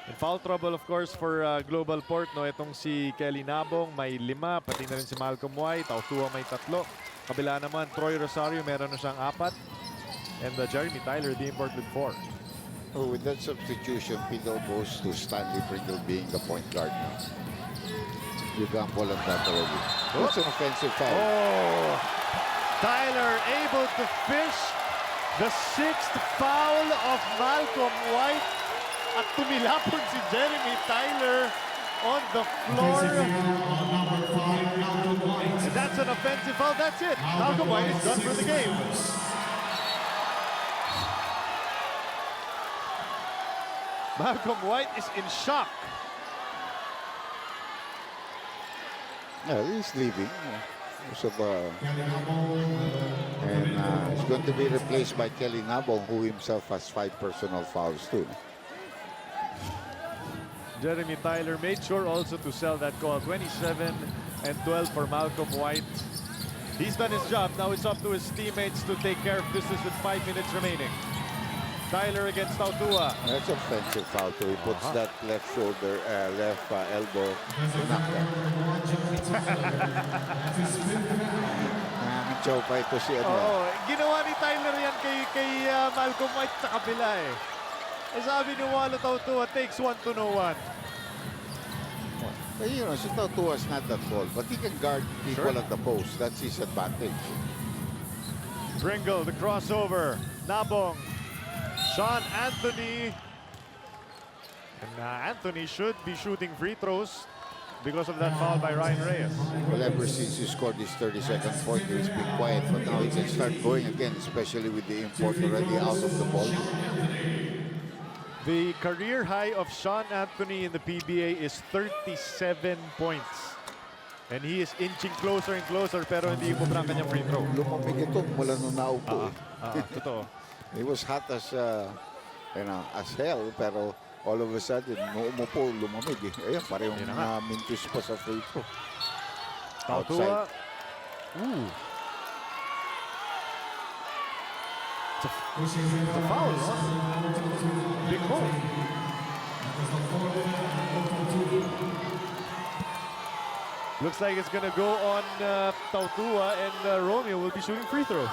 And foul trouble, of course, for Globalport. No? Itong si Kelly Nabong, may 5. Pati na rin si Malcolm White. Tautua may 3. Kabila naman, Troy Rosario, meron na siyang 4. And Jeremy Tyler, the import with 4. Oh, with that substitution, Pino goes to Stanley Pringle being the point guard now. You can't pull on that already. That's an offensive foul. Oh! Tyler able to fish the 6th foul of Malcolm White. At tumilapon si Jeremy Tyler on the floor. And that's an offensive foul. That's it. Malcolm White is done for the game. Malcolm White is in shock. Yeah, he's leaving. And he's going to be replaced by Kelly Nabong, who himself has 5 personal fouls too. Jeremy Tyler made sure also to sell that call. 27 and 12 for Malcolm White. He's done his job. Now it's up to his teammates to take care of business with 5 minutes remaining. Tyler against Tautua. That's offensive foul too. He puts that left shoulder, left elbow. Chow pa ito si ano. Oo, ginawa ni Tyler yan kay Malcolm White sa kabila eh. Sabi ni Walo Tautua, takes 1 to no 1. But, you know, si Tautua is not that tall, but he can guard people at the post. That's his advantage. Pringle, the crossover. Nabong. Sean Anthony. And Anthony should be shooting free throws because of that foul by Ryan Reyes. Well, ever since he scored his 32nd point, he's been quiet, but now he can start going again, especially with the import already out of the ball. The career high of Sean Anthony in the PBA is 37 points. And he is inching closer and closer, pero hindi po ang kanyang free throw. Lumamig ito mula nung naupo. Totoo. He was hot as, as hell, pero all of a sudden, nung umupo, lumamig eh. Ayan, parehong mintis pa sa free throw. Tautua. Ooh. It's a foul, huh? Big move. Looks like it's gonna go on Tautua, and Romeo will be shooting free throws.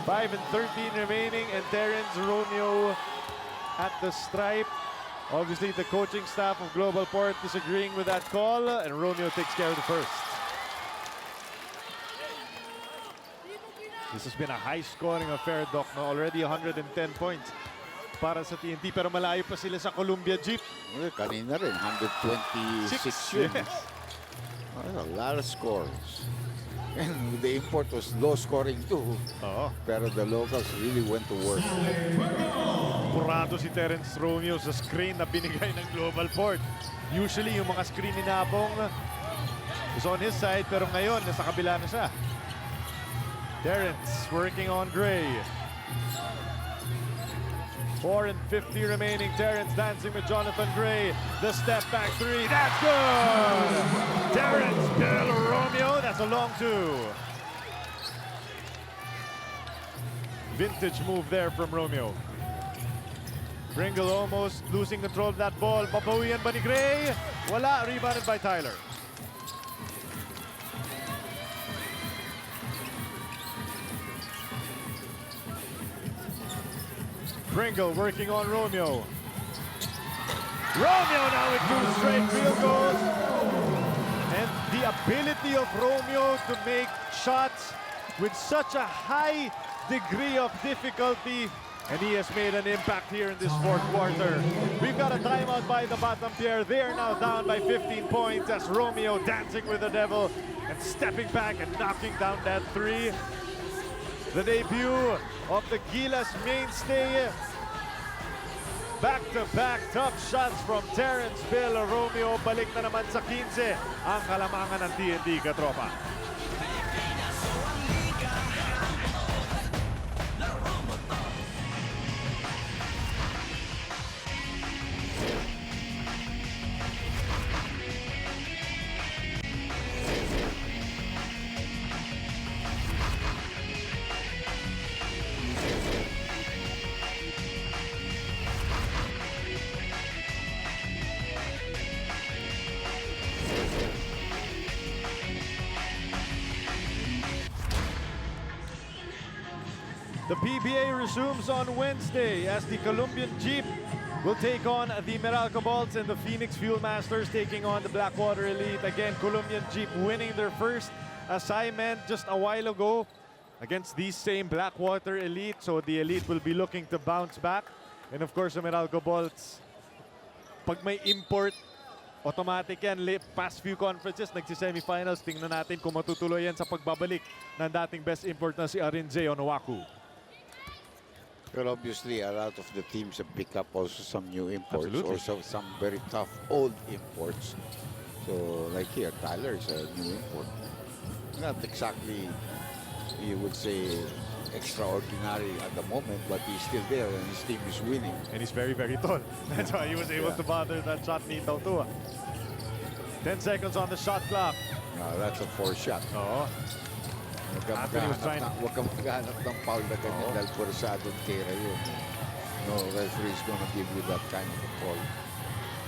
5 and 13 remaining, and Terence Romeo at the stripe. Obviously, the coaching staff of Globalport disagreeing with that call, and Romeo takes care of the first. This has been a high-scoring affair, Doc. No? Already 110 points para sa TNT, pero malayo pa sila sa Columbia Jeep. Kanina rin, 126 yun. Yes. A lot of scores. And the import was low-scoring too. Pero the locals really went to work. Purado si Terence Romeo sa screen na binigay ng Globalport. Usually, yung mga screen ni Nabong is on his side, pero ngayon, nasa kabila na siya. Terence working on Gray. 4 and 50 remaining. Terence dancing with Jonathan Gray. The step back 3. That's good! Terence Del Romeo. That's a long 2. Vintage move there from Romeo. Pringle almost losing control of that ball. Babawian ba ni Gray? Wala. Rebounded by Tyler. Pringle working on Romeo. Romeo now with 2 straight field goals. And the ability of Romeo to make shots with such a high degree of difficulty. And he has made an impact here in this 4th quarter. We've got a timeout by the bottom pair. They are now down by 15 points as Romeo dancing with the devil and stepping back and knocking down that 3. The debut of the Gilas mainstay. Back-to-back tough shots from Terence Bill Romeo. Balik na naman sa 15 ang kalamangan ng TNT, katropa. The PBA resumes on Wednesday as the Colombian Jeep will take on the Meralco Bolts and the Phoenix Fuel Masters taking on the Blackwater Elite. Again, Colombian Jeep winning their first assignment just a while ago against these same Blackwater Elite. So the Elite will be looking to bounce back. And of course, the Meralco Bolts, pag may import, automatic yan. Past few conferences, nagsi-semifinals. Tingnan natin kung matutuloy yan sa pagbabalik ng dating best import na si Arinze Onowaku. But obviously, a lot of the teams have picked up also some new imports, Absolutely. also some very tough old imports. So, like here, Tyler is a new import. Not exactly, you would say, extraordinary at the moment, but he's still there and his team is winning. And he's very, very tall. That's why he was able to bother that shot ni Tautua. 10 seconds on the shot clock. That's a 4 shot. Oo. Anthony was trying. Huwag kang maghanap ng foul na ganyan dahil porsadong tira yun. No referee is gonna give you that kind of a call.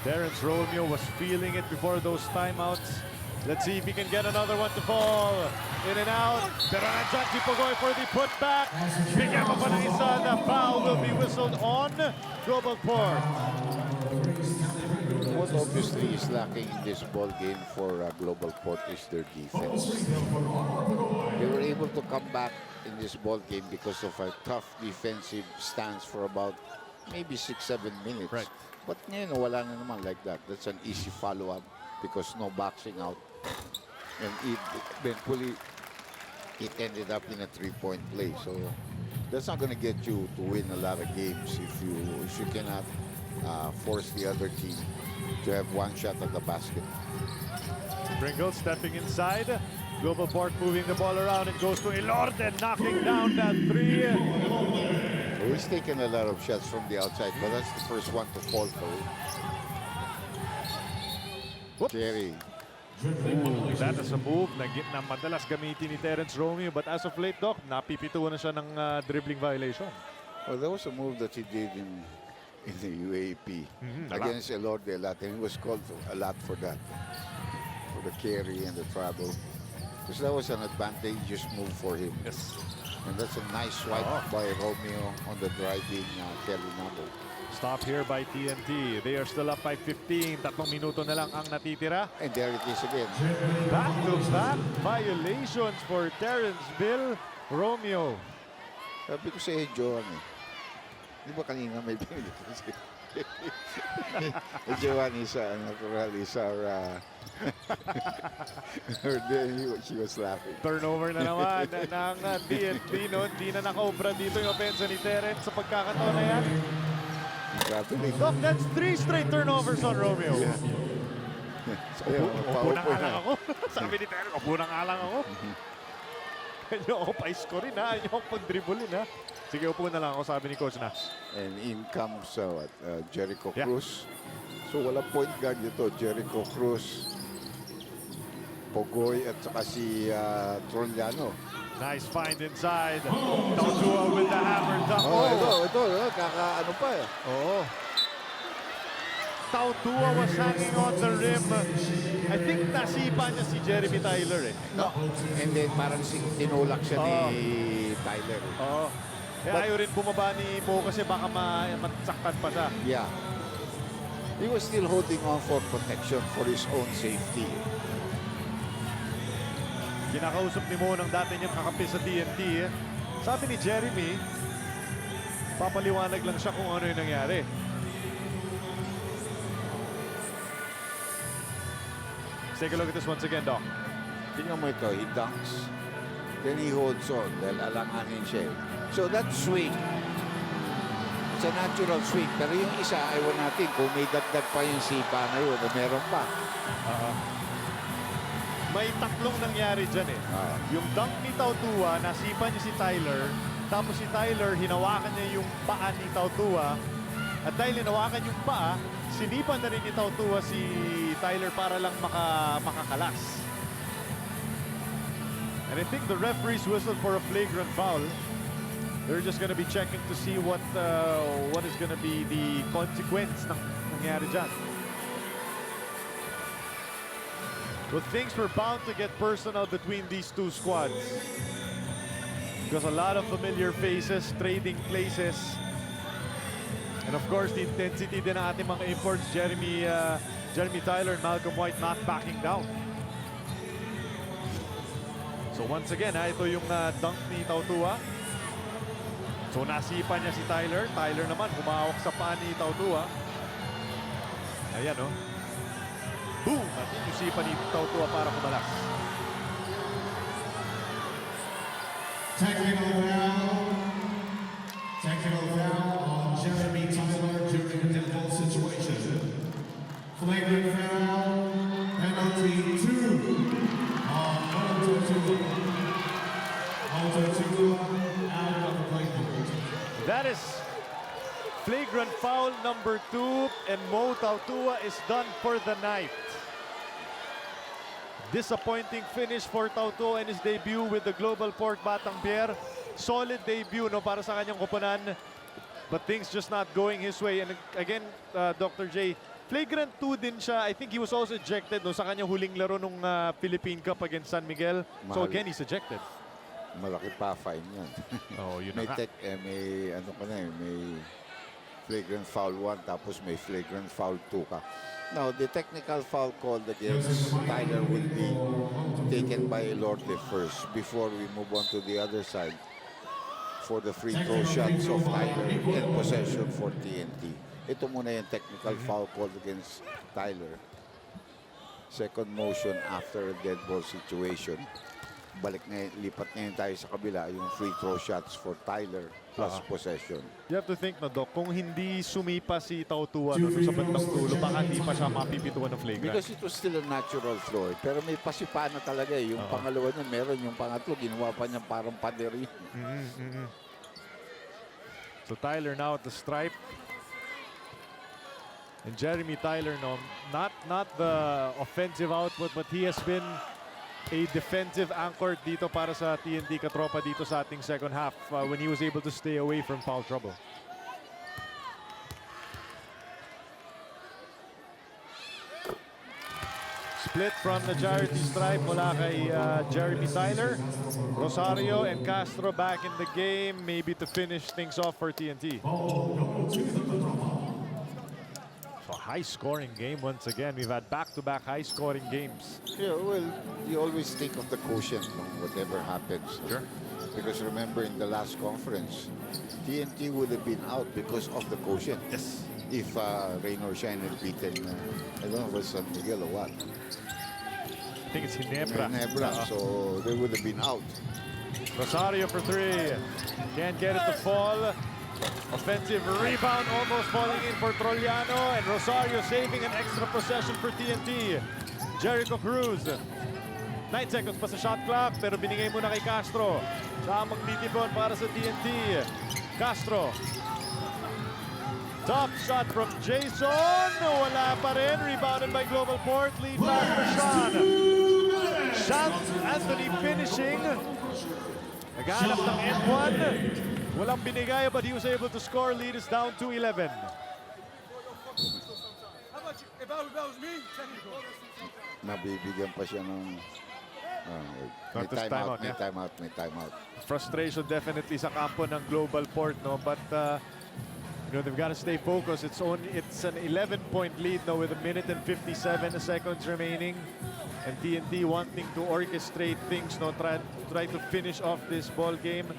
Terrence Romeo was feeling it before those timeouts. Let's see if he can get another one to fall. In and out. Pero nandiyan si Pogoy for the putback. Bigyan mo pa ng isa. The foul will be whistled on Globalport. What obviously is lacking in this ball game for Globalport is their defense. They were able to come back in this ball game because of a tough defensive stance for about maybe 6-7 minutes. Right. But ngayon, wala na naman like that. That's an easy follow-up because no boxing out. And eventually, it ended up in a 3-point play. So that's not going to get you to win a lot of games if you cannot force the other team to have one shot at the basket. Pringle stepping inside. Globalport moving the ball around. It goes to Elorde, knocking down that three. He's taken a lot of shots from the outside, but that's the first one to fall for him. Jerry. Ooh, that is a move na madalas gamitin ni Terrence Romeo. But as of late, Doc, napipituan na siya ng dribbling violation. Well, that was a move that he did in the UAP against Elorde a lot, and he was called a lot for that, for the carry and the travel, because that was an advantageous move for him. Yes. And that's a nice swipe by Romeo on the driving Kelly number. Stop here by TNT. They are still up by 15. 3 minuto na lang ang natitira. And there it is again. Back-to-back violations for Terrence Bill Romeo. Sabi ko sa Joan di ba kanina may pinili kasi Joan is natural is our she was laughing. Turnover na naman ng TNT. No? Hindi na nakaubra dito yung opensa ni Terrence sa pagkakataon na yan. Doc, that's 3 straight turnovers on Romeo. Upo na nga lang ako. Sabi ni Terrence, upo na nga lang ako. Kanya ako pa-score rin ha. Kanya ako pag-dribblein ha. Sige, upo na lang ako, sabi ni Coach Nash. And in comes Jericho Cruz. So wala point guard dito. Jericho Cruz, Pogoy at saka si Troliano. Nice find inside. Tautua with the hammer dunk. Ito, kaka-ano pa eh. Oo. Tautua was hanging on the rim. I think nasipa niya si Jeremy Tyler eh. No. And then parang tinulak siya ni Tyler. Oo. Ayaw rin bumaba ni Mo kasi baka matsaktan pa siya. Yeah. He was still holding on for protection for his own safety. Kinakausap ni Mo ng dati niyang kakampi sa TNT. Eh. Sabi ni Jeremy, papaliwanag lang siya kung ano yung nangyari. Let's take a look at this once again, Doc. Tingnan mo ito, he dunks. Then he holds on dahil alanganin siya. So that swing, it's a natural swing. Pero yung isa, ayaw natin kung may dagdag pa yung sipa na yun, o meron pa. May tatlong nangyari dyan eh. Yung dunk ni Tautua, nasipa niya si Tyler. Tapos si Tyler, hinawakan niya yung paa ni Tautua. At dahil hinawakan yung paa, sinipan na rin ni Tautua si Tyler para lang makakalas. And I think the referees whistled for a flagrant foul. They're just going to be checking to see what is going to be the consequence ng nangyari dyan. But things were bound to get personal between these two squads. because a lot of familiar faces, trading places. And of course, the intensity din ng ating mga imports, Jeremy Tyler and Malcolm White not backing down. So once again, ito yung dunk ni Tautua. So nasipa niya si Tyler. Tyler naman humawak sa paa ni Tautua. Ayan, oh. Boom! At yung sipa ni Tautua para kumalas. Technical foul on Jeremy Tyler during a difficult situation. Flagrant foul, penalty 2 on Moto Tua out of the playbook. That is flagrant foul number 2, and Mo Tautua is done for the night. Disappointing finish for Tautua in his debut with the Globalport Batangbyer. Solid debut, no, para sa kanyang koponan, but things just not going his way. And again, Dr. J, flagrant 2 din siya. I think he was also ejected, no, sa kanyang huling laro nung Philippine Cup against San Miguel. So again, he's ejected. Malaki pa fine yan. Oh, yun may na nga. may ano ka na eh, may flagrant foul 1 tapos may flagrant foul 2 ka. Now, the technical foul called against Tyler will be taken by Lorde first before we move on to the other side for the free throw shots of Tyler and possession for TNT. Ito muna yung technical foul called against Tyler. Second motion after a dead ball situation. Lipat ngayon tayo sa kabila, yung free throw shots for Tyler plus possession. You have to think na, Doc, kung hindi sumipa si Tautua no, sa bandang dulo, baka hindi pa siya mapipituan ng flagrant. Because it was still a natural throw. Pero may pasipa na talaga eh. Yung pangalawa niya meron, yung pangatlo, ginawa pa niya parang pader yun. So Tyler now at the stripe. And Jeremy Tyler, no, not the offensive output, but he has been a defensive anchor dito para sa TNT Katropa dito sa ating second half when he was able to stay away from foul trouble. Split from the charity stripe mula kay Jeremy Tyler. Rosario and Castro back in the game, maybe to finish things off for TNT. So high-scoring game once again. We've had back-to-back high-scoring games. Yeah, well, you always think of the quotient no, whatever happens. Sure. Because remember in the last conference, TNT would have been out because of the quotient. Yes. If Rain or Shine had beaten, I don't know if it was San Miguel or what. I think it's Ginebra. So they would have been out. Rosario for 3. Can't get it to fall. Offensive rebound almost falling in for Trollano, and Rosario saving an extra possession for TNT. Jericho Cruz. 9 seconds pa sa shot clock, pero binigay muna kay Castro. Siya ang magtitipon para sa TNT. Castro. Top shot from Jason. Wala pa rin. Rebounded by Globalport. Lead back for Sean. Sean Anthony finishing. Naghanap ng N1. Walang binigay, but he was able to score. Lead is down to 11. Nabibigyan pa siya ng may timeout. Frustration definitely sa kampo ng Globalport, no? But you know, they've got to stay focused. It's an 11-point lead now with 1 minute and 57 seconds remaining. And TNT wanting to orchestrate things, no? Try to finish off this ball game.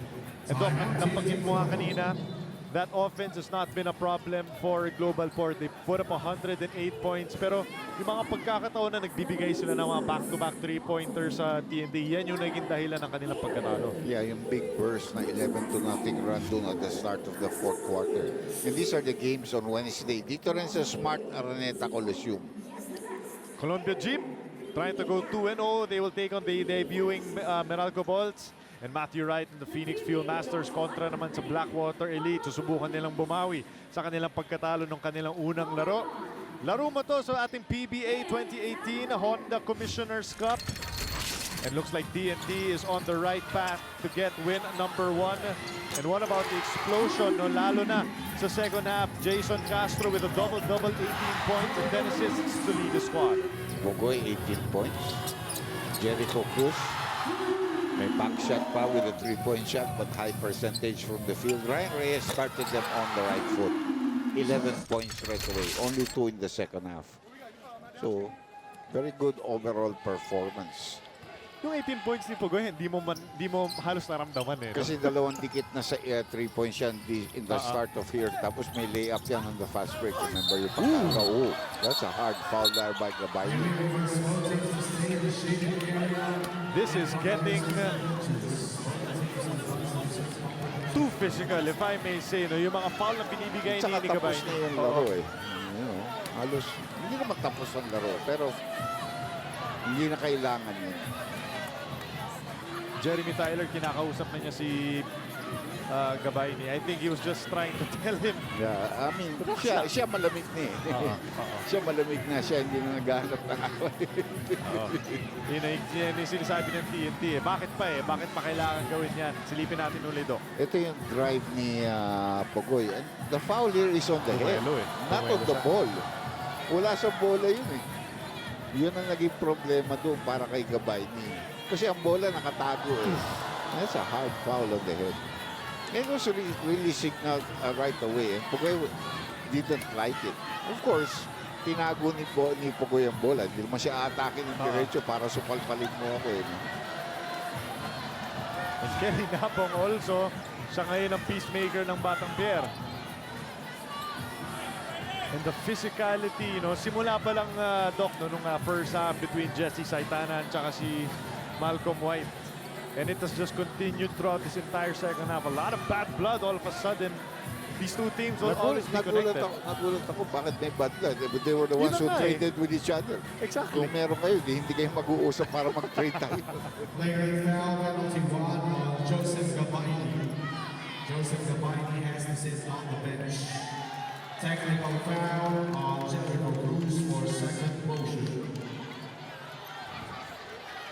And Doc, napanggit mo nga kanina, that offense has not been a problem for Globalport. They put up 108 points. Pero yung mga pagkakataon na nagbibigay sila ng mga back-to-back 3-pointers sa TNT, yan yung naging dahilan ng kanilang pagkatalo. Yeah, yung big burst na 11-0 run doon at the start of the fourth quarter. And these are the games on Wednesday. Dito rin sa Smart Araneta Coliseum. Columbia Jeep trying to go 2-0. They will take on the debuting Meralco Bolts. And Matthew Wright and the Phoenix Fuel Masters kontra naman sa Blackwater Elite. Susubukan nilang bumawi sa kanilang pagkatalo ng kanilang unang laro. Laro mo to sa ating PBA 2018 Honda Commissioner's Cup. And looks like TNT is on the right path to get win number 1. And what about the explosion, no? Lalo na sa second half, Jason Castro with a double-double, 18 points and 10 assists to lead the squad. Bogoy, 18 points. Jericho Cruz, May back shot pa with a 3-point shot, but high percentage from the field. Ryan Reyes started them on the right foot. 11 points right away. Only 2 in the second half. So, very good overall performance. Yung 18 points ni Pugoy, hindi mo halos naramdaman eh. Kasi dalawang dikit na sa 3-point shot in the start of here. Tapos may layup yan on the fast break. Remember yung pagkaka. Oh, that's a hard foul there by Gabayni. This is getting too physical, if I may say. No? Yung mga foul na binibigay Tsaka ni tapos Gabayni. na yung laro eh. You know, halos, hindi naman tapos ang laro. Pero hindi na kailangan yun. Jeremy Tyler, kinakausap na niya si Gabayni. I think he was just trying to tell him. Yeah, I mean, siya malamig na eh. Siya malamig na, siya hindi na naghahanap ng away. Yun yung sinasabi ng TNT eh. Bakit pa eh? Bakit pa kailangan gawin yan? Silipin natin ulit do. Ito yung drive ni Pogoy. And the foul here is on the head. Not on the ball. Wala sa bola yun eh. Yun ang naging problema doon para kay Gabayni. Kasi ang bola nakatago eh. That's a hard foul on the head. And also really signaled right away. And Pogoy didn't like it. Of course, tinago ni Pogoy ang bola. Hindi naman siya atake ng diretso para supalpalin mo ako eh. And Kelly Napong also, siya ngayon ang peacemaker ng Batang Pierre. And the physicality, you know, simula pa lang, Doc, no, nung first half between Jesse Saitana at saka si Malcolm White. And it has just continued throughout this entire second half. A lot of bad blood all of a sudden. These two teams will always be connected. Nagulat ako bakit may bad blood. They were the ones who traded with each other. Exactly. Kung meron kayo, hindi kayo mag-uusap para mag-trade tayo. Player foul penalty 1 on Joseph Gabayni. Joseph Gabayni has to sit on the bench. Technical foul on Jericho Cruz for second motion.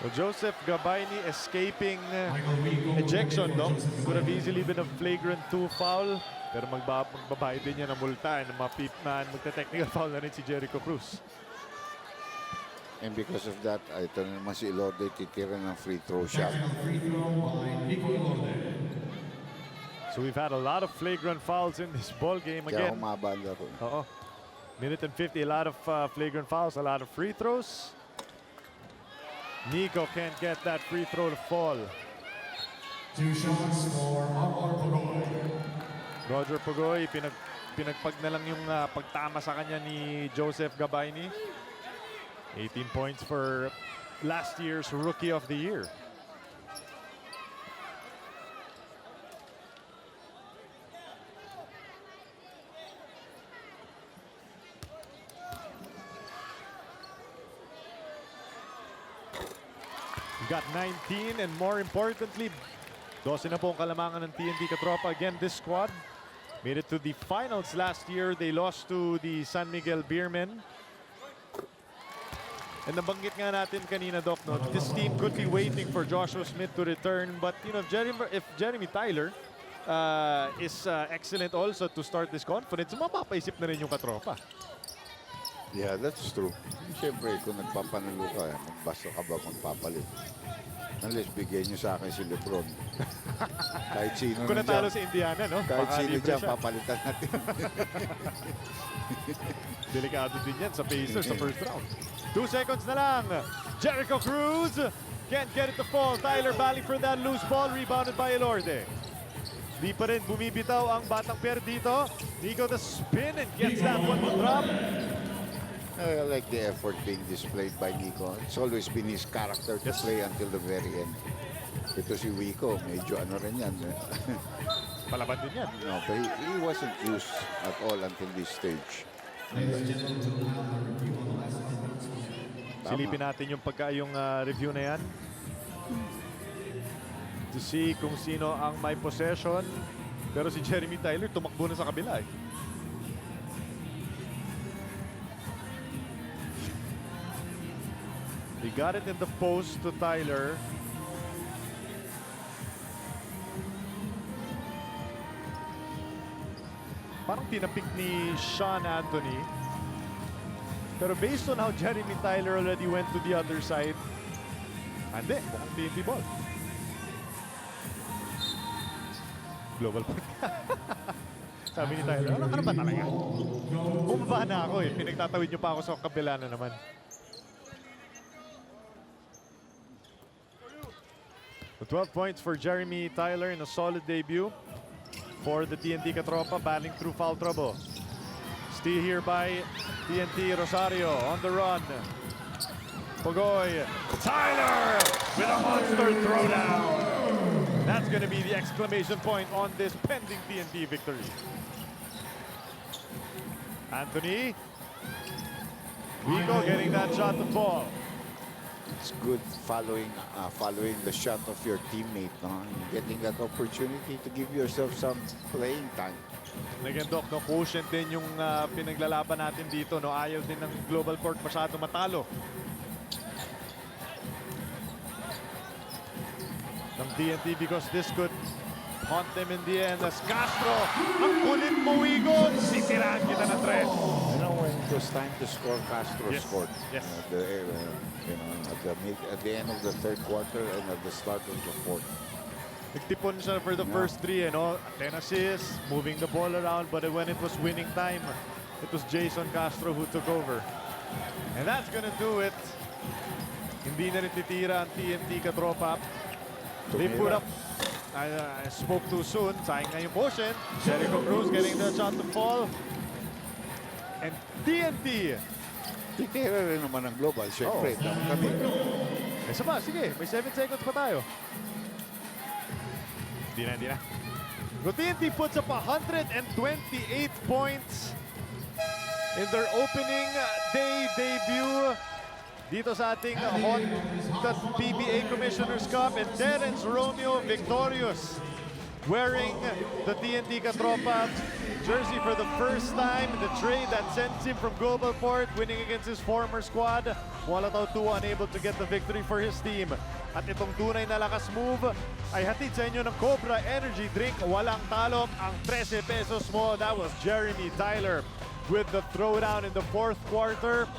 Well, Joseph Gabayni escaping ejection, no? Could have easily been a flagrant 2 foul. Pero magbabayad din niya ng multa and magta-technical foul na rin si Jericho Cruz. And because of that, ito na naman si Ilorde titira ng free throw shot. Free throw by Nico Ilorde. So we've had a lot of flagrant fouls in this ball game Kaya again. humaba ang laro. Minute and 50, a lot of flagrant fouls, a lot of free throws. Nico can't get that free throw to fall. 2 shots for Roger Pugoy, pinagpag na lang yung pagtama sa kanya ni Joseph Gabayni. 18 points for last year's Rookie of the Year. We got 19 and more importantly, 12 na po ang kalamangan ng TNT katropa. Again, this squad made it to the finals last year. They lost to the San Miguel Beermen. And nabanggit nga natin kanina, Doc, no, this team could be waiting for Joshua Smith to return. But, you know, if Jeremy Tyler is excellent also to start this conference, mapapaisip na rin yung katropa. Yeah, that's true. Siyempre, kung nagpapanalo ka, basta ka ba magpapalit? Unless bigay nyo sa akin si Lebron. Kahit sino Kung natalo sa Indiana, no? Kahit sino libre dyan, siya. papalitan natin. Delikado din yan sa Pacers sa first round. 2 seconds na lang. Jericho Cruz can't get it to fall. Tyler battling for that loose ball. Rebounded by Ilorde. Di pa rin bumibitaw ang Batang Pierre dito. Nico the spin and gets that one to drop. I like the effort being displayed by Nico. It's always been his character to play until the very end. Ito si Wico, medyo ano rin yan. Palaban din yan. No, but he wasn't used at all until this stage. Silipin natin yung review na yan. To see kung sino ang may possession. Pero si Jeremy Tyler tumakbo na sa kabila eh. He got it in the post to Tyler. Parang tinapik ni Sean Anthony. Pero based on how Jeremy Tyler already went to the other side, hindi, mukhang TNT ball. Globalport. Sabi ni Tyler, ano ba talaga? Bumaba na ako eh. Pinagtatawid niyo pa ako sa kabila na naman. The 12 points for Jeremy Tyler in a solid debut for the TNT Katropa, battling through foul trouble. Steal here by TNT Rosario on the run. Pogoy, Tyler with a monster throwdown. That's going to be the exclamation point on this pending TNT victory. Anthony, Vigo getting that shot to fall. It's good following the shot of your teammate, no? And getting that opportunity to give yourself some playing time. Again, Doc, no, quotient din yung pinaglalaban natin dito. No? Ayaw din ng Globalport masyado matalo. Ng TNT because this could haunt them in the end. As Castro, ang kulit mo, Wigo, sisiraan kita ng tres. You know, when it was time to score, Castro Yes. scored. Yes. At the end of the third quarter and at the start of the fourth. Nagtipon siya for the first three, 10 assists, moving the ball around, but when it was winning time, it was Jason Castro who took over. And that's gonna do it. Hindi na rin titira ang TNT Katropa. They put up, I spoke too soon, sayang nga yung motion. Jericho Cruz getting the shot to fall. And TNT. Titira rin naman ang global, syempre. Kami. Isa pa, sige, may 7 seconds pa tayo. Hindi na. The TNT puts up 128 points in their opening day debut dito sa ating Honda PBA Commissioner's Cup, and Terence Romeo victorious, wearing the TNT Katropa jersey for the first time in the trade that sends him from Globalport, winning against his former squad. Walatao 2 unable to get the victory for his team. At itong tunay na lakas move ay hatid sa inyo ng Cobra Energy Drink. Walang talo ang 13 pesos mo. That was Jeremy Tyler with the throwdown in the fourth quarter.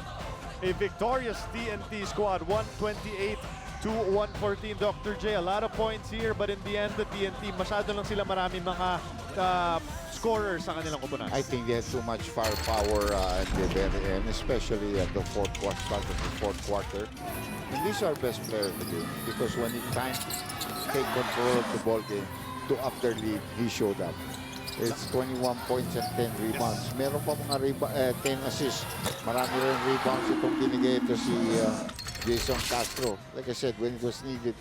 A victorious TNT squad, 128 to 114. Dr. J, a lot of points here, but in the end, the TNT, masyado lang sila maraming mga scorers sa kanilang koponan. I think they had too much firepower at the very end, especially at the start of the fourth quarter. And these are best players of the game, because when it's time to take control of the ball game, to up their lead, he showed up. It's 21 points and 10 rebounds. Meron pa mga 10 assists. Marami rin rebounds itong binigay ito si Jason Castro. Like I said, when it was needed,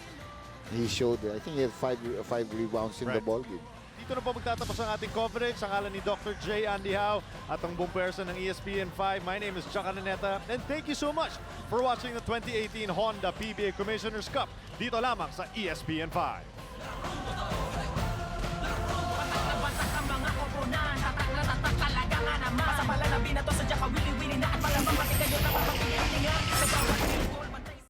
he showed it. I think he had five rebounds in the ball game. Dito na po magtatapos ang ating coverage. Ang ngalan ni Dr. J. Andy Howe at ang buong pwersa ng ESPN5. My name is Chuck Ananeta, and thank you so much for watching the 2018 Honda PBA Commissioner's Cup dito lamang sa ESPN5. Talaga nga naman. Pasapala na binato sa Jaka, wili-wili na at mga mamatig kayo na papagpilihan. Sa bawat